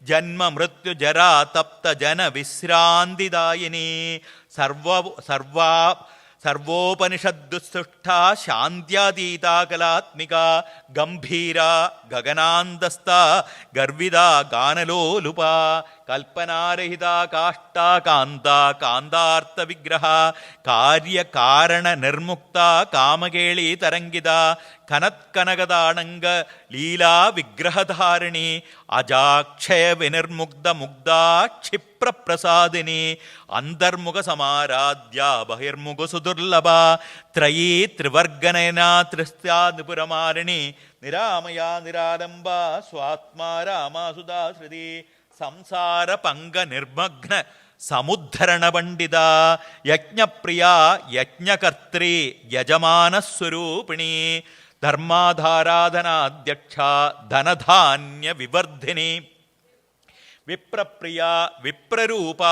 ജന്മമൃത്യുജരാ തപ്ത ജനവിശ്രാന്തിദായിനി സർവോപനിഷദ്ദുസ്തുഷ്ട ശാന്ത്യാതീതാ കലാത്മിക ഗംഭീര ഗഗനാന്തസ്ഥ ഗർവിത ഗാനലോലുപ കൽപ്പനാരഹിത കാഷ്ട കാന്ത കാന്താർത്ഥ വിഗ്രഹ കാര്യകാരണ നിർമുക്ത കാമകേളി തരംഗിത കനത്കനകതാണങ്ക ലീലാ വിഗ്രഹധാരിണി അജാക്ഷയ വിനിർമുഗ്ധ മുഗ്ധാ ക്ഷിപ്രപ്രസാദിനി അന്തർമുഖ സമാരാധ്യ ബഹിർമുഖ സുദുർലഭ ത്രയീ ത്രിവർഗനയന ത്രിസ്ത്യാ നിപുരമാരിണി നിരാമയാ നിരാലംബ സ്വാത്മാ രാമാസുധാശ്രുതി സംസാര പങ്ക നിർമഗ്ന സമുദ്ധരണ പണ്ഡിത യജ്ഞപ്രിയ യജ്ഞകർത്തൃ യജമാനസ്വരൂപിണി ധർമാധാരാധനാധ്യക്ഷ ധനധാന്യ വിവർധിനി വിപ്രപ്രിയ വിപ്രരൂപ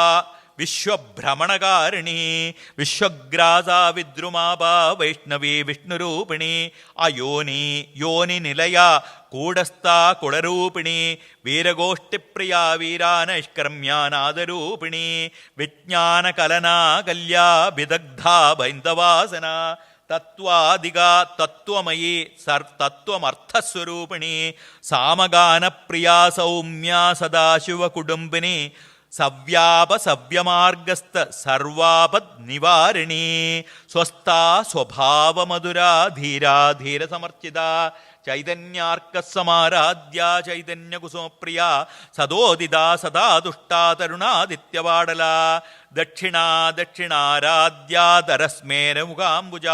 വിശ്വഭ്രമണകാരിണി വിശ്വഗ്രാസ വിദ്രുമാപ വൈഷ്ണവി വിഷ്ണുരൂപിണി അയോനി യോനി നിലയ കൂടസ്ഥ കുളരൂപിണി വീരഗോഷ്ഠിപ്രിയ വീരാനൈഷ്കർമ്യാനാദരൂപിണി വിജ്ഞാനകലനാ കല്യാ വിദഗ്ധ ബൈന്ദവാസന തത്വാദിക തത്വമയി തത്വമർത്ഥസ്വരൂപിണി സാമഗാനപ്രിയാ സൗമ്യ സദാശിവകുടുംബിനി സവ്യാപ സവ്യമാർഗസ്ഥ സർവാപദ് നിവാരിണി സ്വസ്ഥാ സ്വഭാവമധുരാ ധീരാ ധീരസമർച്ചിത ചൈതന്യാർക്കസമാരാധ്യ ചൈതന്യകുസുമപ്രിയ സദോദിത സദാ ദുഷ്ടാ തരുണാദിത്യവാടല ദക്ഷിണാ ദക്ഷിണാരാധ്യാതരസ്മേരമുഖാംബുജ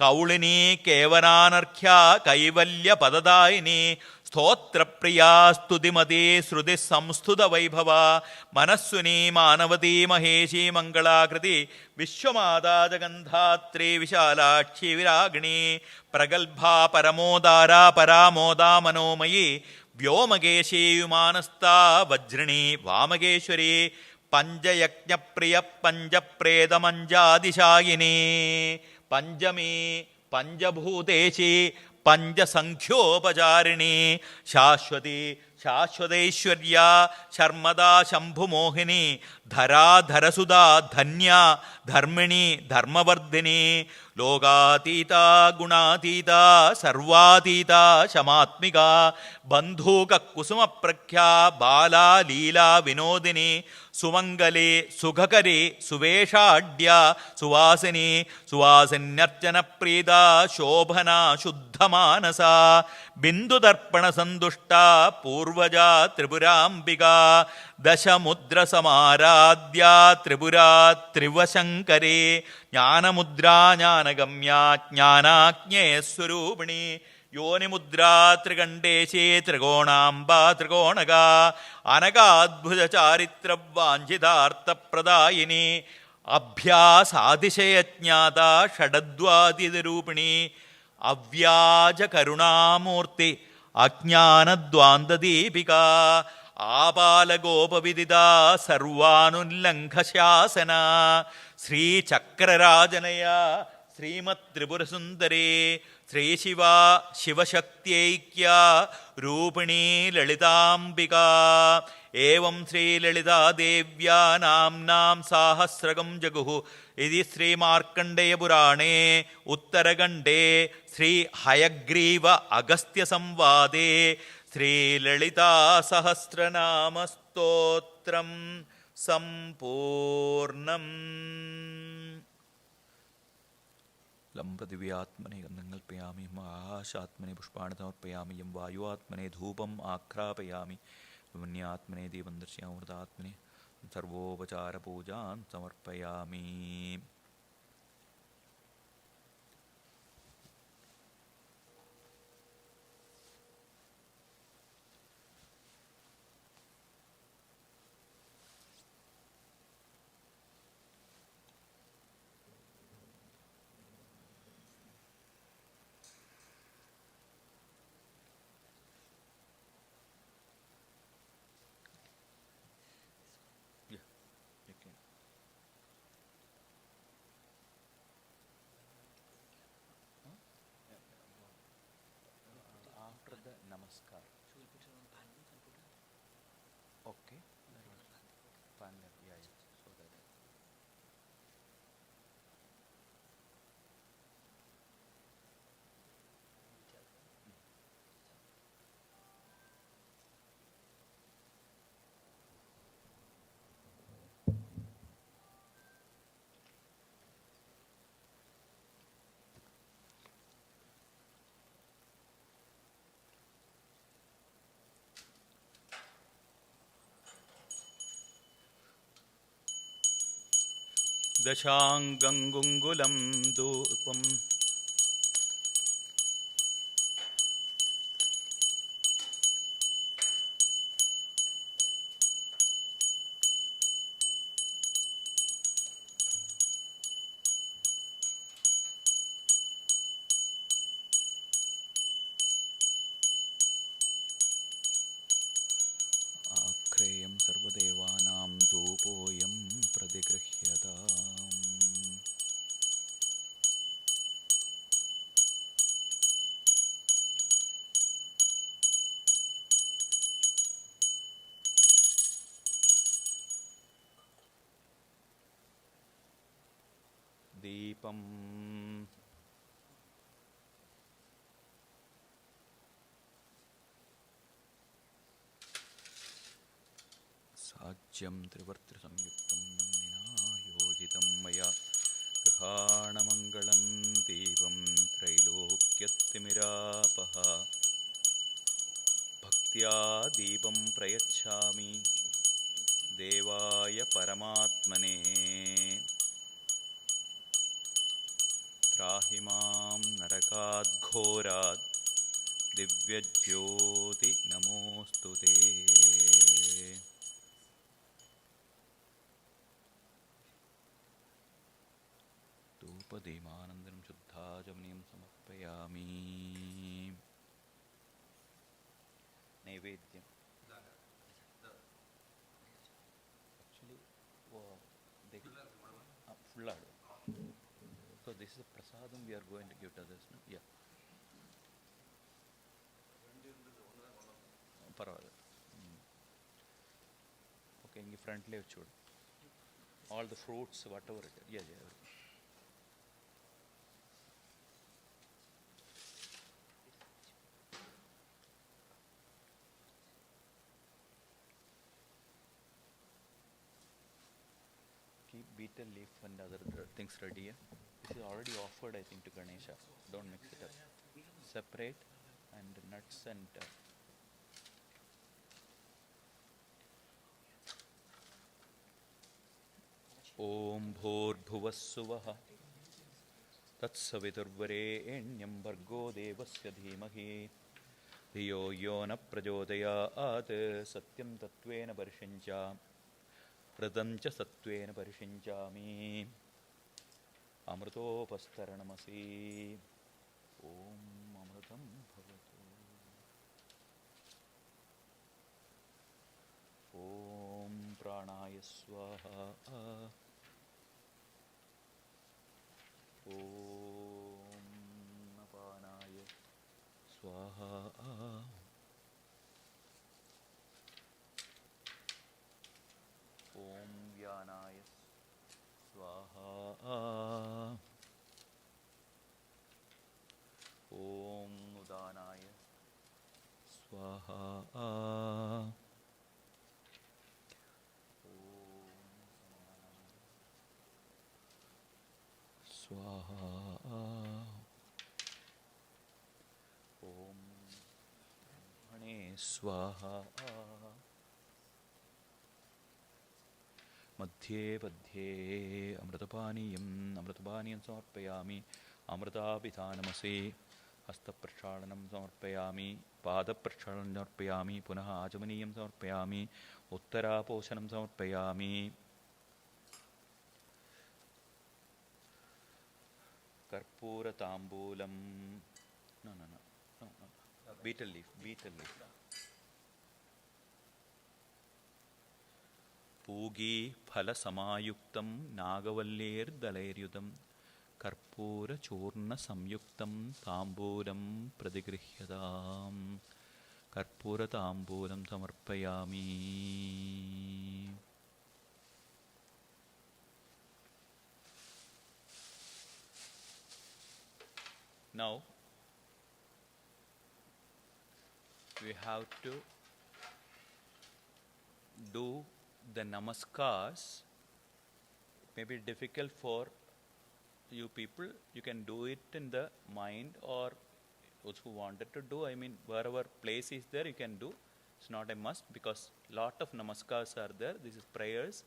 കൗളിനി കേവനാനർഘ്യ കൈവല്യപദദായിനി സ്തോത്രപ്രിയാ സ്തുതിമതി ശ്രുതി സംസ്തുത വൈഭവ മനസ്സുനി മാനവതീ മഹേശി മംഗളാകൃതി വിശ്വമാതാ ജഗന്ധാത്രി വിശാലാക്ഷി വിരാഗിണി പ്രഗൽഭാ പരമോദാരാ പരാമോദാ മനോമയി വ്യോമകേശീയുമാനസ്ഥാ വജ്രിണി വാമകേശ്വരി പഞ്ചയജ്ഞപ്രിയ പഞ്ചപ്രേതമഞ്ചാതിശായിനി പഞ്ചമി പഞ്ചഭൂതേശി പഞ്ചസംഖ്യോപചാരിണി ശാശ്വതി ശാശ്വതൈശ്വര്യ ശർമ്മദാ ശംഭുമോഹിനി ധരാധരസുധാ ധന്യ ധർമ്മിണി ധർമ്മവർദ്ധിനി ലോകാതീത ഗുണാതീത സർവാതീത ശമാത്മിക ബന്ധൂകകുസുമപ്രഖ്യാ ബാലാ ലീലാ വിനോദിനി സുമംഗലി സുഖകരി സുവേഷാഢ്യ സുവാസിനി സുവാസിന്യർച്ചനപ്രീത ശോഭന ശുദ്ധമാനസ ബിന്ദുദർപ്പണ സന്തുഷ്ട പൂർവജ ത്രിപുരാംബിക ദശമുദ്രസമാരാധ്യ ത്രിപുരാ ത്രിവശങ്കരേ ജ്ഞാനമുദ്രാ ജ്ഞാനഗമ്യ ജ്ഞാനാജ്ഞേയസ്വരൂപിണി യോനിമുദ്രാ ത്രികണ്ഠേശേ ത്രികോണാംബ ത്രികോണക അനകാദ്ഭുത ചാരിത്രവാഞ്ചിതാർത്ഥപ്രദായിനി അഭ്യാസാതിശയജ്ഞാത ഷഡദ്വാതിരൂപിണി അവ്യാജ കരുണാമൂർത്തി അജ്ഞാനദ്വാന്തദീപിക ആപാലഗോപവിദിത സർവാനുല്ലംഘശാസന ശ്രീചക്രരാജനയ ശ്രീമത് ത്രിപുരസുന്ദരേ ശ്രീശിവ ശിവശക്തിഐക്യ രൂപിണീ ലളിതാംബിക ഏവം ശ്രീലളിതാദേവ്യാ നാംനാം സാഹസ്രകം ജഗുഃ ഇതി ശ്രീമാർക്കണ്ഡേയപുരാണേ ഉത്തരഖണ്ഡേ ശ്രീ ഹയഗ്രീവ അഗസ്ത്യസംവാദേ ശ്രീലളിതാസഹസ്രനാമസ്തോത്രം സമ്പൂർണം. ലംപദിവ്യാത്മനെ ഗന്ധങ്ങൾ പയാമി ആകാശാത്മനെ പുഷ്പാണി സമർപ്പയാമി യം വായുവാത്മനെ ധൂപം ആഘ്രാപയാമി പുണ്യാത്മനെ ദീപം ദർശ്യാമൃതാത്മനെ സർവോപചാരപൂജാൻ സമർപ്പയാമി. ദശാംഗംഗുങ്കുലം ധൂപം ആക്രേയം സർവദേവാനാം ധൂപോയം പ്രതിഗൃഹ്യതാം. ദീപം സാജ്യം ത്രിവർത്തൃസംയുക്തം മന്ദിനാ യോജിതം മയാ ഗൃഹാണമംഗളം ദീപം ത്രൈലോക്യത്തിമിരാപഹ ഭക്ത്യാ ദീപം പ്രയച്ഛാമി ദേവായ പരമാത്മനേ ത്രാഹി മാം നരകാദ്ഘോരാത് ദിവ്യജ്യോതി നമോസ്തുതേ. ധൂപദീപാനന്തരം ശുദ്ധാചമനീയം സമർപ്പയാമി. നൈവേദ്യം ആക്ച്വലി ഫുള്ളാണ്. So this is a prasadam we are going to give to others. No? Yeah. Paravad. Okay, in the front left should. All the fruits, whatever it is. Yeah, yeah. Keep betel leaf and other things ready. Yeah? This is already offered, I think, to Ganesha. Don't mix it up. Separate and nuts and Om Bhurbhuvassuvaha Tatsaviturvarenyam Bhargo Devasya Dhimahi Dhiyo Yona Prachodayat Satyam Tattvena Parishincha Pradancha Sattvena Parishinchami Amritopastaranamasi. Om Amritam Bhavatu. Om Pranaya Swaha. Om Apanaya Swaha. Om Vyanaya Swaha. Om Udanaya Swaha. Swaha. Om Brahmane Swaha. Madhye Padhye Amritapaniyam Amritapaniyam Samarpayami Amritabhidhanamase Hastaprakshalanam Samarpayami Padaprakshalanam Samarpayami Punaha Ajamaniyam Samarpayami Uttaraposhanam Samarpayami Karpura Tambulam. No. Betel leaf. Pugi Phala Samayuktam Nagavallir Dalairyudam Karpura Churna Samyuktam Tambulam Pradigrihyadam. Karpura Tambulam Samarpayami. Now we have to do the namaskars. It may be difficult for you people. You can do it in the mind, or those who wanted to do, I mean, wherever place is there, you can do. It's not a must because lot of namaskars are there. This is prayers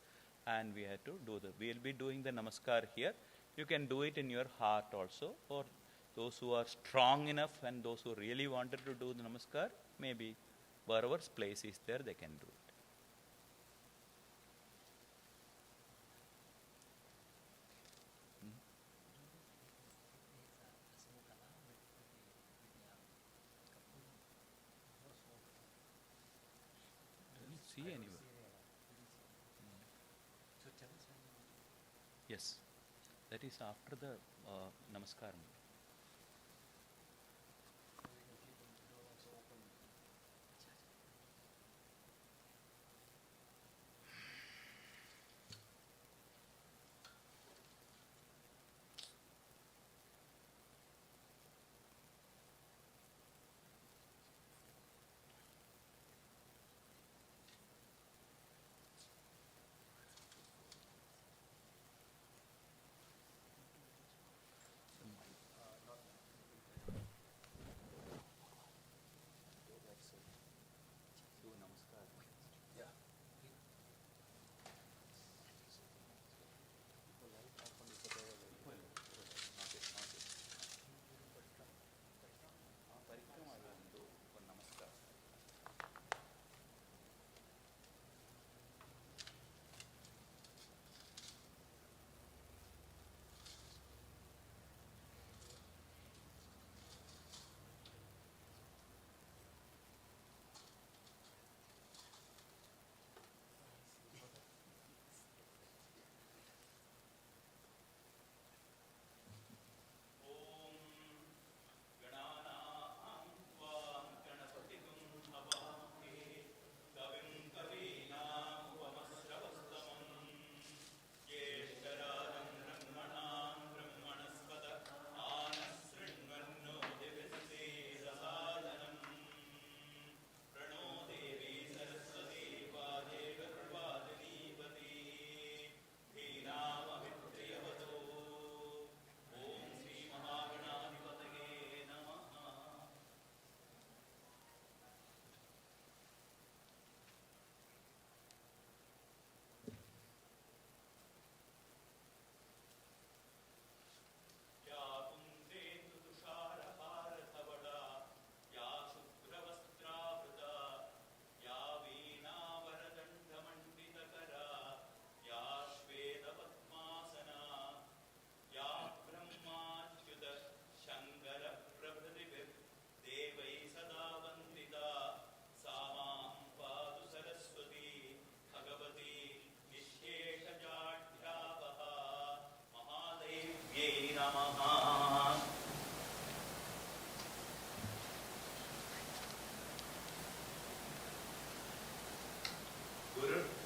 and we have to do we will be doing the namaskar here. You can do it in your heart also, or those who are strong enough and those who really wanted to do the namaskar, maybe wherever place is there, they can do it. Don't see anywhere. Yes, that is after the namaskaram.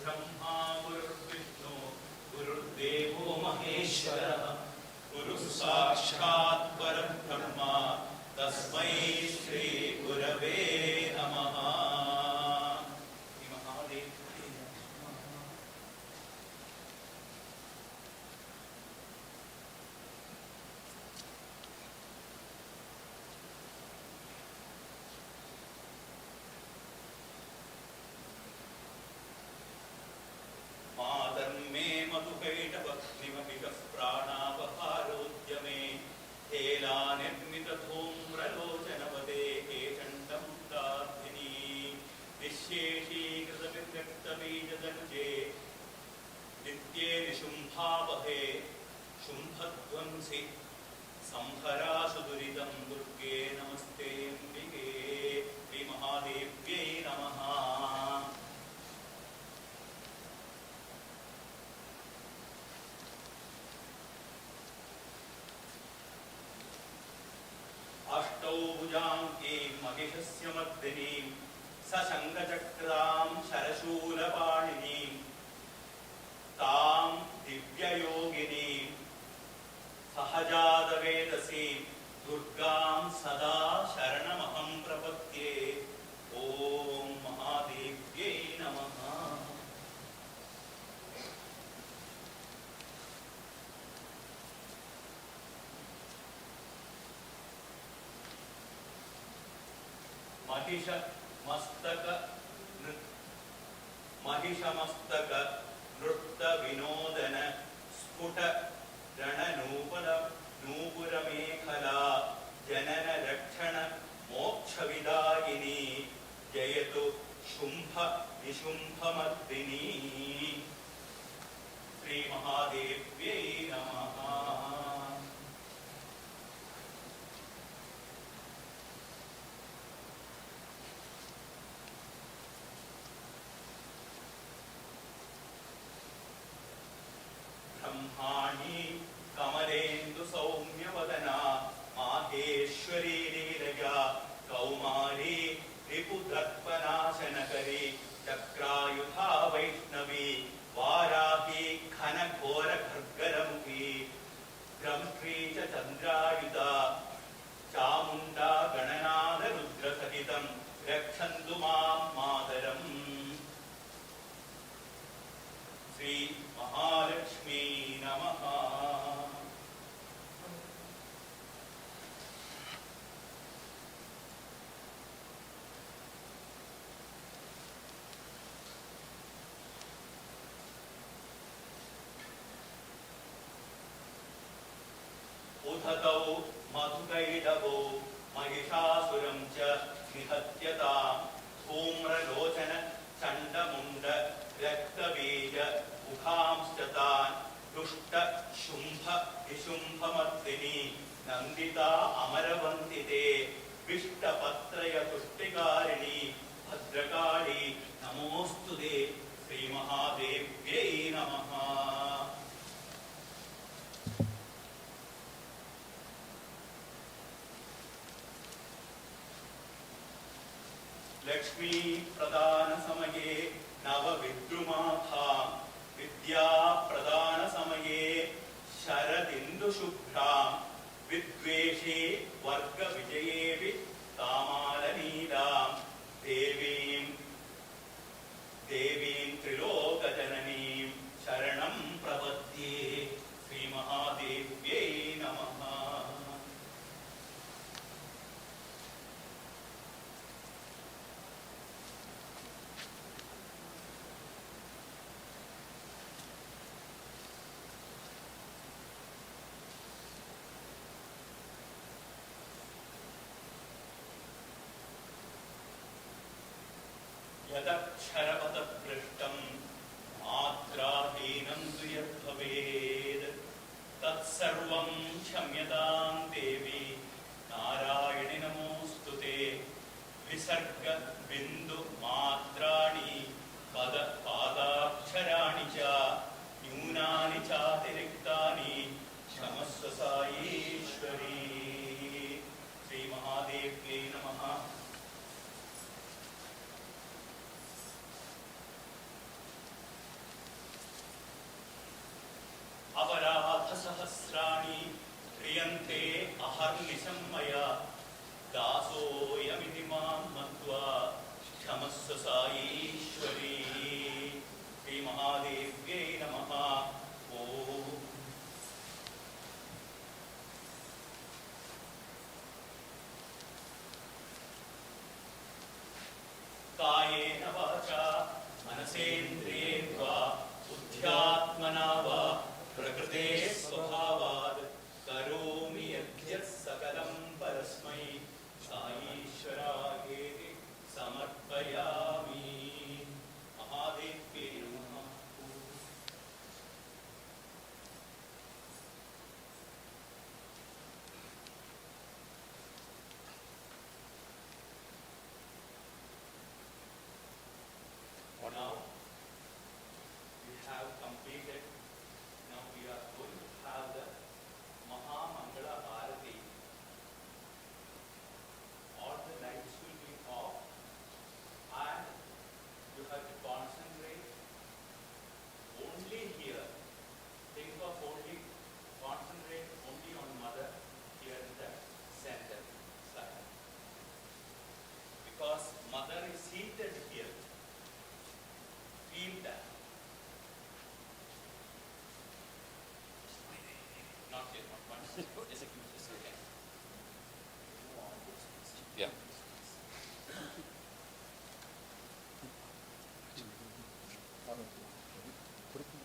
Brahma गुरुर्विष्णु गुरुर्देवो महेश्वरः गुरुः साक्षात् परब्रह्म तस्मै श्री गुरवे नमः. मातर्मे मधुकैटभक्तिमपिकः प्राणापहारोद्यमे हेलानिर्मितधूम्रलोचनवदे केशण्डमुक्तार्थिनी निःशेषीकृतविव्यक्तबीजदनुजे नित्ये निशुम्भावहे शुम्भध्वंसि संहरासु दुरितं दुर्गे नमस्तेऽम्बिके श्रीमहादेव्यै नमः. अष्टौ भुजाङ्गीं महिषस्य मर्दिनीं सशङ्खचक्रां शरशूलपाणिनीं तां दिव्ययोगिनीं सहजातवेदसीं दुर्गां सदा शरणमहं प्रपद्ये. ॐ महादेव्यै नमः. महिषमस्तक നൃത്തവിനോദന സ്ഫുട രണനൂപുരമേഖല ജനന രക്ഷണ മോക്ഷവിദായിനി ജയതു ശുംഭ നിശുംഭമർദിനി. ശ്രീ മഹാദേവ്യൈ നമഃ. ബ്രഹ്മാണി കമലേന്ദു സൗമ്യവദന മാഹേശ്വരീ ലീലയാ കൗമാരി രിപുദർപ്പനാശനകരി ചക്രായുധാ വൈഷ്ണവി വാരാഹി ഘനഘോര ഖർഗരമുഖി ബ്രഹ്മീ ച ചന്ദ്രായുധ ചാമുണ്ഡാ ഗണനാഥ രുദ്രസഹിതം രക്ഷന്തു മാം മാതരം. ശ്രീ മഹാലക്ഷ്മീ നമഃ. ഉദതൗ മധുകൈടവോ മഹിഷാസുരം ച നിഹത്യതാം ധൂമ്രലോചന ചണ്ഡമുണ്ഡ രക്തബീജ മുഖാംശ്ചതാൻ ദുഷ്ട ശുംഭ നിശുംഭമർദിനി നന്ദിതാ അമരവന്ദിതേ വിഷ്ടപത്രയ തുഷ്ടികാരിണി ഭദ്രകാളി നമോസ്തുതേ. ശ്രീ മഹാദേവ്യൈ നമഃ. ലക്ഷ്മീ പ്രദാന സമയേ നവവിദ്രുമാധാം വിദ്യാ പ്രദാന സമയേ ശരദിന്ദുശുഭ്രാം വിദ്വേഷേ വർഗവിജയേവി കാമാലനീലാം ദേവീം ത്രിലോകജനനീം ശരണം പ്രപദ്യേ. ശ്രീ മഹാദേവ്യൈ നമഃ. യദക്ഷരപദഭ്രഷ്ടം മാത്രാഹീനം തു യദ്ഭവേത് തത്സർവം ക്ഷമ്യതാം ദേവി നാരായണി നമോസ്തുതേ. വിസർഗ ബിന്ദു മാത്രാണി പദ പാദാക്ഷരാണി ച ന്യൂനാനി ചാതിരിക്താനി ക്ഷമസ്വ സായീശ്വരീ. ശ്രീ മഹാദേവ്യൈ നമഃ. അപരാധസഹസ്രാണി ക്രിയന്തെ അഹർനിശം മയാ ദാസോയമിതി മാം മത്വാ ക്ഷമസ്വ സായീശ്വരീ. ശ്രീ മഹാദേവ്യൈ നമഃ. ഓം കായേന വാചാ മനസേന്ദ്രിയേർവാ ബുദ്ധ്യാത്മനാ വാ പ്രകൃതേ സ്വഭാവാത് കരോമി യദ്യത് സകലം പരസ്മൈ സായീശ്വരായേതി സമർപ്പയാമി. മഹാദേവ്യൈ നമഃ. Now we have completed. Now we are going to have the Mahamangala Bharati. All the lights will be off and you have to concentrate only here. Think of only, concentrate only on Mother here in the center side. Because Mother is seated here. Feel that. Not yet, not once. Just a second. Yeah. 그렇군.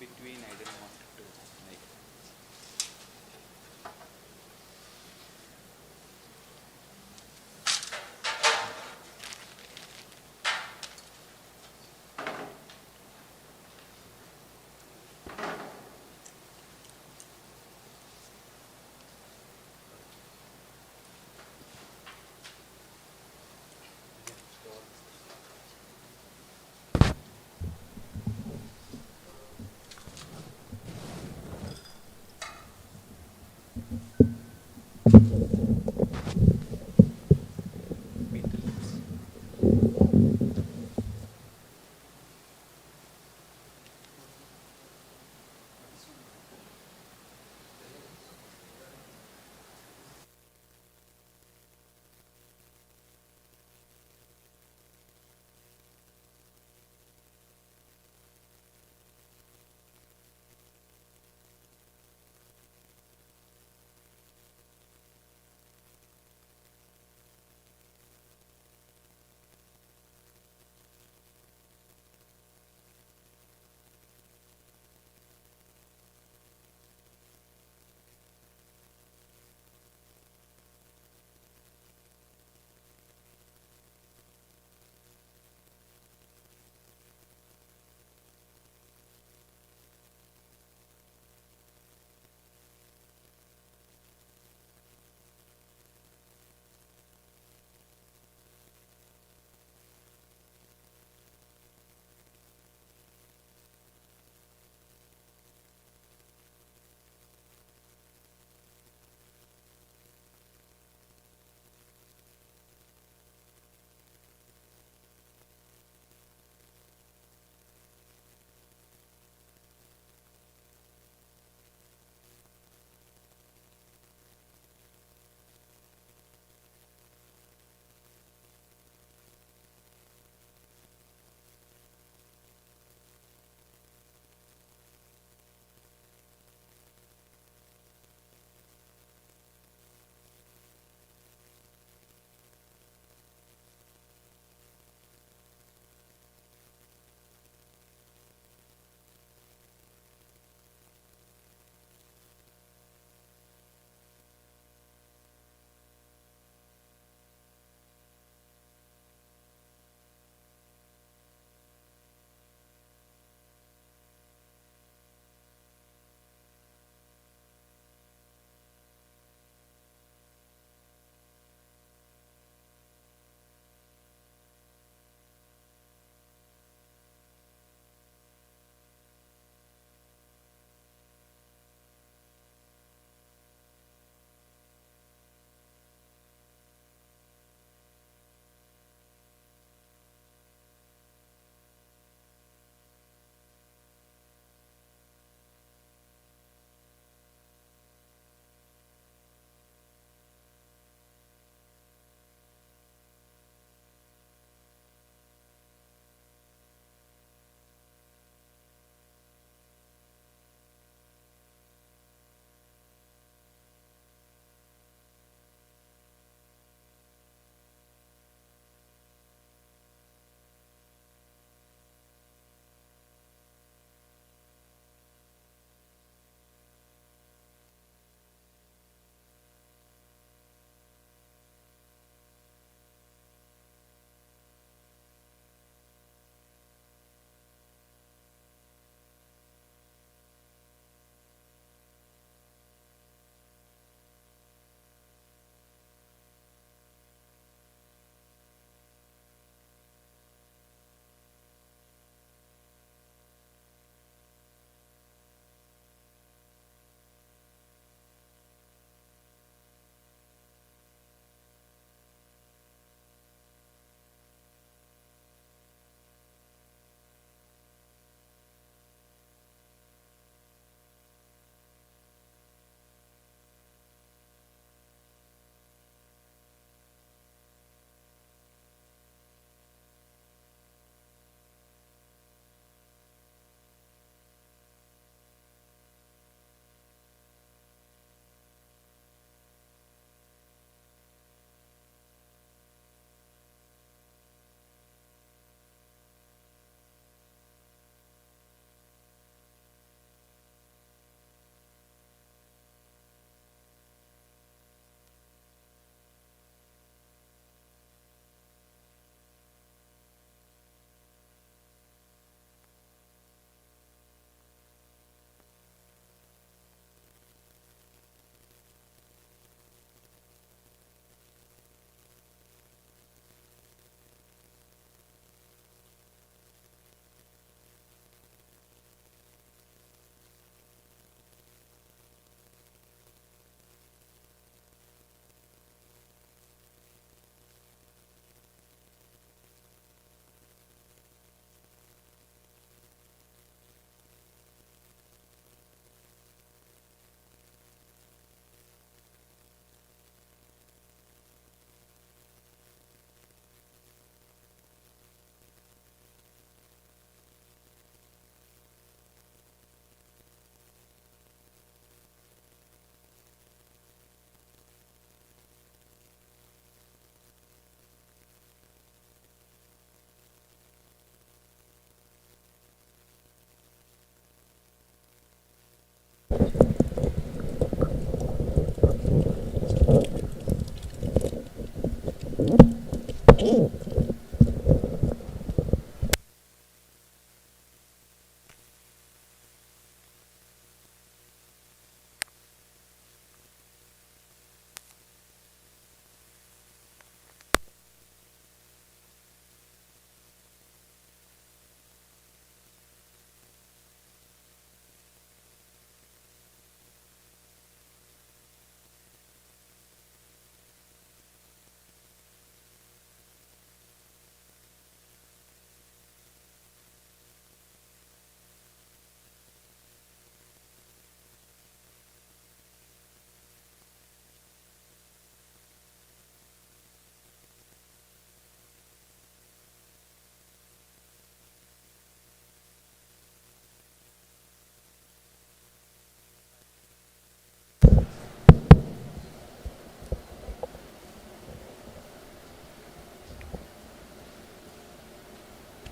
between, I didn't want to make.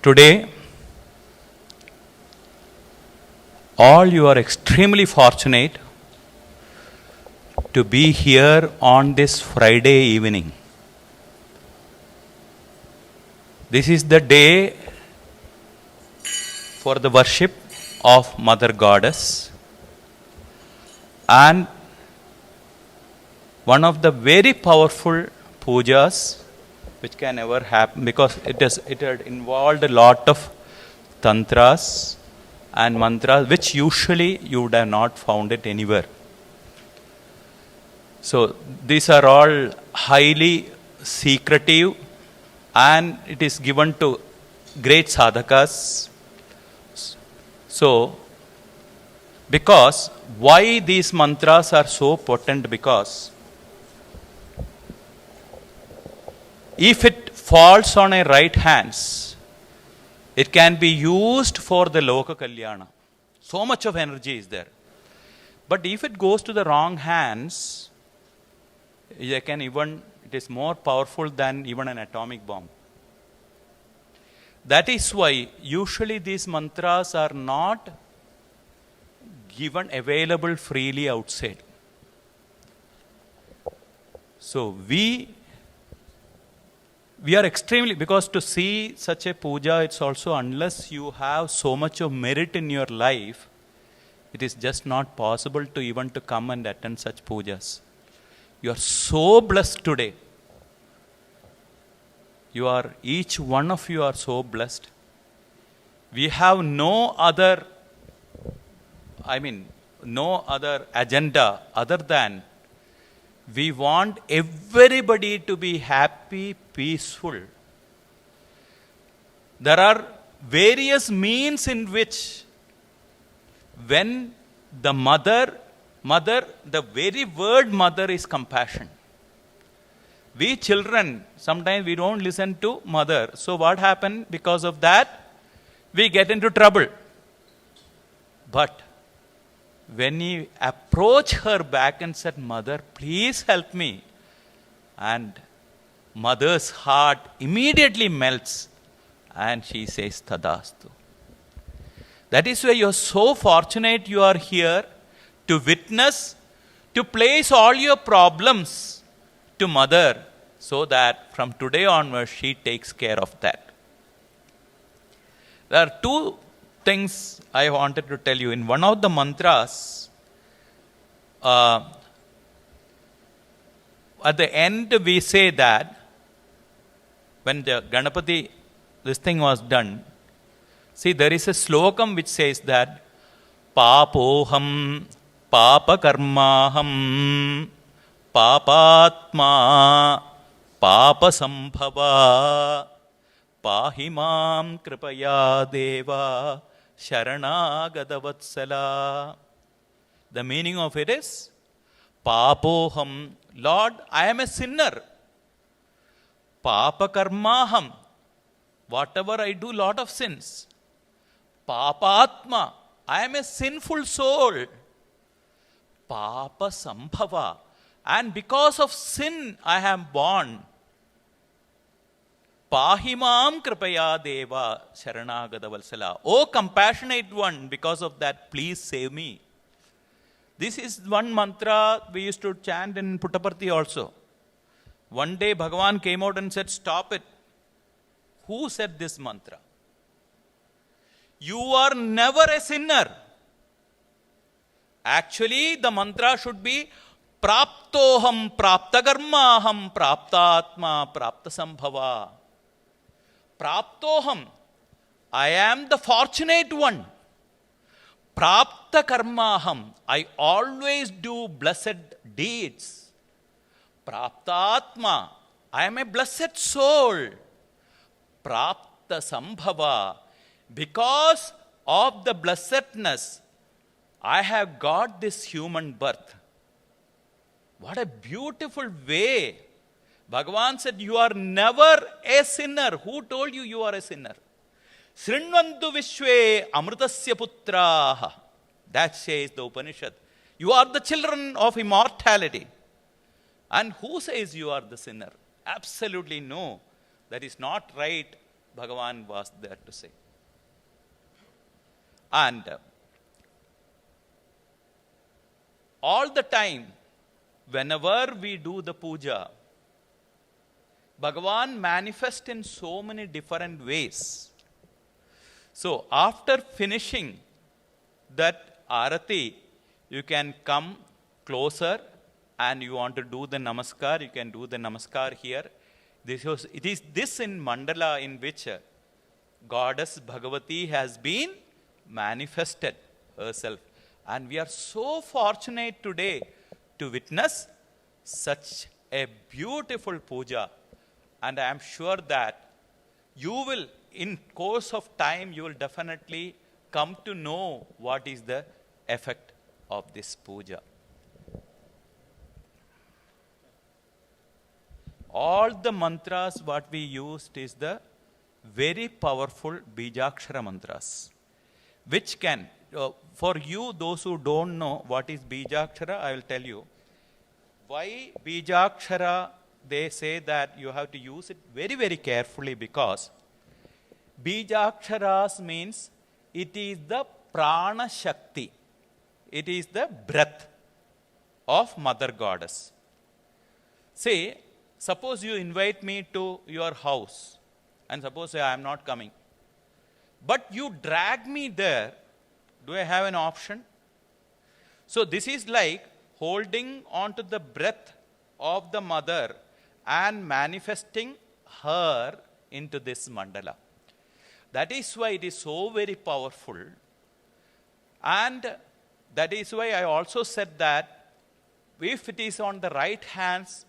Today, all you are extremely fortunate to be here on this Friday evening. This is the day for the worship of Mother Goddess, and one of the very powerful pujas which can ever happen, because it had involved a lot of tantras and mantras which usually you would have not found it anywhere. So these are all highly secretive, and it is given to great sadhakas. So, because why these mantras are so potent? Because if it falls on a right hands, it can be used for the Loka Kalyana. So much of energy is there. But if it goes to the wrong hands, it is more powerful than even an atomic bomb. That is why usually these mantras are not available freely outside. So we are extremely, because to see such a puja, it's also, unless you have so much of merit in your life, it is just not possible to even to come and attend such pujas. You are so blessed today. Each one of you are so blessed. We have no other agenda other than we want everybody to be happy, peaceful. There are various means in which, when the mother, the very word mother is compassion. We children, sometimes we don't listen to mother. So what happened? Because of that, we get into trouble. But when you approach her back and said, Mother, please help me, and mother's heart immediately melts and she says, Tadastu. That is why you are so fortunate you are here to witness, to place all your problems to mother, so that from today onwards she takes care of that. There are two things I wanted to tell you. In one of the mantras, at the end we say that when the Ganapati, this thing was done, see, there is a slokam which says that Papoham Papa Karmaham Papatma Papa Sambhava Pahimam Kripaya Deva Sharanagadavatssala. The meaning of it is, Papoham, Lord, I am a sinner. Papa Karmaham, whatever I do, lot of sins. Papatma, I am a sinful soul. Papa Sambhava, and because of sin I am born. Pahimam Kripaya Deva Sharanagadavalsala. Oh compassionate one, because of that, please save me. This is one mantra we used to chant in Puttaparthi also. One day Bhagavan came out and said, stop it. Who said this mantra? You are never a sinner. Actually, the mantra should be Praptoham Praptakarmaham Praptatma Praptasambhava. Praptoham, I am the fortunate one. Praptakarmaham, I always do blessed deeds. Praptatma, I am a blessed soul. Praptasambhava, because of the blessedness, I have got this human birth. What a beautiful way. Bhagavan said, you are never a sinner. Who told you are a sinner? Srinvantu Vishwe Amritasya Putraha. That says the Upanishad. You are the children of immortality. And who says you are the sinner? Absolutely no. That is not right. Bhagavan was there to say. And all the time, whenever we do the puja, Bhagavan manifests in so many different ways. So after finishing that arati, you can come closer and you want to do the namaskar, you can do the namaskar here. It is this in mandala in which Goddess Bhagavati has been manifested herself. And we are so fortunate today to witness such a beautiful puja. And I am sure that you will, in course of time, you will definitely come to know what is the effect of this puja. All the mantras what we used is the very powerful Bijakshara mantras, which can, for you, those who don't know what is Bijakshara, I will tell you. Why Bijakshara, they say that you have to use it very, very carefully, because Bijaksharas means it is the prana shakti. It is the breath of Mother Goddess. Say, suppose you invite me to your house, and suppose I am not coming. But you drag me there, do I have an option? So this is like holding on to the breath of the mother and manifesting her into this mandala. That is why it is so very powerful. And that is why I also said that if it is on the right hands,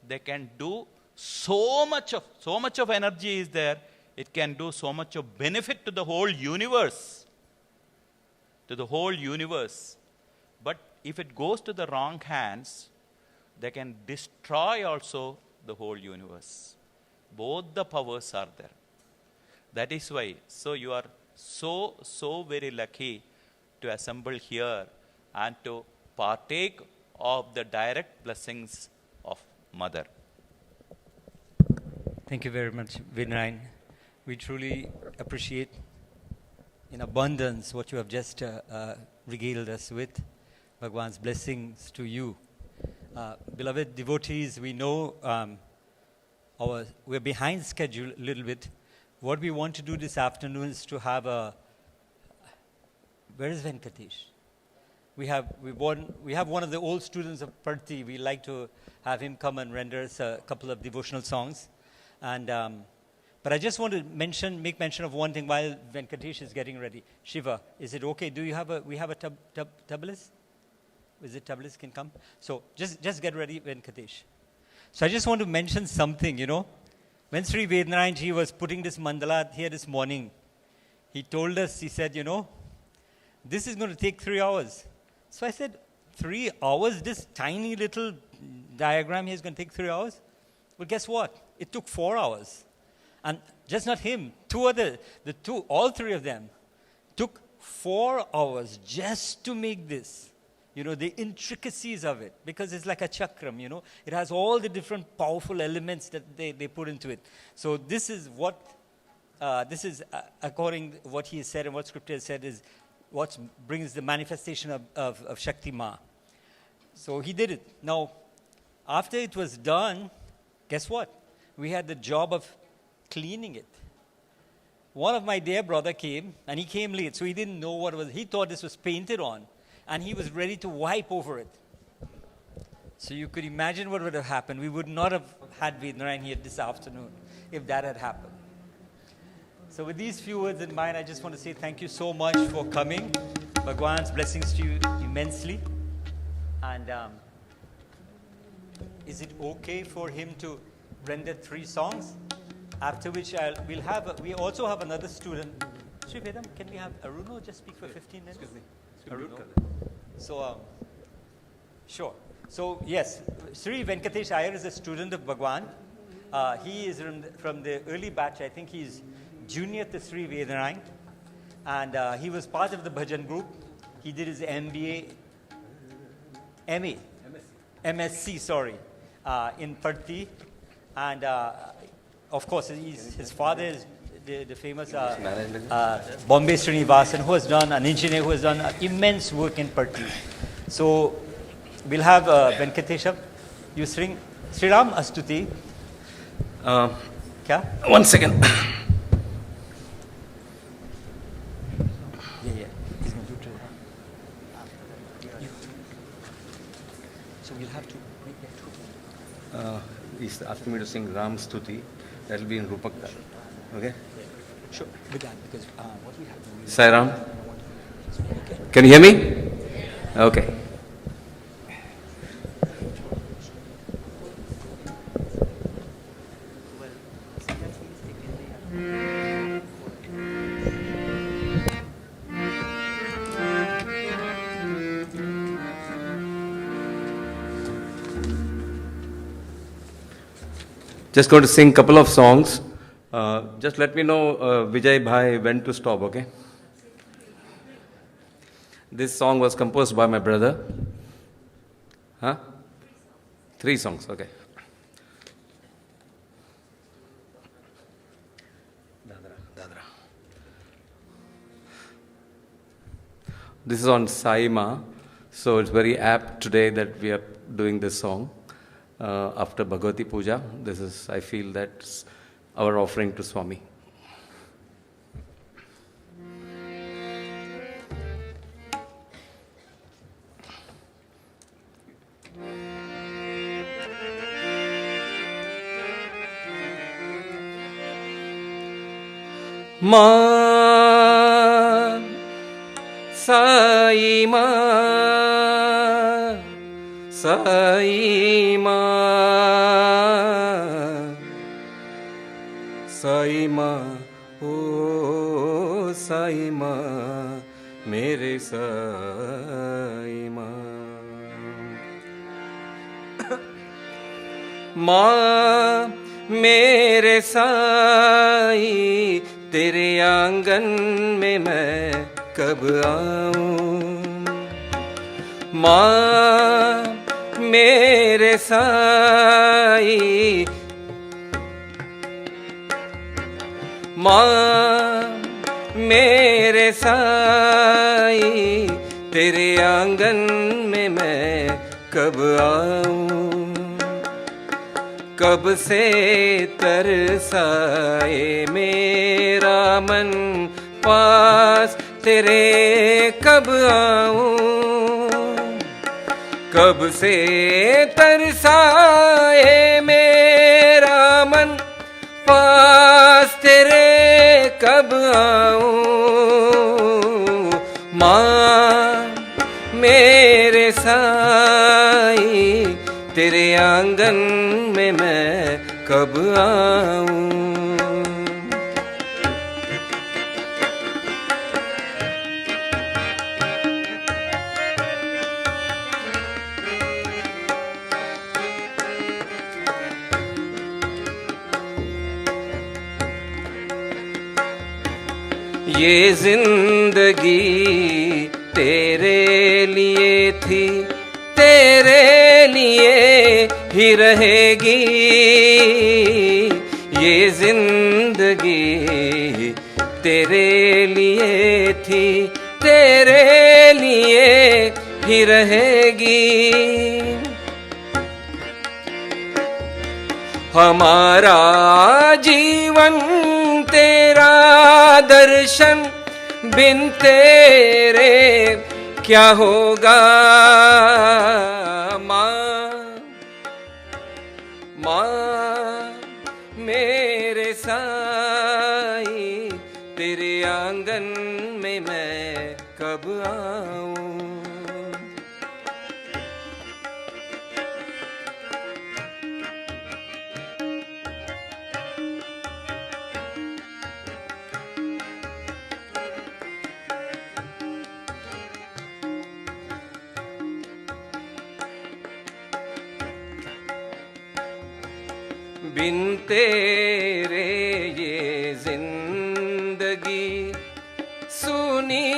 they can do so much of energy is there. It can do so much of benefit to the whole universe. To the whole universe. But if it goes to the wrong hands, they can destroy also the whole universe. Both the powers are there. That is why. So you are so very lucky to assemble here and to partake of the direct blessings of Mother. Thank you very much, Narayan. We truly appreciate in abundance what you have just regaled us with. Bhagwan's blessings to you. Beloved devotees, we know we're behind schedule a little bit. What we want to do this afternoon is to have where is Venkatesh? We have one of the old students of Parthi. We like to have him come and render us a couple of devotional songs. And but I just want to make mention of one thing while Venkatesh is getting ready. Shiva, is it okay? Do you have we have a tablas? Is it tablas can come? So just get ready, Venkatesh. So I just want to mention something, When Sri Vednarayan ji was putting this mandala here this morning, he told us, he said, this is going to take 3 hours. So I said, 3 hours? This tiny little diagram here is going to take 3 hours? Well, guess what? It took 4 hours. And just not him, all three of them took 4 hours just to make this. The intricacies of it, because it's like a chakram, It has all the different powerful elements that they put into it. So this is according to what he said and what scripture has said, is what brings the manifestation of Shakti Ma. So he did it. Now, after it was done, guess what? We had the job of cleaning it. One of my dear brother came, and he came late, so he didn't know what it was. He thought this was painted on, and he was ready to wipe over it. So you could imagine what would have happened. We would not have had Vednarayan here this afternoon if that had happened. So with these few words in mind, I just want to say thank you so much for coming. Bhagwan's blessings to you immensely. And is it okay for him to render 3 songs? After which we also have another student. Sri Vedam, can we have Aruno just speak for 15 minutes? Excuse me. Aruno. So, sure. So, yes, Sri Venkatesh Iyer is a student of Bhagwan. He is from the early batch. I think he's junior to Sri Vednarayan. And he was part of the bhajan group. He did his MBA, MSc, in Parthi. And, of course, his father is the famous Bombay Srinivasan, who has done, an engineer who has done immense work in Parthi. So we'll have Venkatesham, you sing Sri Ram Astuti. Kya? 1 second. Yeah. He's going to do it. So we'll have to make that two. He's asking me to sing Ram Stuti. That will be in Rupak. Okay? Sure, with that, because what we have to do. Sai Ram. Can you hear me? Okay. Just going to sing couple of songs. Just let me know, Vijay Bhai, when to stop, okay? This song was composed by my brother. Huh? 3 songs, okay. Dadra. This is on Saima, so it's very apt today that we are doing this song. After Bhagavati Puja, this is, I feel that's our offering to Swami. Ma Sai Ma Sai Ma Sai Ma O Sai Ma Mere Sai Ma Ma Mere Sai तेरे आंगन में मैं कब आऊं माँ मेरे साई माँ मेरे साई तेरे आंगन में मैं कब आऊं कब से तरसाए मेरा मन पास तेरे कब आऊं कब से तरसाए मेरा मन पास तेरे कब आऊं माँ मेरे साई तेरे आंगन में मैं कब आऊं ये जिंदगी तेरे लिए थी तेरे लिए ही रहेगी ये जिंदगी तेरे लिए थी तेरे लिए ही रहेगी हमारा जीवन तेरा दर्शन बिन तेरे क्या होगा माँ माँ मेरे साई तेरे आंगन में मैं कब आऊं बिन तेरे ये जिंदगी सुनी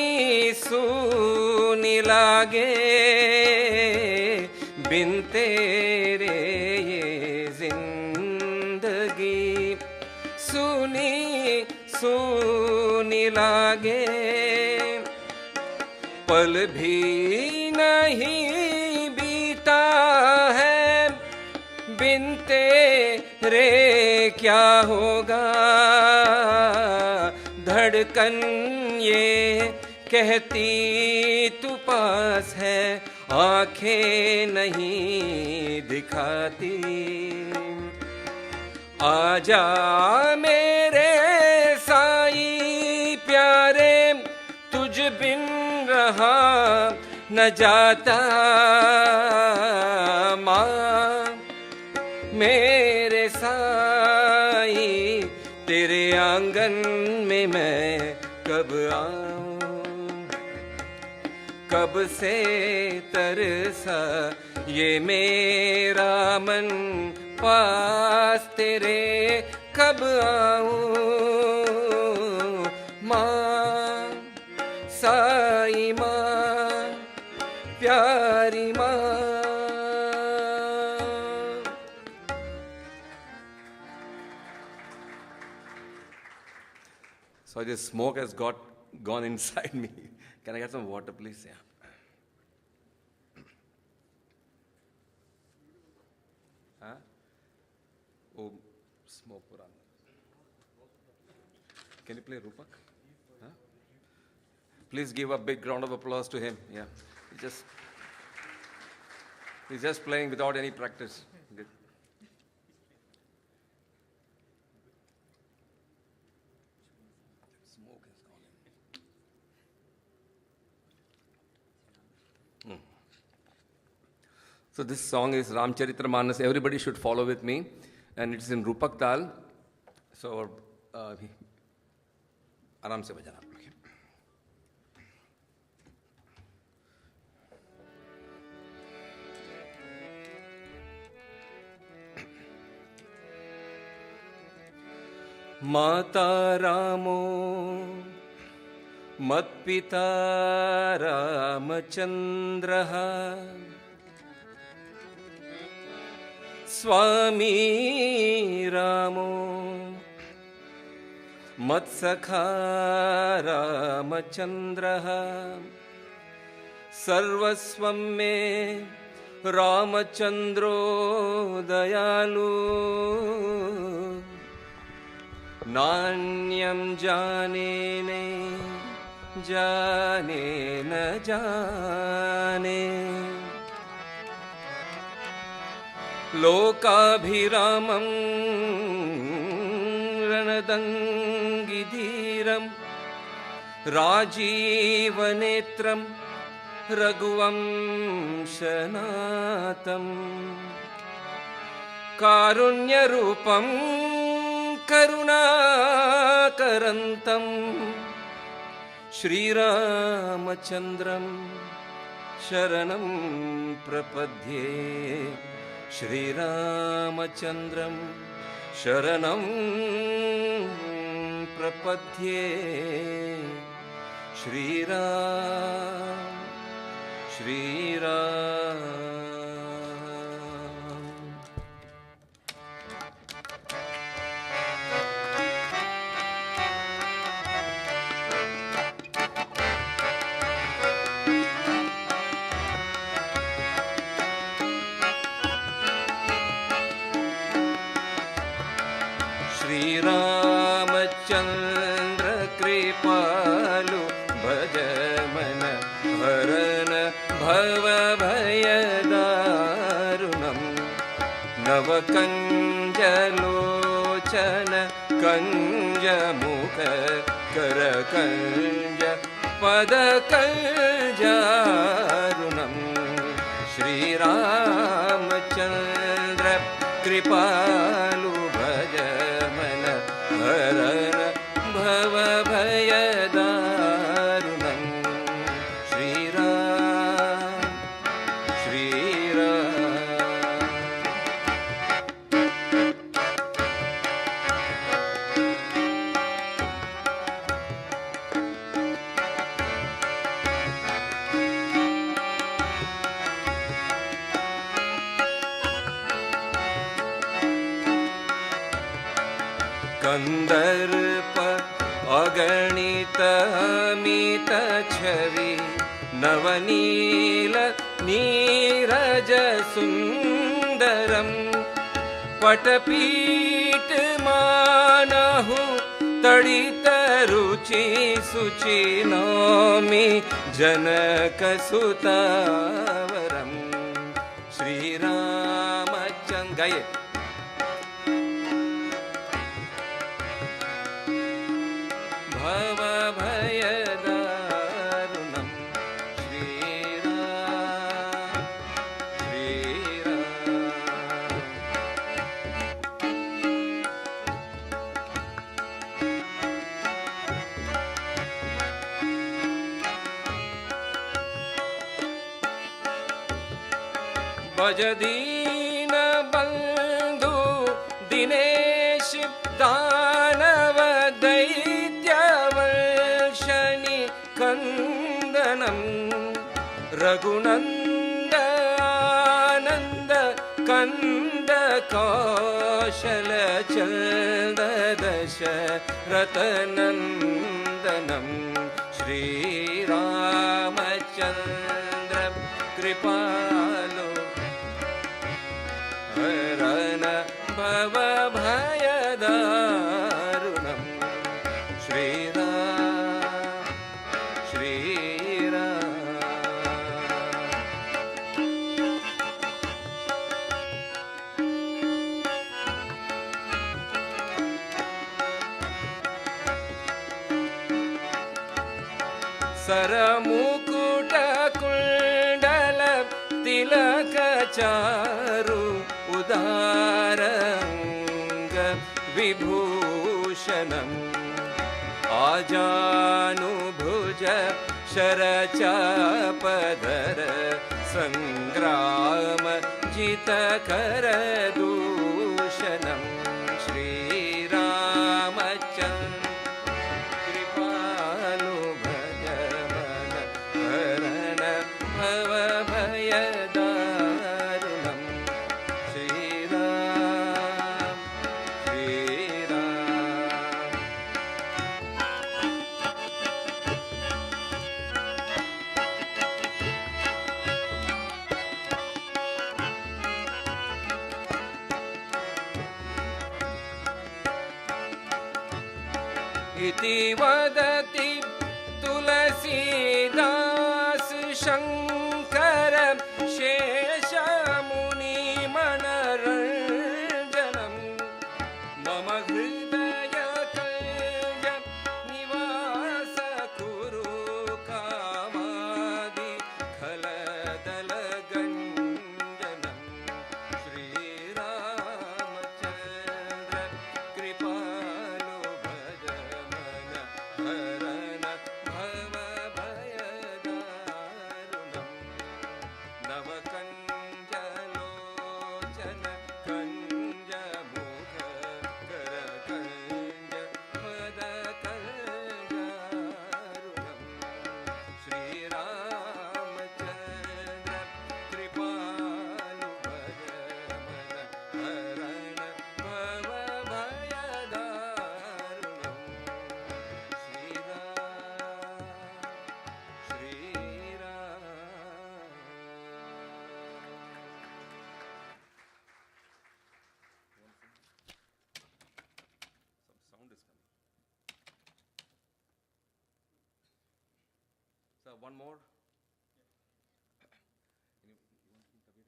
सुनी लागे बिन तेरे ये जिंदगी सुनी सूनी लागे, पल भी नहीं बीता है, बिन तेरे क्या होगा। धड़कन ये कहती तू पास है, आंखें नहीं दिखाती। आजा मेरे साईं प्यारे, तुझ बिन रहा न जाता। माँ मेरे साईं, तेरे आंगन में मैं कब आऊं। कब से तरसा ये मेरा मन, पास तेरे कब आऊं। माँ साई माँ, प्यारी माँ। So this smoke has gone inside me. Can I get some water, please? Yeah. Huh? Oh, smoke pura andar. Can you play Rupak? Huh? Please give a big round of applause to him. Yeah. He's just playing without any practice. Good. Smoke has gone in. So this song is Ramcharitramanas. Everybody should follow with me, and it's in Rupak Tal. So आराम से बजाना. माता रामो मत्पिता रामचन्द्रः, स्वामी रामो मत्सखा रामचन्द्रः, सर्वस्वं मे रामचन्द्रो दयालु, नान्यं जाने न जाने, लोकाभिरामं रणदङ्गिधीरं, राजीवनेत्रं रघुवंशनाथं, कारुण्यरूपं करुणाकरन्तं, श्रीरामचन्द्रं शरणं प्रपद्ये, श्रीरामचन्द्रं शरणं प्रपद्ये, श्रीराम। श्रीरामचन्द्र कृपालु, भज मन हरन भव भयदारुणं, नवकञ्जलोचन कञ्जमुख करकञ्ज पदकञ्जारुणं, श्रीरामचन्द्र कृपालु, भज मन हरन भव भयदारुणं, श्रीराम श्रीराम। कंदर्प अगणित अमित छवि नवनील नीरज सुंदरम पटपीठ मानहु तड़ित रुचि सुचि नौमि जनक सुतावरम श्री रामचंद्र गाइए भव भयदारुणं श्रीराम भजदीन बंधु दिनेश दानव दैत्यवर्षणि कंदनम रघुनंद आनंद कंद कौशल चंद दशरथ नंदनम श्री रामचंद्र कृपालो हरण भव भयदारुणं श्रीराम श्रीराम सरमुकुट कुंडल तिलक चारु उदारंग विभूषणम् आजानुभुज शरचापधर संग्राम जितकर दूषणम् श्रीरामचन्द्र कृपालु भज मन हरण भव भयदारुणं श्रीराम श्रीराम इति वदति तुलसीदास शंकर शेषमुनि मनरंजनम मम हृदय कल्य निवास कुरु कामादि खलदल गंजनम श्रीरामचंद्र कृपालो भज मन हरण भव भयदारुणं नवकंजलोचन कंज मुख कर कंज पद कंजारुणं श्रीरामचंद्र कृपालु भज मन हरण भव भयदारुणं Shriram Shriram Some sound is coming. So one more. You want to Kabira?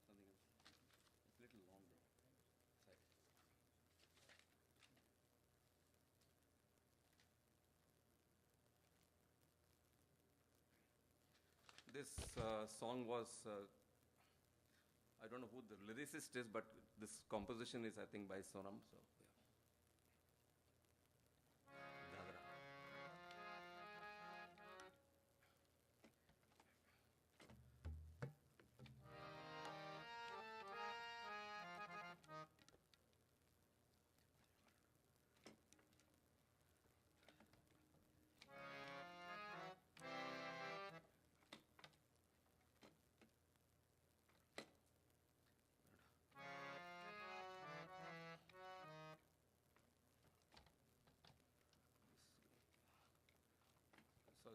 Something else. It's a little long though. Side. This song was, I don't know who the lyricist is, but this composition is, I think, by Sonam. So, yeah. Dadra.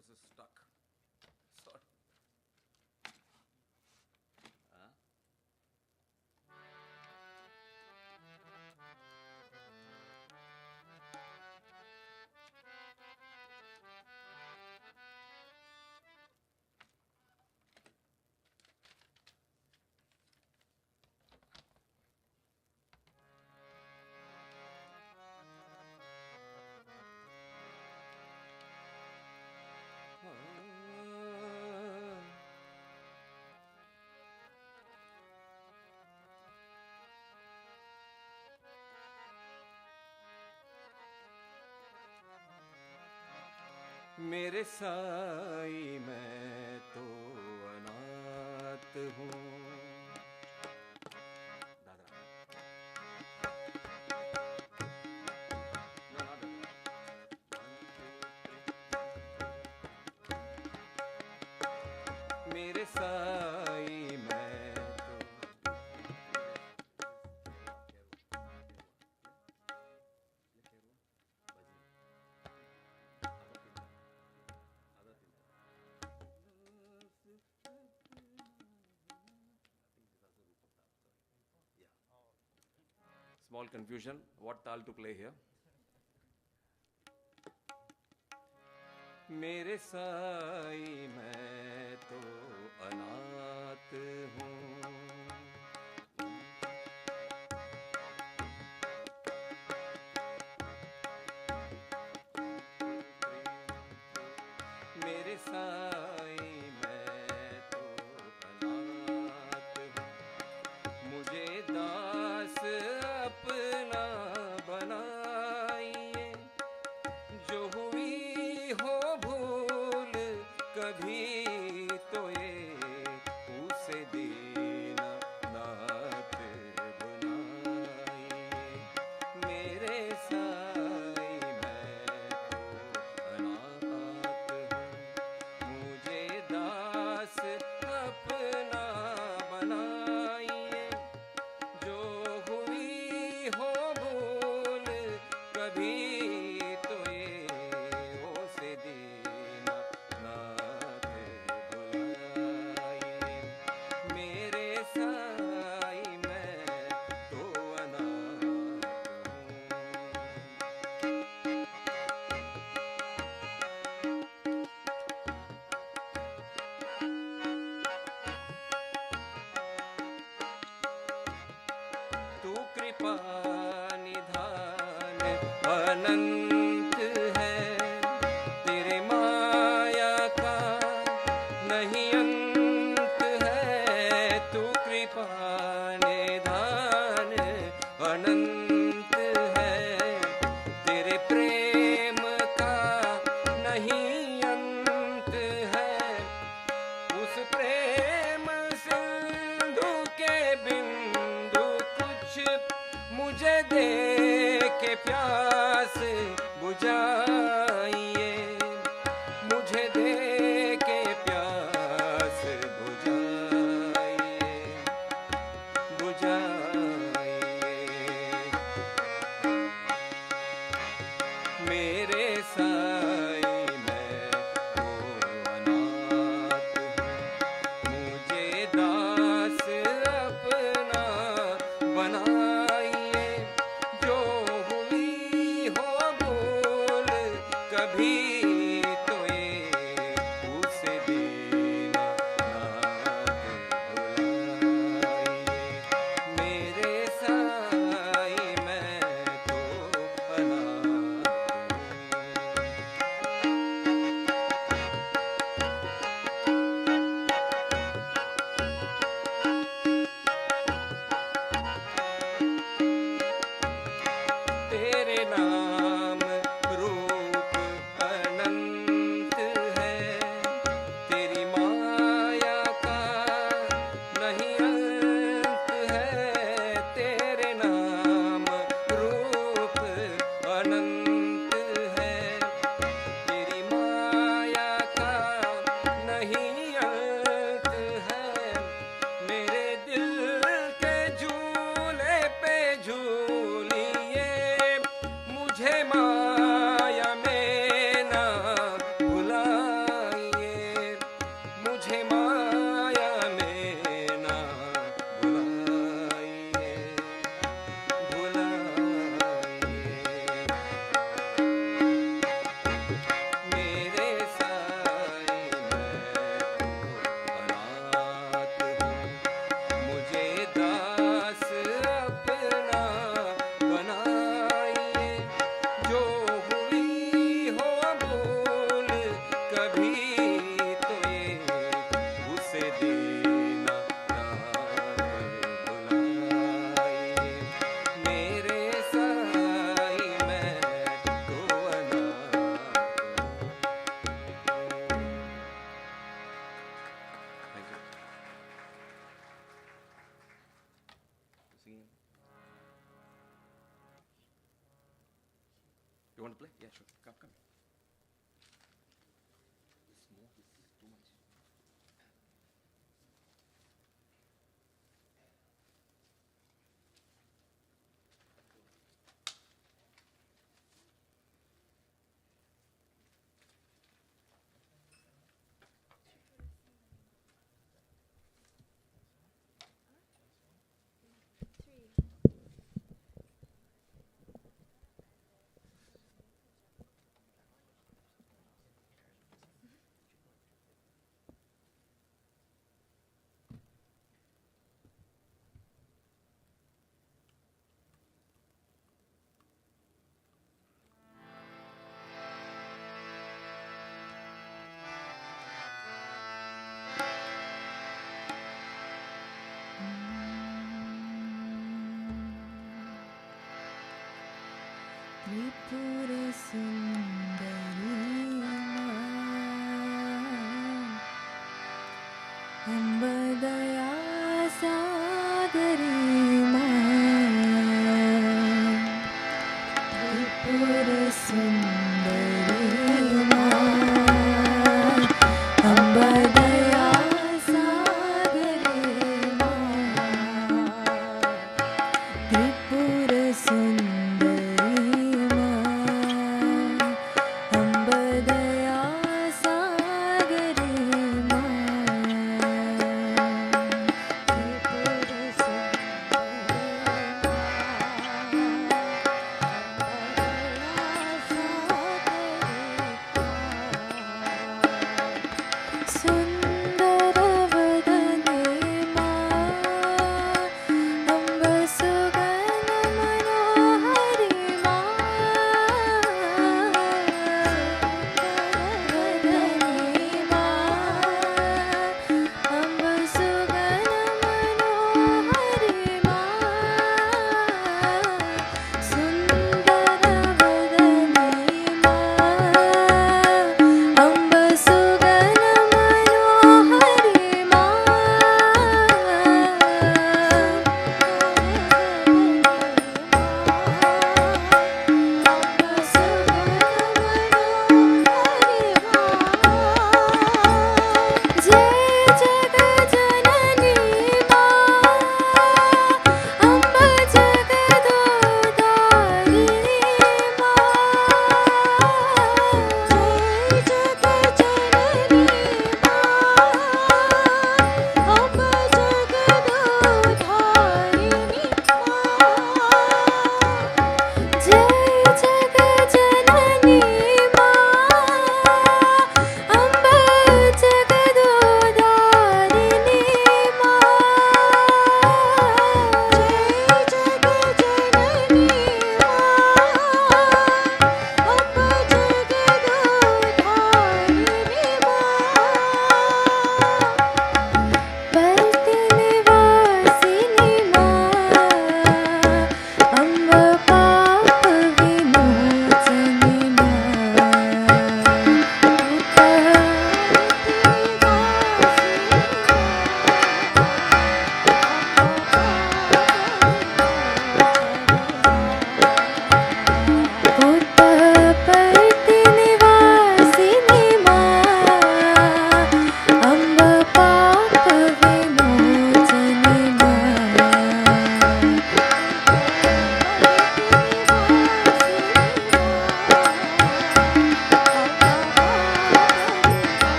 this is stuck. Sorry. Huh? मेरे साई मैं तो अनाथ हूँ. Dadra. No, not Dadra. 1, 2, 3. मेरे साई मैं तो Small confusion. What tal to play here? मेरे साई मैं तो अनाथ हूँ. मेरे साई मैं तो अनाथ हूँ. मुझे दास अपना बनाइए. जो हुई हो भूल कभी तो ये उसे दीना नाथ बनाइए. मेरे साई मैं तो अनाथ हूँ. मुझे दास अपना बनाइए. जो हुई हो भूल कभी तो ये उसे दीना नाथ बुलाइए. मेरे साई मैं तो अनाथ हूँ. तू कृपा निधान अनंत है. तेरे माया का नहीं अंत है. तू कृपा निधान अनंत है. तेरे प्रेम का नहीं अंत है. उस प्रेम सिंधु के बिंदु कुछ मुझे दे के प्यास बुझाइए. मुझे दे के प्यास बुझाइए. बुझाइए. मेरे साई मैं तो अनाथ हूँ. मुझे दास अपना बनाइए. जो हुई हो भूल कभी want to play? Yeah, sure. Come, come. This smoke is too much. Tripura सुंदरी अम्बदया सागरी त्रिपुर सुंदरी अम्बदया सागरी त्रिपुर सुंदरी अम्बदया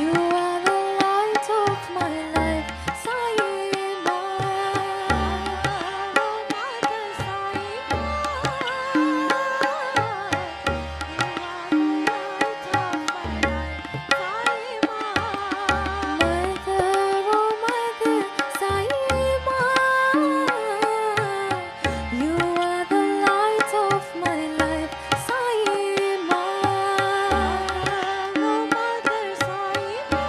You are the light of my life, Sai Ma. Oh, Mother Sai Ma. You are the light of my life, Sai Ma. Oh, Mother Sai Ma.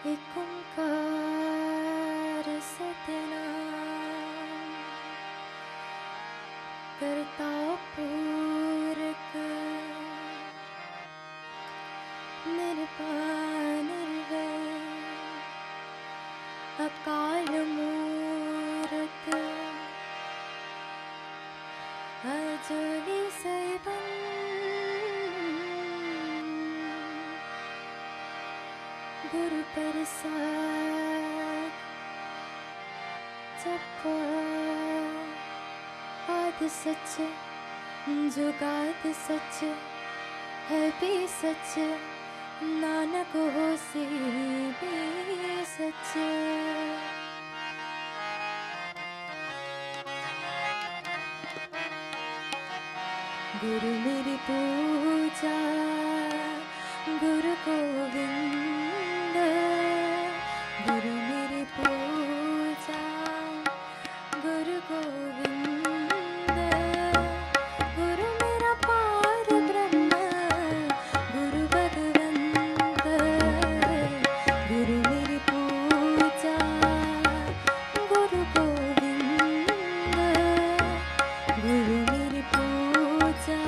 एक ओंकार सतनाम करता पूरक निर्वाण अकाल मूरत अजूनी seven Guru Prasad जप आद सच जुगाद सच है भी सच नानक होसी भी सच। गुरु मेरी पूजा गुरु गोविंद गुरु मेरी पूजा गुरु गोविंद गुरु मेरा पार ब्रह्म गुरु भगवंत गुरु मेरी पूजा गुरु गोविंद गुरु मेरी पूजा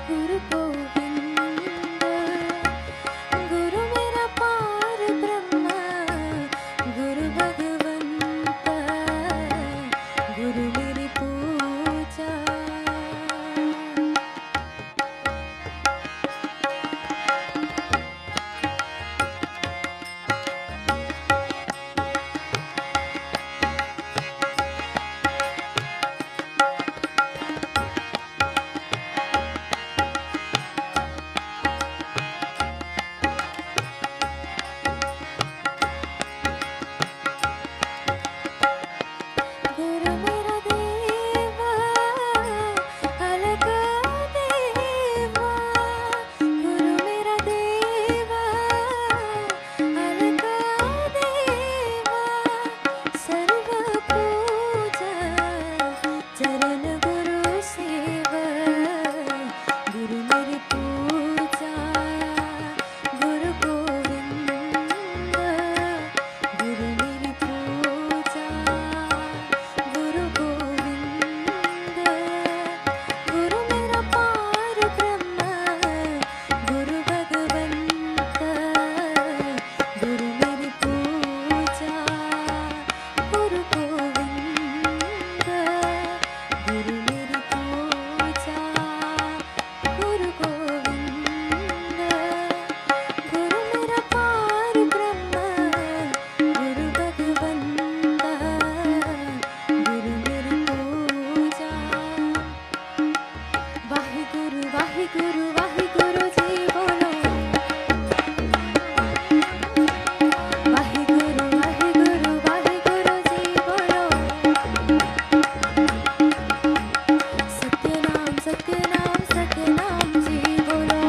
गुरु गोविंद गुरु मेरा पार ब्रह्म गुरु भगवंत गुरु मेरी पूजा। गुरु मेरा देवा अलग देवा गुरु मेरा देवा अलग देवा सर्व पूजा चरण गुरु सेवा गुरु मेरी पूजा गुरु गोविंद गुरु मेरी पूजा गुरु गोविंद गुरु मेरा पार ब्रह्म गुरु भगवंत गुरु मेरी पूजा गुरु गोविंद गुरु मेरी पूजा गुरु गोविंद गुरु मेरा पार ब्रह्म गुरु भगवंत गुरु मेरी पूजा। वाहिगुरु वाहिगुरु वाहिगुरु जी बोलो वाहिगुरु वाहिगुरु वाहिगुरु जी बोलो सत्यनाम सत्यनाम सत्यनाम जी बोलो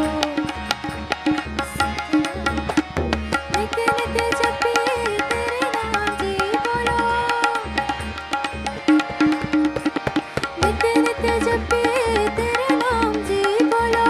नित्य नित्य जपे तेरे नाम जी बोलो नित्य नित्य जपे तेरे नाम जी बोलो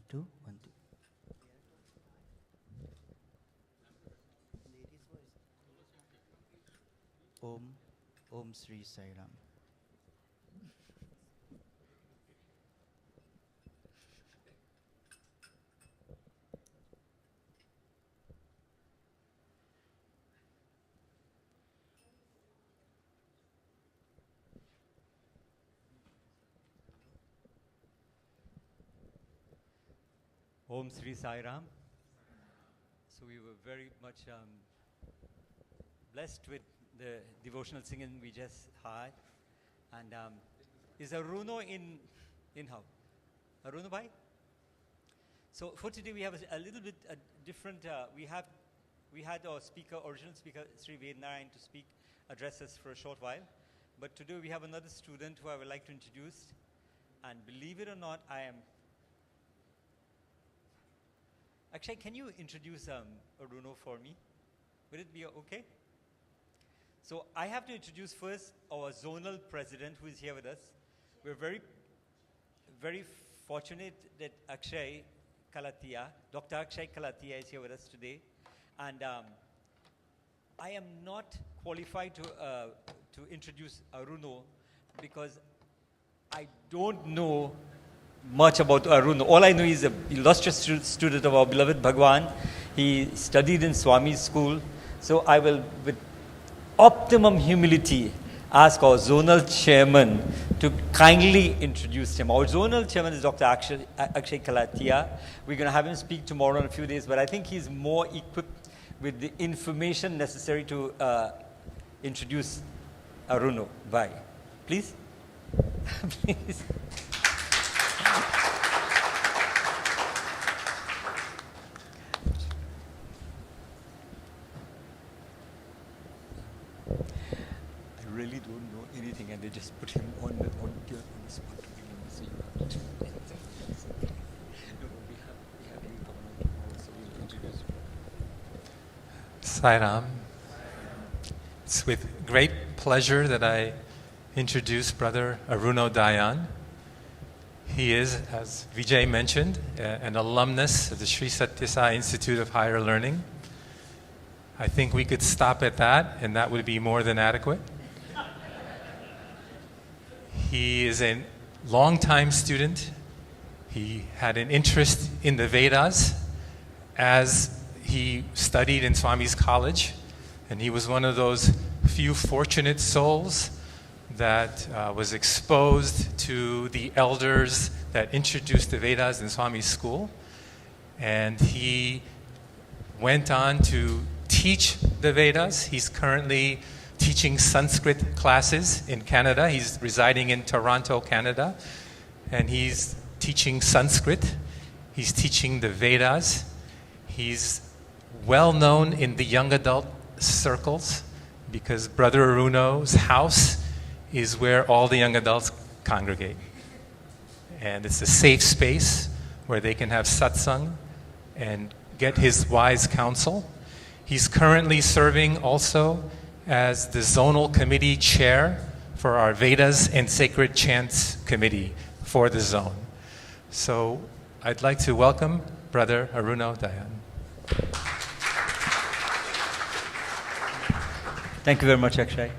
two, 1, 2. Om, Om Sri Sai Ram. Om Sri Sai Ram. So we were very much blessed with the devotional singing we just had. And is Aruno in how? Aruno bhai? So for today we have a little bit different. We had our original speaker Sri Narayan to address us for a short while. But today we have another student who I would like to introduce. And believe it or not, I am. Actually, can you introduce Aruno for me? Would it be okay? So I have to introduce first our zonal president who is here with us. We're very, very fortunate that Akshay Kalatia, Dr. Akshay Kalatia is here with us today. And I am not qualified to introduce Aruno because I don't know much about Arun. All I know is a illustrious student of our beloved Bhagwan. He studied in Swami's school. So I will, with optimum humility, ask our zonal chairman to kindly introduce him. Our zonal chairman is Dr. Akshay Kalatia. We're going to have him speak tomorrow in a few days, but I think he's more equipped with the information necessary to introduce Aruno. Bye. Please. Please. I really don't know anything, and they just put him on the spot. So you have to. No, we have you come on tomorrow, so we'll introduce you. Sai Ram. It's with great pleasure that I introduce Brother Aruno Dayan. He is, as Vijay mentioned, an alumnus of the Sri Satya Sai Institute of Higher Learning. I think we could stop at that, and that would be more than adequate. He is a longtime student. He had an interest in the Vedas as he studied in Swami's college, and he was one of those few fortunate souls that was exposed to the elders that introduced the Vedas in Swami's school. And he went on to teach the Vedas. He's currently teaching Sanskrit classes in Canada. He's residing in Toronto, Canada. And he's teaching Sanskrit. He's teaching the Vedas. He's well known in the young adult circles because Brother Aruno's house is where all the young adults congregate. And it's a safe space where they can have satsang and get his wise counsel. He's currently serving also as the zonal committee chair for our Vedas and Sacred Chants committee for the zone. So I'd like to welcome Brother Aruno Dayan. Thank you very much, Akshay.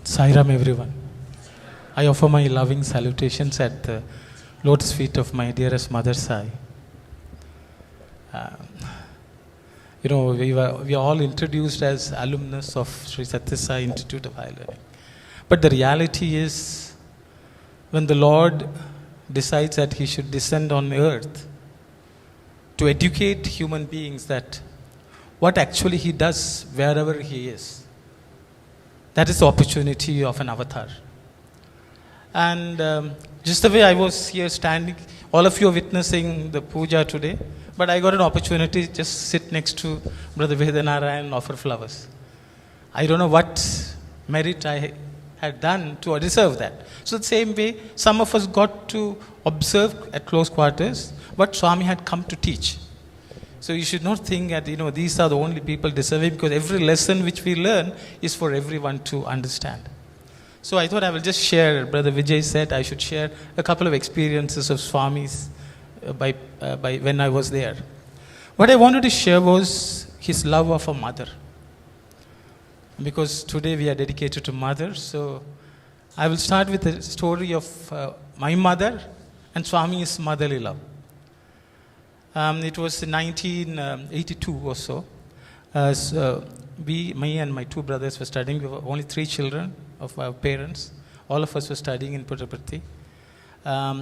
Sai Ram, everyone. I offer my loving salutations at the lotus feet of my dearest Mother Sai. We are all introduced as alumnus of Sri Satya Sai Institute of Higher Learning. But the reality is, when the Lord decides that He should descend on earth to educate human beings that what actually He does wherever He is, that is the opportunity of an avatar. And just the way I was here standing, all of you are witnessing the puja today, but I got an opportunity to just sit next to Brother Narayan and offer flowers. I don't know what merit I had done to deserve that. So the same way, some of us got to observe at close quarters what Swami had come to teach. So you should not think that, these are the only people deserving, because every lesson which we learn is for everyone to understand. So I thought I will just share, Brother Vijay said I should share a couple of experiences of Swami's by when I was there. What I wanted to share was his love of a mother. Because today we are dedicated to mother, so I will start with the story of my mother and Swami's motherly love. It was in 1982 or so. Me and my two brothers were studying. We were only 3 children of our parents. All of us were studying in Puttaparthi.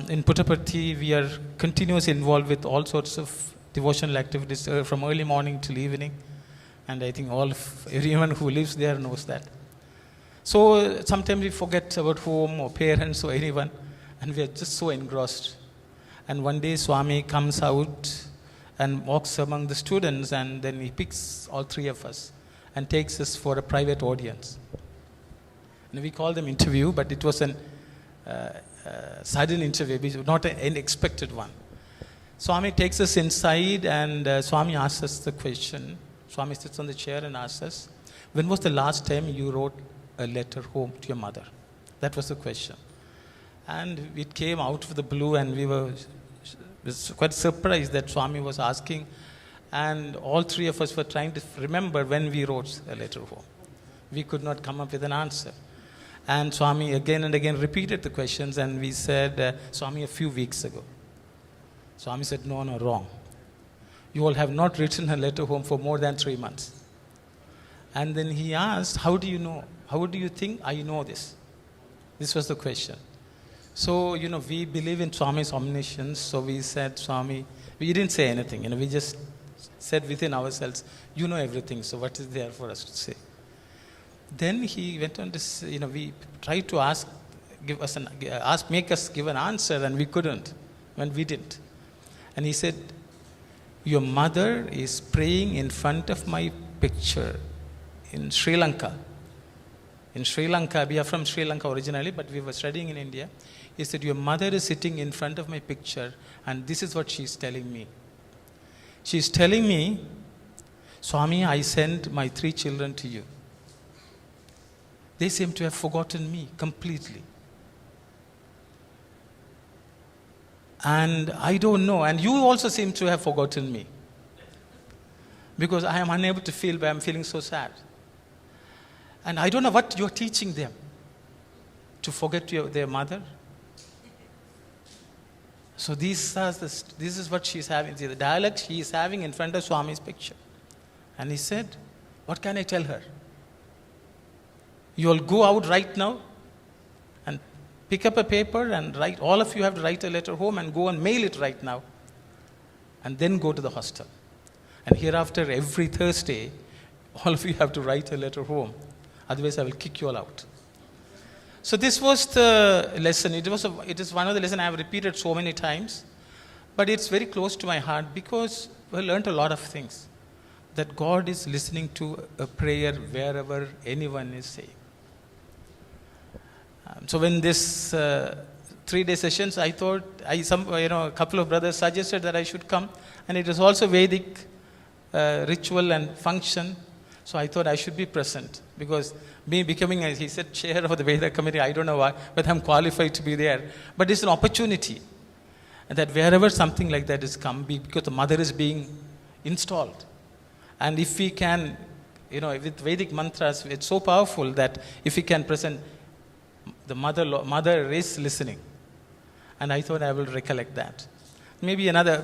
In Puttaparthi, we are continuously involved with all sorts of devotional activities from early morning till evening. And I think everyone who lives there knows that. So sometimes we forget about home or parents or anyone, and we are just so engrossed. And one day Swami comes out and walks among the students, and then he picks all 3 of us and takes us for a private audience. And we call them interview, but it was a sudden interview, not an unexpected one. Swami takes us inside, and Swami asks us the question. Swami sits on the chair and asks us, when was the last time you wrote a letter home to your mother? That was the question. And it came out of the blue, and we were quite surprised that Swami was asking, and all 3 of us were trying to remember when we wrote a letter home. We could not come up with an answer. And Swami again and again repeated the questions, and we said, Swami, a few weeks ago. Swami said, no, wrong. You all have not written a letter home for more than 3 months. And then he asked, how do you know? How do you think I know this? This was the question. So, we believe in Swami's omniscience. So we said, Swami, we didn't say anything. We just said within ourselves, you know everything. So what is there for us to say? Then he went on this, we tried to make us give an answer, and we couldn't, when we didn't. And he said, your mother is praying in front of my picture in Sri Lanka. In Sri Lanka, we are from Sri Lanka originally, but we were studying in India. He said, your mother is sitting in front of my picture, and this is what she's telling me. She's telling me, Swami, I sent my 3 children to you. They seem to have forgotten me completely. And I don't know, and you also seem to have forgotten me. Because I am unable to feel, but I'm feeling so sad. And I don't know what you're teaching them. To forget their mother. So this is what she's having. The dialogue she is having in front of Swami's picture. And he said, what can I tell her? You all go out right now and pick up a paper and write. All of you have to write a letter home and go and mail it right now. And then go to the hostel. And hereafter, every Thursday, all of you have to write a letter home. Otherwise, I will kick you all out. So this was the lesson. It is one of the lessons I have repeated so many times. But it's very close to my heart because I learned a lot of things. That God is listening to a prayer wherever anyone is saying. So when this 3-day sessions, I thought, a couple of brothers suggested that I should come. And it is also Vedic ritual and function. So I thought I should be present. Because me becoming, as he said, chair of the Veda committee, I don't know why, but I'm qualified to be there. But it's an opportunity that wherever something like that is come, because the mother is being installed. And if we can, with Vedic mantras, it's so powerful that if we can present, the mother is listening. And I thought I will recollect that. Maybe another,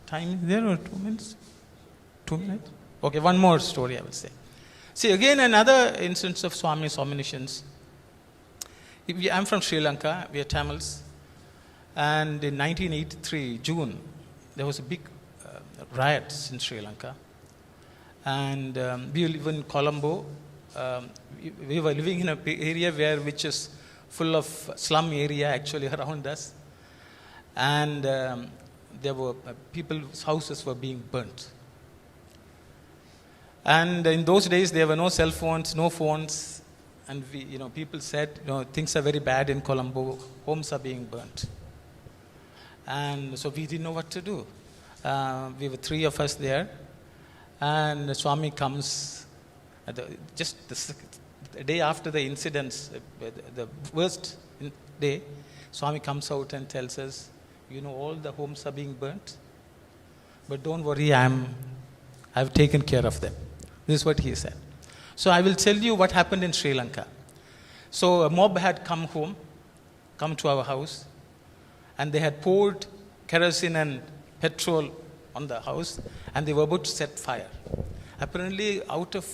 time there or 2 minutes? 2 minutes? Okay, one more story I will say. See, again, another instance of Swami's omniscience. I'm from Sri Lanka, we are Tamils. And in 1983, June, there was a big riot in Sri Lanka. And we live in Colombo. We were living in an area which is full of slum area actually around us. And there were people's houses were being burnt. And in those days, there were no cell phones, no phones. and people said, things are very bad in Colombo, homes are being burnt. And so we didn't know what to do. We were 3 of us there, and Swami comes just the day after the incidents, the worst day. Swami comes out and tells us, all the homes are being burnt, but don't worry, I've taken care of them. This is what he said. So I will tell you what happened in Sri Lanka. So a mob had come to our house, and they had poured kerosene and petrol on the house, and they were about to set fire. Apparently, out of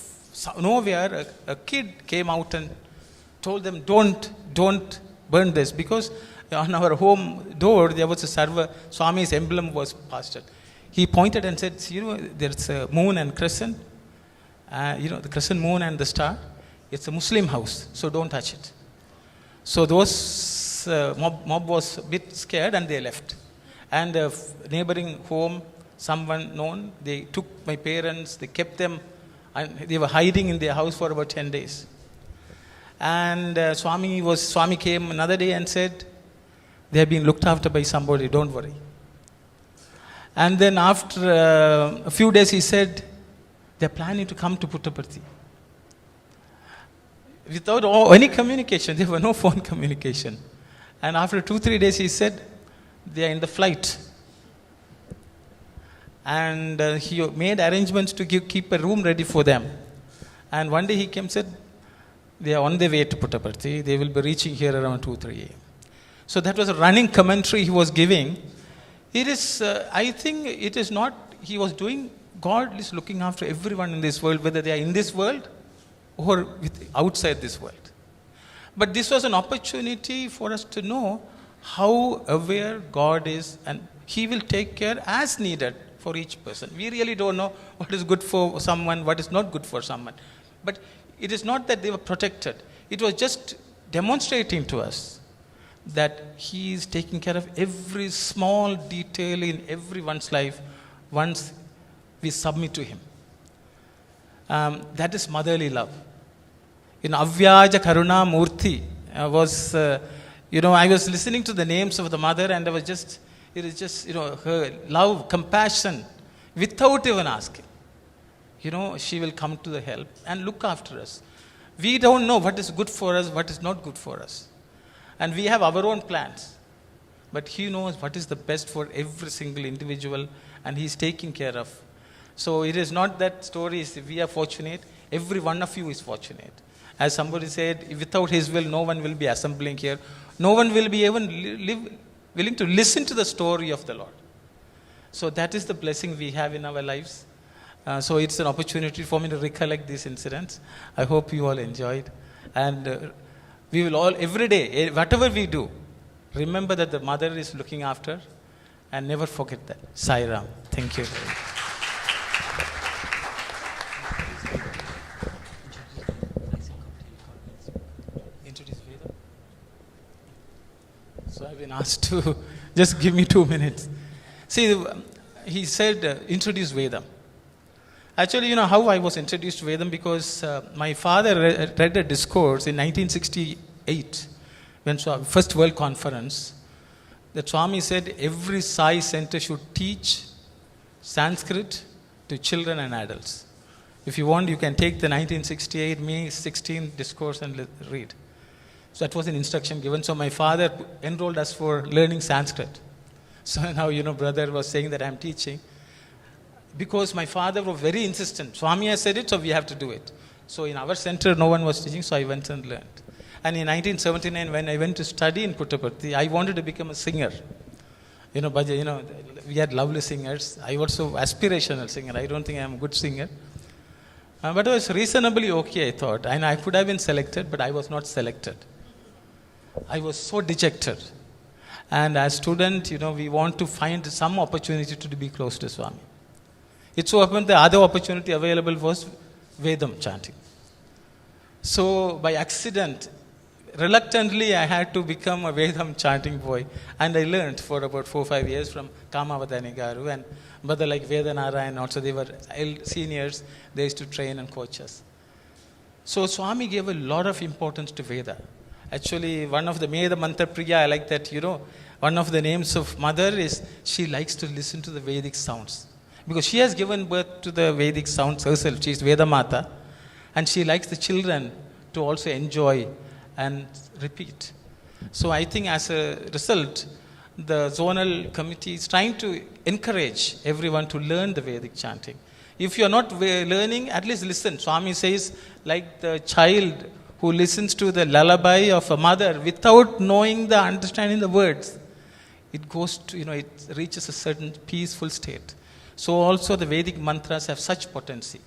nowhere, a kid came out and told them, don't burn this, because on our home door there was a server, Swami's emblem was pasted. He pointed and said, there's a moon and crescent, the crescent moon and the star. It's a Muslim house, so don't touch it. So those mob was a bit scared, and they left. And a neighboring home, someone known, they took my parents, they kept them, and they were hiding in their house for about 10 days. And Swami came another day and said, they have been looked after by somebody, don't worry. And then after a few days he said, they're planning to come to Puttaparthi. Without any communication, there were no phone communication. And after 2-3 days he said, they are in the flight. And he made arrangements to keep a room ready for them. And one day he came and said, they are on their way to Puttaparthi. They will be reaching here around 2-3 a.m. So that was a running commentary he was giving. It is, I think it is not, he was doing, God is looking after everyone in this world, whether they are in this world or outside this world. But this was an opportunity for us to know how aware God is, and He will take care as needed for each person. We really don't know what is good for someone, what is not good for someone. But it is not that they were protected. It was just demonstrating to us that He is taking care of every small detail in everyone's life once we submit to Him. That is motherly love. In Avyaja Karuna Murti was, I was listening to the names of the mother, and it is just, her love, compassion, without even asking. She will come to the help and look after us. We don't know what is good for us, what is not good for us. And we have our own plans. But He knows what is the best for every single individual, and He is taking care of. So it is not that story is we are fortunate, every one of you is fortunate. As somebody said, without His will, no one will be assembling here. No one will be even willing to listen to the story of the Lord. So that is the blessing we have in our lives. So it's an opportunity for me to recollect these incidents. I hope you all enjoyed. And we will all, every day, whatever we do, remember that the mother is looking after, and never forget that. Sai Ram. Thank you. Introduce Veda. So I've been asked to just give me 2 minutes. See, he said, introduce Vedam. Actually, how I was introduced to Vedam? Because my father read a discourse in 1968, when first World Conference. The Swami said every Sai center should teach Sanskrit to children and adults. If you want, you can take the 1968 May 16 discourse and read. So that was an instruction given. So my father enrolled us for learning Sanskrit. So now, brother was saying that I'm teaching. Because my father was very insistent. Swami has said it, so we have to do it. So in our center, no one was teaching, so I went and learned. And in 1979, when I went to study in Puttaparthi, I wanted to become a singer. We had lovely singers. I was so aspirational singer. I don't think I'm a good singer. But I was reasonably okay, I thought. And I could have been selected, but I was not selected. I was so dejected. And as student, we want to find some opportunity to be close to Swami. It so happened the other opportunity available was Vedam chanting. So by accident, reluctantly, I had to become a Vedam chanting boy. And I learned for about 4-5 years from Kamavadani Garu and brother like Narayan. Also, they were seniors. They used to train and coach us. So Swami gave a lot of importance to Veda. Actually, one of the Meda Mantra Priya, I like that, one of the names of mother is she likes to listen to the Vedic sounds. Because she has given birth to the Vedic sounds herself. She is Veda Mata. And she likes the children to also enjoy and repeat. So I think as a result, the zonal committee is trying to encourage everyone to learn the Vedic chanting. If you are not learning, at least listen. Swami says, like the child who listens to the lullaby of a mother without knowing the understanding the words, it goes to, it reaches a certain peaceful state. So also the Vedic mantras have such potency.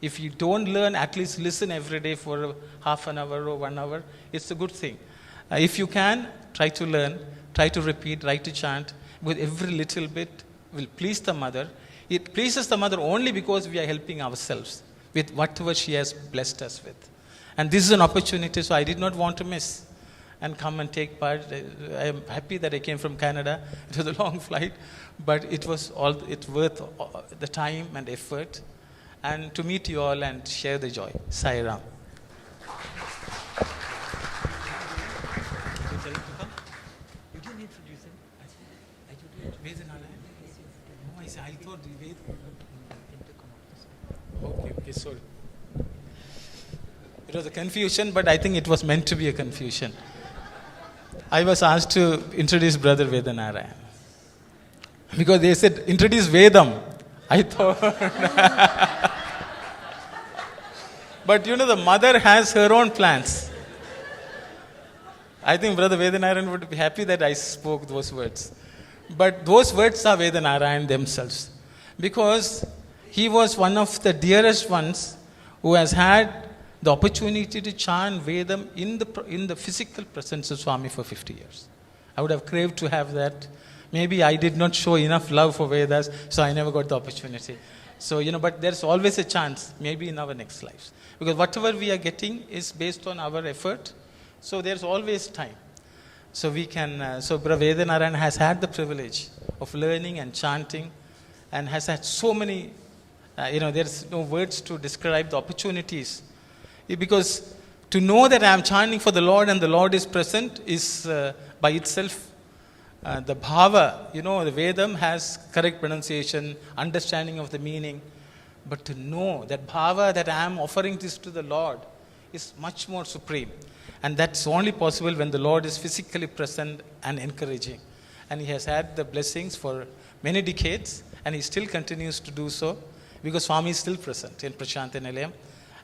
If you don't learn, at least listen every day for half an hour or 1 hour. It's a good thing. If you can, try to learn, try to repeat, try to chant. With every little bit will please the mother. It pleases the mother only because we are helping ourselves with whatever she has blessed us with. And this is an opportunity, so I did not want to miss and come and take part. I am happy that I came from Canada. It was a long flight, but it was worth the time and effort. And to meet you all and share the joy. Sai Ram. You didn't introduce him. I thought Okay, sorry. It was a confusion, but I think it was meant to be a confusion. I was asked to introduce Brother Narayan. Because they said, introduce Vedam. I thought... But the mother has her own plans. I think Brother Narayan would be happy that I spoke those words. But those words are Narayan themselves. Because he was one of the dearest ones who has had the opportunity to chant Vedam in the physical presence of Swami for 50 years. I would have craved to have that. Maybe I did not show enough love for Vedas, so I never got the opportunity. So, but there's always a chance, maybe in our next lives. Because whatever we are getting is based on our effort. So there's always time. So we can, so Brother Narayan has had the privilege of learning and chanting and has had so many, there's no words to describe the opportunities. Because to know that I am chanting for the Lord and the Lord is present is by itself the bhava, the Vedam has correct pronunciation, understanding of the meaning. But to know that bhava, that I am offering this to the Lord, is much more supreme. And that's only possible when the Lord is physically present and encouraging. And he has had the blessings for many decades, and he still continues to do so, because Swami is still present in Prashanta Nilayam.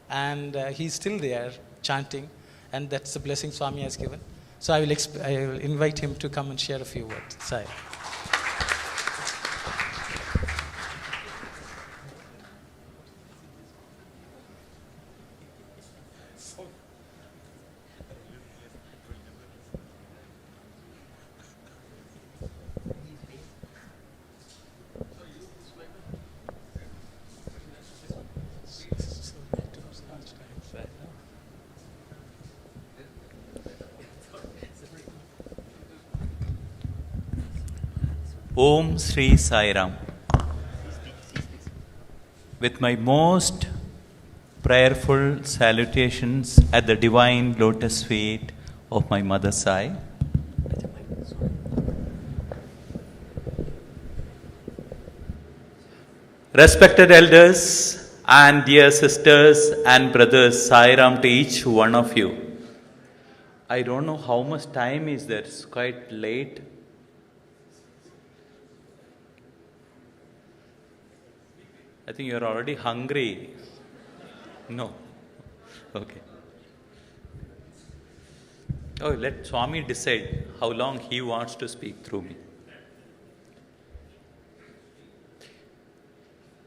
And he's still there chanting, and that's the blessing Swami has given. So I will invite him to come and share a few words. Sai. Om Sri Sai Ram. With my most prayerful salutations at the divine lotus feet of my Mother Sai. Respected elders and dear sisters and brothers, Sai Ram to each one of you. I don't know how much time is there, it's quite late. I think you're already hungry. No. Okay. Oh, let Swami decide how long he wants to speak through me.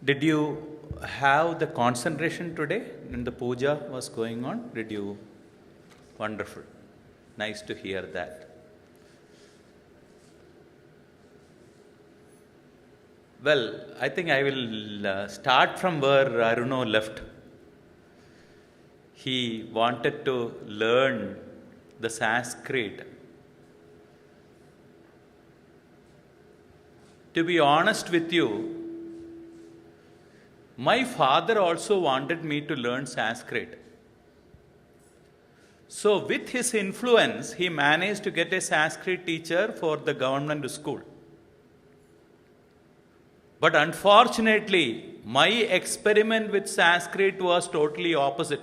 Did you have the concentration today when the puja was going on? Did you? Wonderful. Nice to hear that. Well, I think I will start from where Aruno left. He wanted to learn the Sanskrit. To be honest with you, my father also wanted me to learn Sanskrit. So with his influence, he managed to get a Sanskrit teacher for the government school. But unfortunately, my experiment with Sanskrit was totally opposite.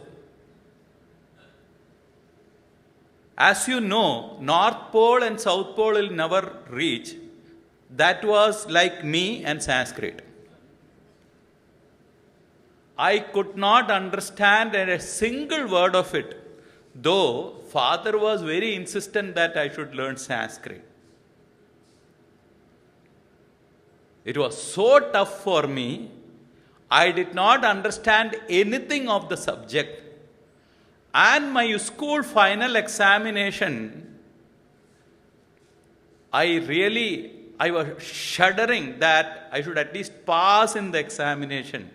As you know, North Pole and South Pole will never reach. That was like me and Sanskrit. I could not understand a single word of it, though father was very insistent that I should learn Sanskrit. It was so tough for me, I did not understand anything of the subject. And my school final examination, I was shuddering that I should at least pass in the examination.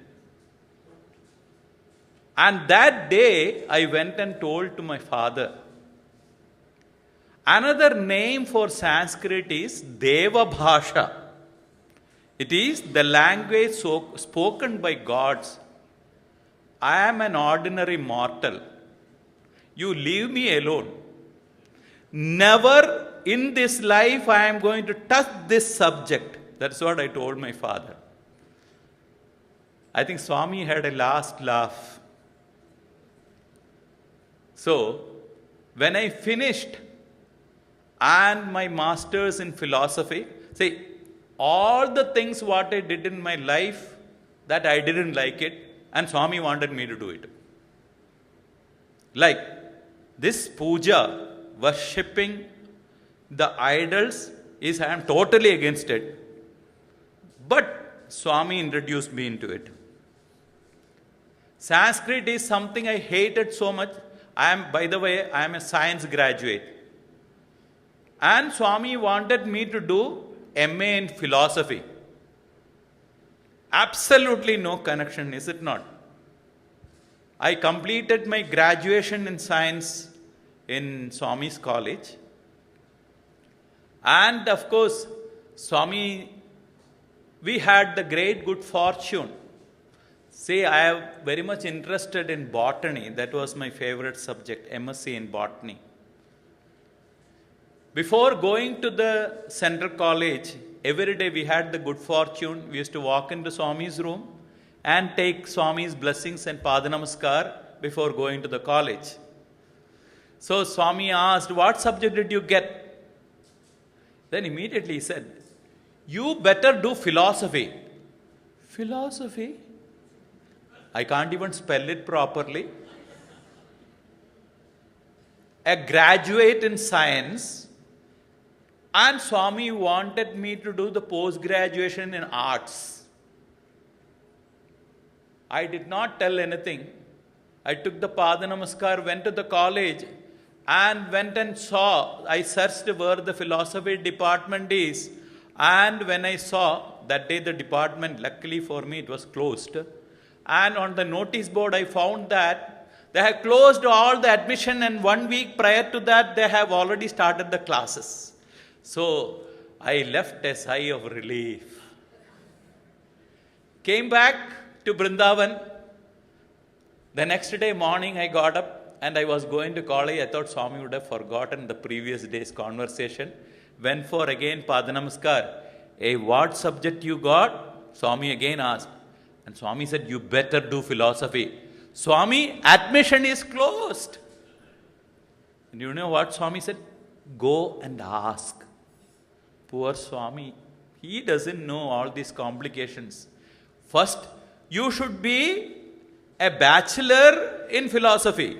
And that day, I went and told to my father. Another name for Sanskrit is Deva Bhasha. It is the language spoken by gods. I am an ordinary mortal. You leave me alone. Never in this life I am going to touch this subject. That's what I told my father. I think Swami had a last laugh. So, when I finished and my master's in philosophy, see, all the things what I did in my life, that I didn't like it, and Swami wanted me to do it. Like this puja, worshipping the idols, I am totally against it. But Swami introduced me into it. Sanskrit is something I hated so much. By the way, I am a science graduate. And Swami wanted me to do MA in philosophy. Absolutely no connection, is it not? I completed my graduation in science in Swami's college. And of course, Swami, we had the great good fortune. See, I am very much interested in botany. That was my favorite subject, MSc in botany. Before going to the central college, every day we had the good fortune. We used to walk into Swami's room and take Swami's blessings and Padanamaskar before going to the college. So Swami asked, what subject did you get? Then immediately he said, you better do philosophy. Philosophy? I can't even spell it properly. A graduate in science, and Swami wanted me to do the post-graduation in arts. I did not tell anything. I took the Padanamaskar, went to the college, and went and saw. I searched where the philosophy department is, and when I saw, that day the department, luckily for me, it was closed. And on the notice board, I found that they have closed all the admission, and 1 week prior to that, they have already started the classes. So I left a sigh of relief. Came back to Vrindavan. The next day morning, I got up and I was going to college. I thought Swami would have forgotten the previous day's conversation. Went for again Padanamaskar. Hey, what subject you got? Swami again asked. And Swami said, you better do philosophy. Swami, admission is closed. And you know what Swami said? Go and ask. Poor Swami, he doesn't know all these complications. First, you should be a bachelor in philosophy.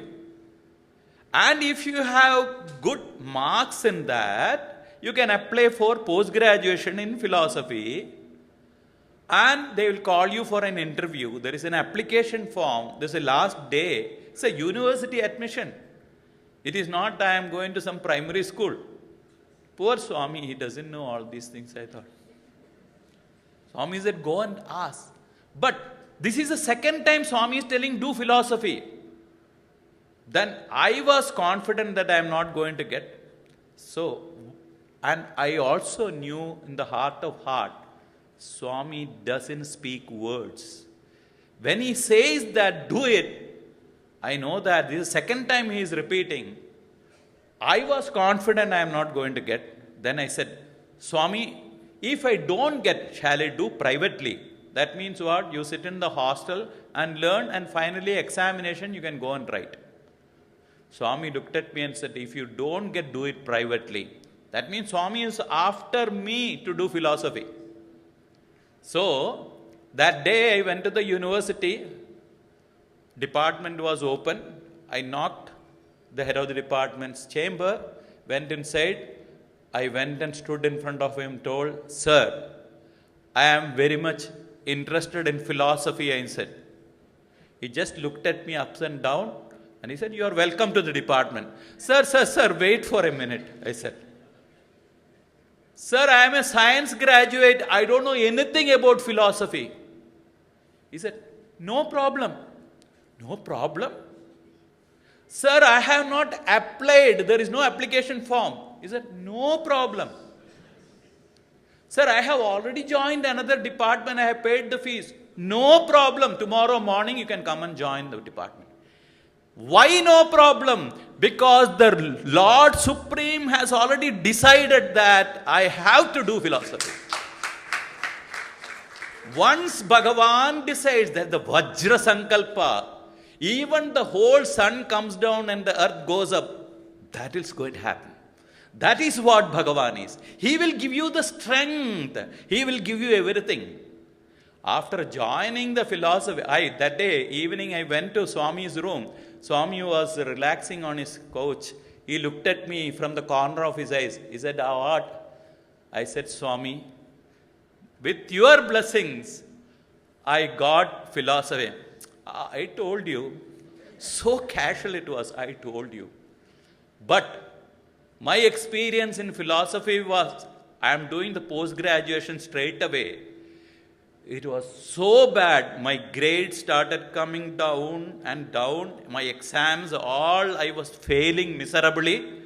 And if you have good marks in that, you can apply for post-graduation in philosophy. And they will call you for an interview. There is an application form. There is a last day. It's a university admission. It is not that I am going to some primary school. Poor Swami, he doesn't know all these things, I thought. Swami said, go and ask. But this is the second time Swami is telling, do philosophy. Then I was confident that I am not going to get. So, and I also knew in the heart of heart, Swami doesn't speak words. When he says that, do it, I know that this is the second time he is repeating. I was confident I am not going to get. Then I said, Swami, if I don't get, shall I do privately? That means what? You sit in the hostel and learn, and finally examination you can go and write. Swami looked at me and said, if you don't get, do it privately. That means Swami is after me to do philosophy. So, that day I went to the university, department was open, I knocked the head of the department's chamber, went inside, I went and stood in front of him, told, Sir, I am very much interested in philosophy, I said. He just looked at me ups and down, and he said, you are welcome to the department. Sir, wait for a minute, I said. Sir, I am a science graduate, I don't know anything about philosophy. He said, no problem. No problem? Sir, I have not applied, there is no application form. He said, no problem. Sir, I have already joined another department, I have paid the fees. No problem, tomorrow morning you can come and join the department. Why no problem? Because the Lord Supreme has already decided that I have to do philosophy. Once Bhagavan decides that the Vajra Sankalpa, even the whole sun comes down and the earth goes up, that is going to happen. That is what Bhagavan is. He will give you the strength. He will give you everything. After joining the philosophy, that day evening I went to Swami's room. Swami was relaxing on his couch. He looked at me from the corner of his eyes. He said, what? I said, Swami, with your blessings, I got philosophy. I told you, so casual it was, I told you. But my experience in philosophy was, I am doing the post-graduation straight away. It was so bad, my grades started coming down and down. My exams, all I was failing miserably.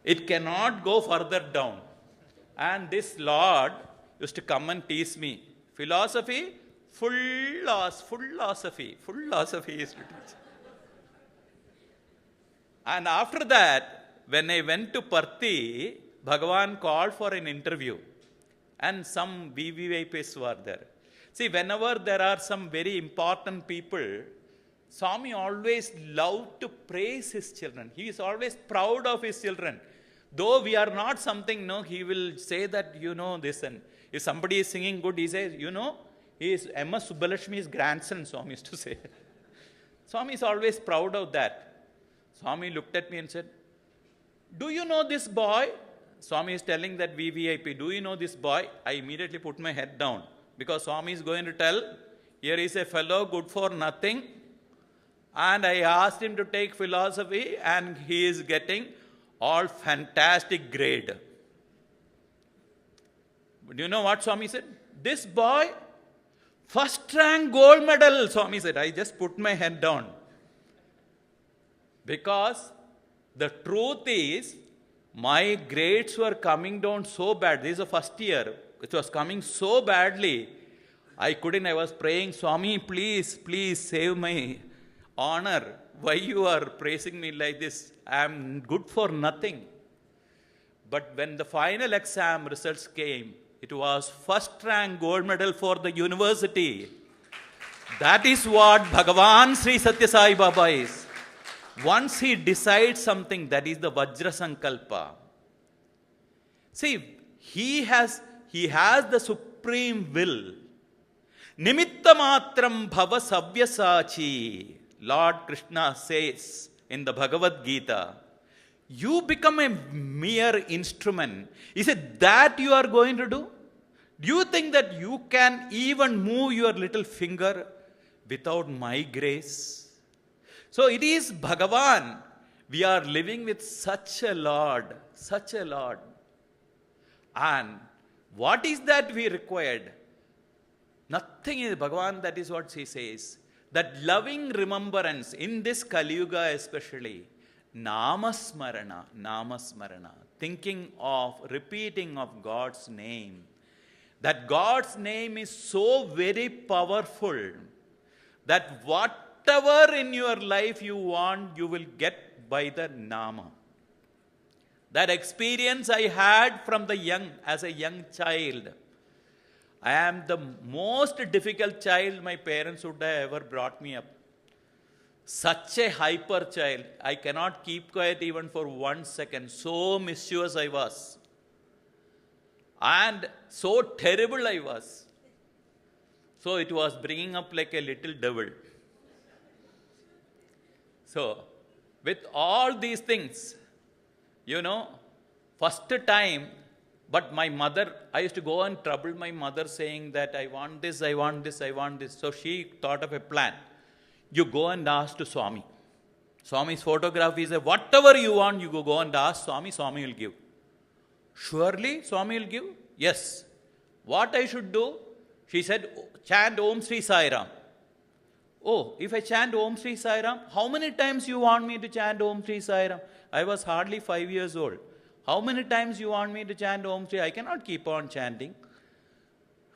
It cannot go further down. And this Lord used to come and tease me. Philosophy, philosophy is to teach. And after that, when I went to Parthi, Bhagavan called for an interview. And some VVIPs were there. See, whenever there are some very important people, Swami always loved to praise his children. He is always proud of his children. Though we are not something, no, he will say that, you know, this. And if somebody is singing good, he says, you know, he is M.S. Subbalakshmi's grandson, Swami used to say. Swami is always proud of that. Swami looked at me and said, do you know this boy? Swami is telling that VVIP, do you know this boy? I immediately put my head down because Swami is going to tell, here is a fellow good for nothing. And I asked him to take philosophy and he is getting all fantastic grade. But do you know what Swami said? This boy, first rank gold medal, Swami said. I just put my head down. Because the truth is, my grades were coming down so bad. This is the first year. It was coming so badly. I was praying, Swami, please save my honor. Why you are praising me like this? I am good for nothing. But when the final exam results came, it was first rank gold medal for the university. That is what Bhagavan Sri Satya Sai Baba is. Once he decides something, that is the Vajra Sankalpa. See, he has the supreme will. Nimitta matram bhava savyasachi. Lord Krishna says in the Bhagavad Gita, you become a mere instrument. Is it that you are going to do? Do you think that you can even move your little finger without my grace? So it is Bhagavan. We are living with such a Lord, such a Lord. And what is that we required? Nothing is Bhagavan, that is what he says. That loving remembrance, in this Kali Yuga especially, Namasmarana, thinking of, repeating of God's name. That God's name is so very powerful that whatever in your life you want, you will get by the Nama. That experience I had from the young, as a young child. I am the most difficult child my parents would have ever brought me up. Such a hyper child. I cannot keep quiet even for 1 second. So mischievous I was. And so terrible I was. So it was bringing up like a little devil. So, with all these things, first time, but my mother, I used to go and trouble my mother saying that I want this, I want this, I want this. So she thought of a plan. You go and ask to Swami. Swami's photograph is whatever you want, you go and ask Swami, Swami will give. Surely Swami will give? Yes. What I should do? She said, chant Om Sri Sai Ram. Oh, if I chant Om Sri Sai Ram, how many times you want me to chant Om Sri Sai Ram? I was hardly 5 years old. How many times you want me to chant Om Sri? I cannot keep on chanting.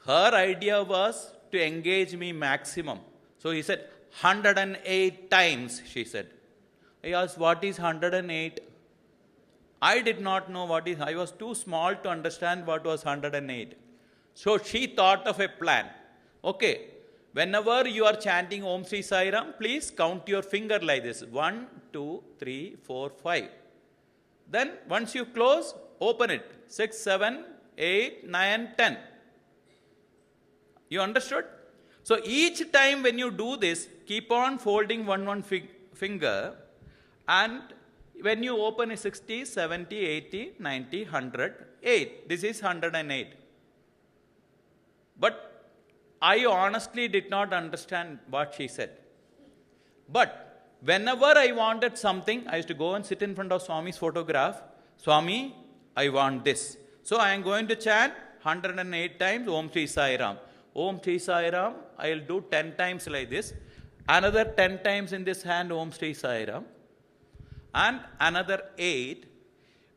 Her idea was to engage me maximum. So he said, 108 times, she said. I asked, what is 108? I did not know what is, I was too small to understand what was 108. So she thought of a plan. Okay, whenever you are chanting Om Sri Sai Ram, please count your finger like this. 1, 2, 3, 4, 5. Then once you close, open it. 6, 7, 8, 9, 10. You understood? So each time when you do this, keep on folding one finger, and when you open a 60, 70, 80, 90, 100, 8. This is 108. But I honestly did not understand what she said. But whenever I wanted something, I used to go and sit in front of Swami's photograph. Swami, I want this. So I am going to chant 108 times Om Sri Sai Ram. Om Sri Sai Ram, I will do 10 times like this. Another 10 times in this hand, Om Sri Sai Ram. And another 8,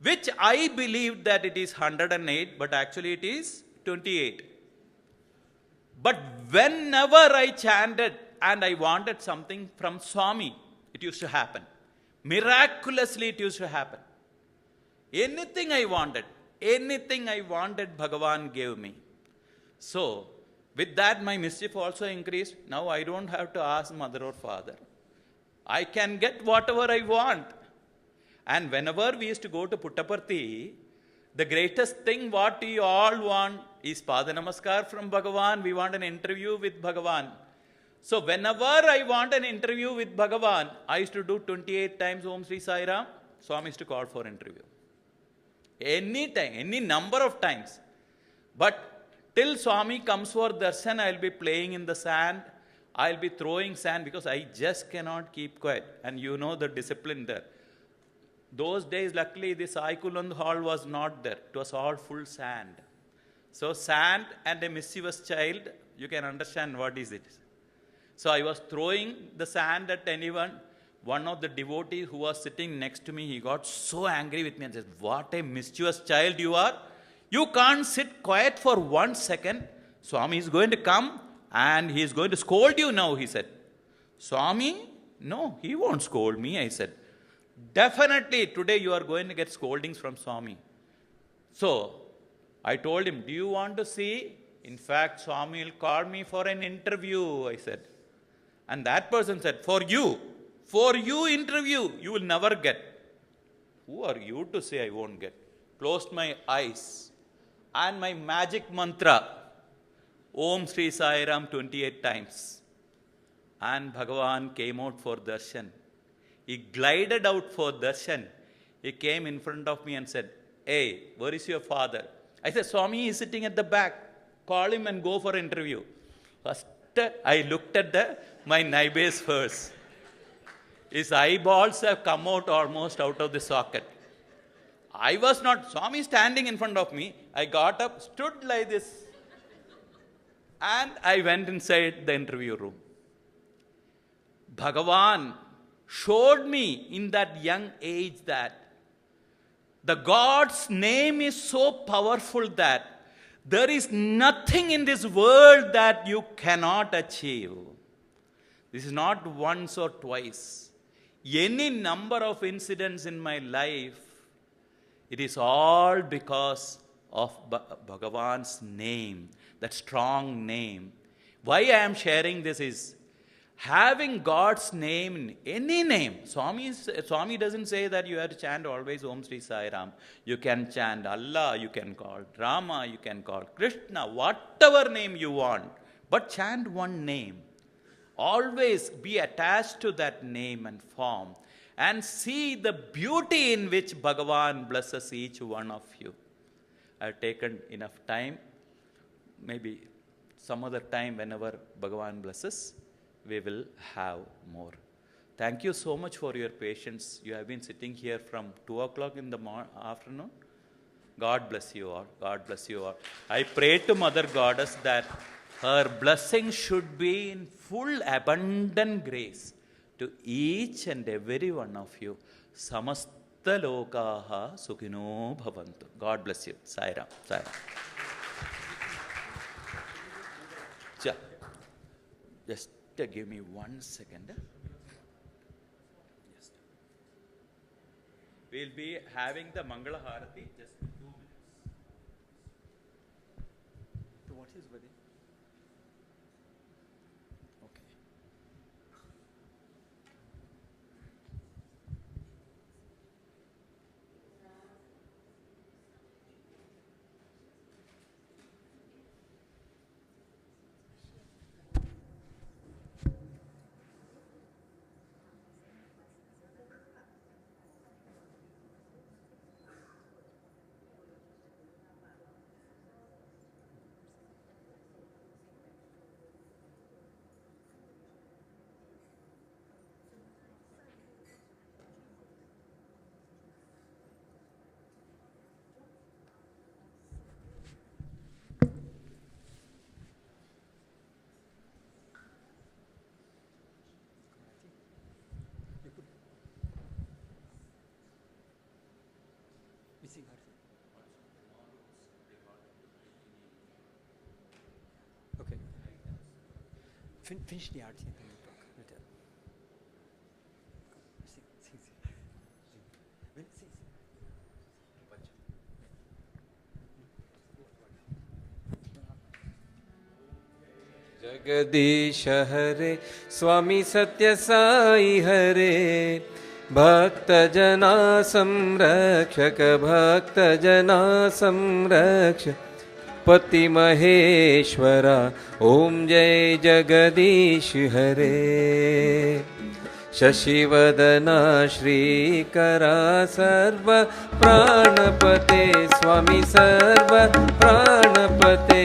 which I believed that it is 108, but actually it is 28. But whenever I chanted and I wanted something from Swami, it used to happen. Miraculously it used to happen. Anything I wanted, Bhagavan gave me. So, with that my mischief also increased. Now I don't have to ask mother or father. I can get whatever I want. And whenever we used to go to Puttaparthi, the greatest thing what we all want is Pada Namaskar from Bhagavan. We want an interview with Bhagavan. So whenever I want an interview with Bhagavan, I used to do 28 times Om Sri Sai Ram. Swami used to call for interview. Any time, any number of times. But till Swami comes for darshan, I will be playing in the sand. I will be throwing sand because I just cannot keep quiet. And you know the discipline there. Those days, luckily, the Sai Kulund hall was not there. It was all full sand. So sand and a mischievous child, you can understand what is it. So I was throwing the sand at anyone. One of the devotees who was sitting next to me, he got so angry with me and said, what a mischievous child you are. You can't sit quiet for 1 second. Swami is going to come and he is going to scold you now, he said. Swami? No, he won't scold me, I said. Definitely, today you are going to get scoldings from Swami. So, I told him, do you want to see? In fact, Swami will call me for an interview, I said. And that person said, for you interview, you will never get. Who are you to say I won't get? Closed my eyes. And my magic mantra, Om Sri Sai Ram 28 times. And Bhagavan came out for darshan. He glided out for darshan. He came in front of me and said, hey, where is your father? I said, Swami is sitting at the back. Call him and go for interview. First, I looked at my neighbor's first. His eyeballs have come out almost out of the socket. I was not, Swami standing in front of me. I got up, stood like this. And I went inside the interview room. Bhagavan showed me in that young age that the God's name is so powerful that there is nothing in this world that you cannot achieve. This is not once or twice. Any number of incidents in my life, It is all because of Bhagavan's name, that strong name. Why I am sharing this is, having God's name in any name. Swami doesn't say that you have to chant always Om Sri Sai Ram. You can chant Allah, you can call Rama, you can call Krishna, whatever name you want. But chant one name. Always be attached to that name and form. And see the beauty in which Bhagavan blesses each one of you. I have taken enough time. Maybe some other time, whenever Bhagavan blesses, we will have more. Thank you so much for your patience. You have been sitting here from 2 o'clock in the afternoon. God bless you all. God bless you all. I pray to Mother Goddess that her blessing should be in full abundant grace to each and every one of you. Samasta lokaha sukhino bhavantu. God bless you. Sai Ram. Sai Ram. Just give me 1 second. Yes. We'll be having the Mangala Harati just 2 minutes. So what is Vedic? Okay. Okay. Finish the arti and then we'll talk. Sing. Jagdish हरे स्वामी सत्य साई हरे भक्त जना संरक्षक भक्त जना संरक्षक पति महेश्वरा ओम जय जगदीश हरे शशिवदना श्रीकरा सर्व प्राणपते स्वामी सर्व प्राणपते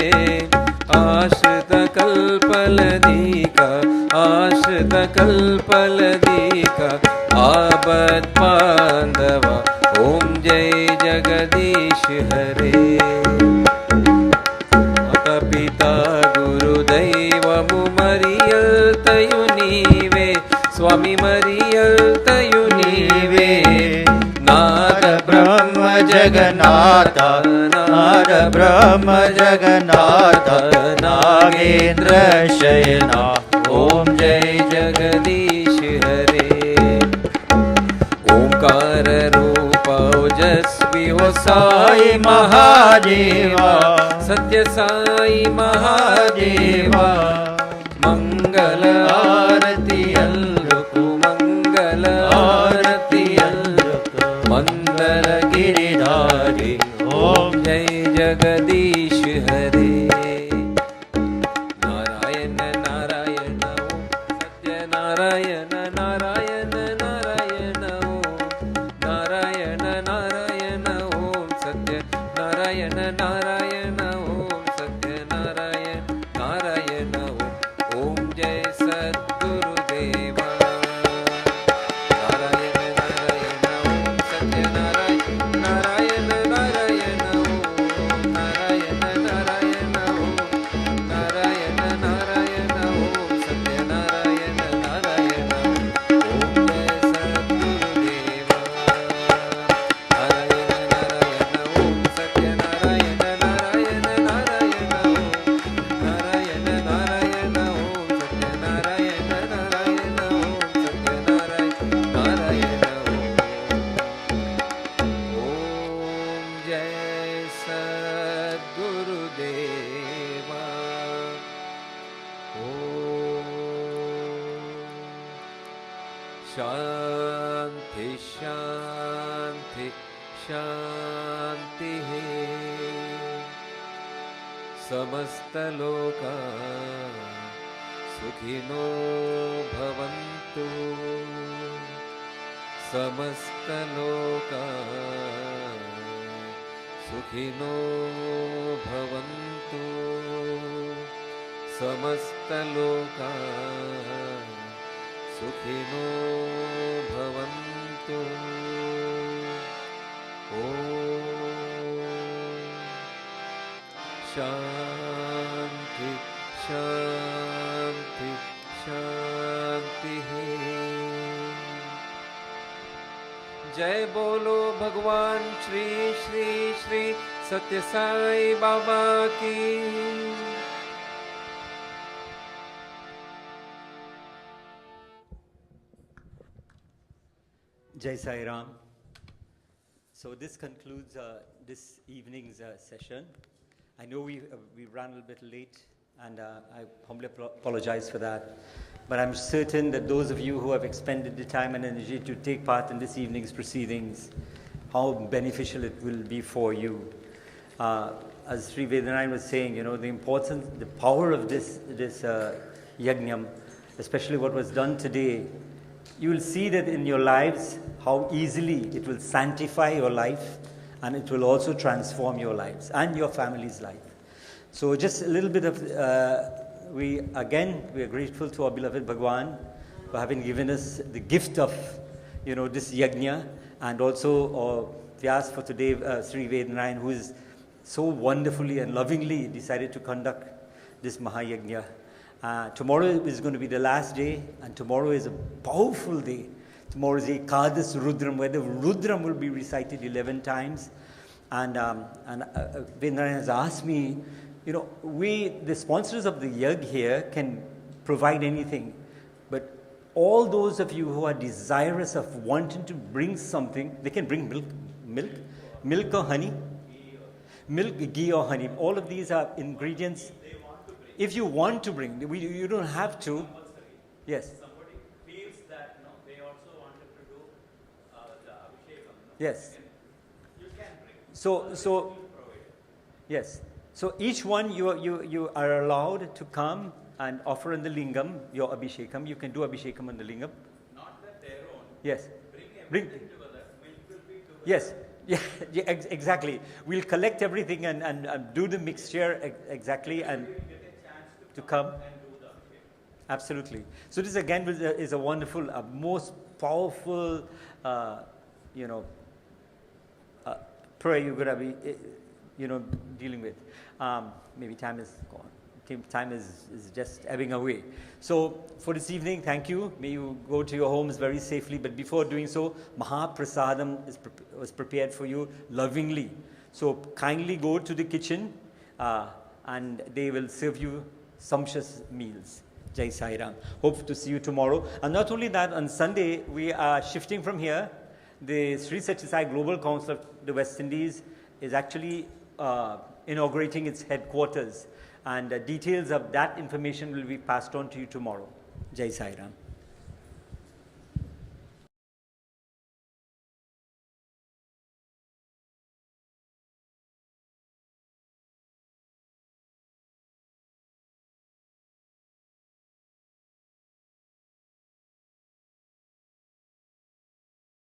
आश्रित कल्पलदीका आश्रित कल्पलदीका आबद बांधवा ओम जय जगदीश हरे माता पिता गुरुदैवमु मरियल्तयु नीवे स्वामी मरियल्तयु नीवे नाद ब्रह्म जगन्नाथ नाद ब्रह्म जगन्नाथ नागेंद्र शयना ओम जय जगदीश हरे ओंकार रूप ओजस्वी हो साई महादेवा सत्य साई महादेवा मंगल आरती अल्लुकु मंगल आरती अल्लुकु मंदर गिरिधारी ओम जय जगदीश हरे नारायण नारायण ओम सत्य नारायण नारायण नारायण ओम नारायण नारायण ओम सत्य नारायण नारायण ओम सत्य नारायण नारायण ओम जय सद्गुरु शांति शांति शांति समस्त लोका सुखिनो भवन्तु समस्त लोका सुखिनो भवन्तु समस्त लोका सुखिनो भवन्तु शांति शांति शांति जय बोलो भगवान श्री श्री श्री सत्य साई बाबा की Jai Sai Ram. So this concludes this evening's session. I know we ran a little bit late, and I humbly apologize for that. But I'm certain that those of you who have expended the time and energy to take part in this evening's proceedings, how beneficial it will be for you. As Sri Narayan was saying, you know, the importance, the power of this yajnam, especially what was done today, you will see that in your lives how easily it will sanctify your life, and it will also transform your lives and your family's life. So just a little bit of, we are grateful to our beloved Bhagwan for having given us the gift of, you know, this yajna, and also Vyas for today, Sri Narayan, who is so wonderfully and lovingly decided to conduct this Mahayajna. Tomorrow is going to be the last day, and tomorrow is a powerful day. Tomorrow is Ekadas Rudram, where the Rudram will be recited 11 times. And Narayan has asked me, you know, we, the sponsors of the Yag here, can provide anything. But all those of you who are desirous of wanting to bring something, they can bring milk or honey. Milk, ghee or honey. All of these are ingredients. If you want to bring, you don't have to. Yes. Somebody feels that they also wanted to do the abhishekam. Yes. You can bring. So yes. So each one you are allowed to come and offer in the lingam your abhishekam. You can do abhishekam on the lingam. Not that their own. Yes. Bring everything together. Milk will be together. Yes. Yeah, exactly. We'll collect everything and do the mixture exactly and to come. Absolutely. So this again is a wonderful, most powerful, prayer you're going to be, dealing with. Maybe time is gone. Time is just ebbing away. So for this evening, thank you. May you go to your homes very safely. But before doing so, Mahaprasadam was prepared for you lovingly. So kindly go to the kitchen and they will serve you sumptuous meals. Jai Sai Ram. Hope to see you tomorrow. And not only that, on Sunday, we are shifting from here. The Sri Sathya Sai Global Council of the West Indies is actually inaugurating its headquarters. And details of that information will be passed on to you tomorrow. Jai Sai Ram.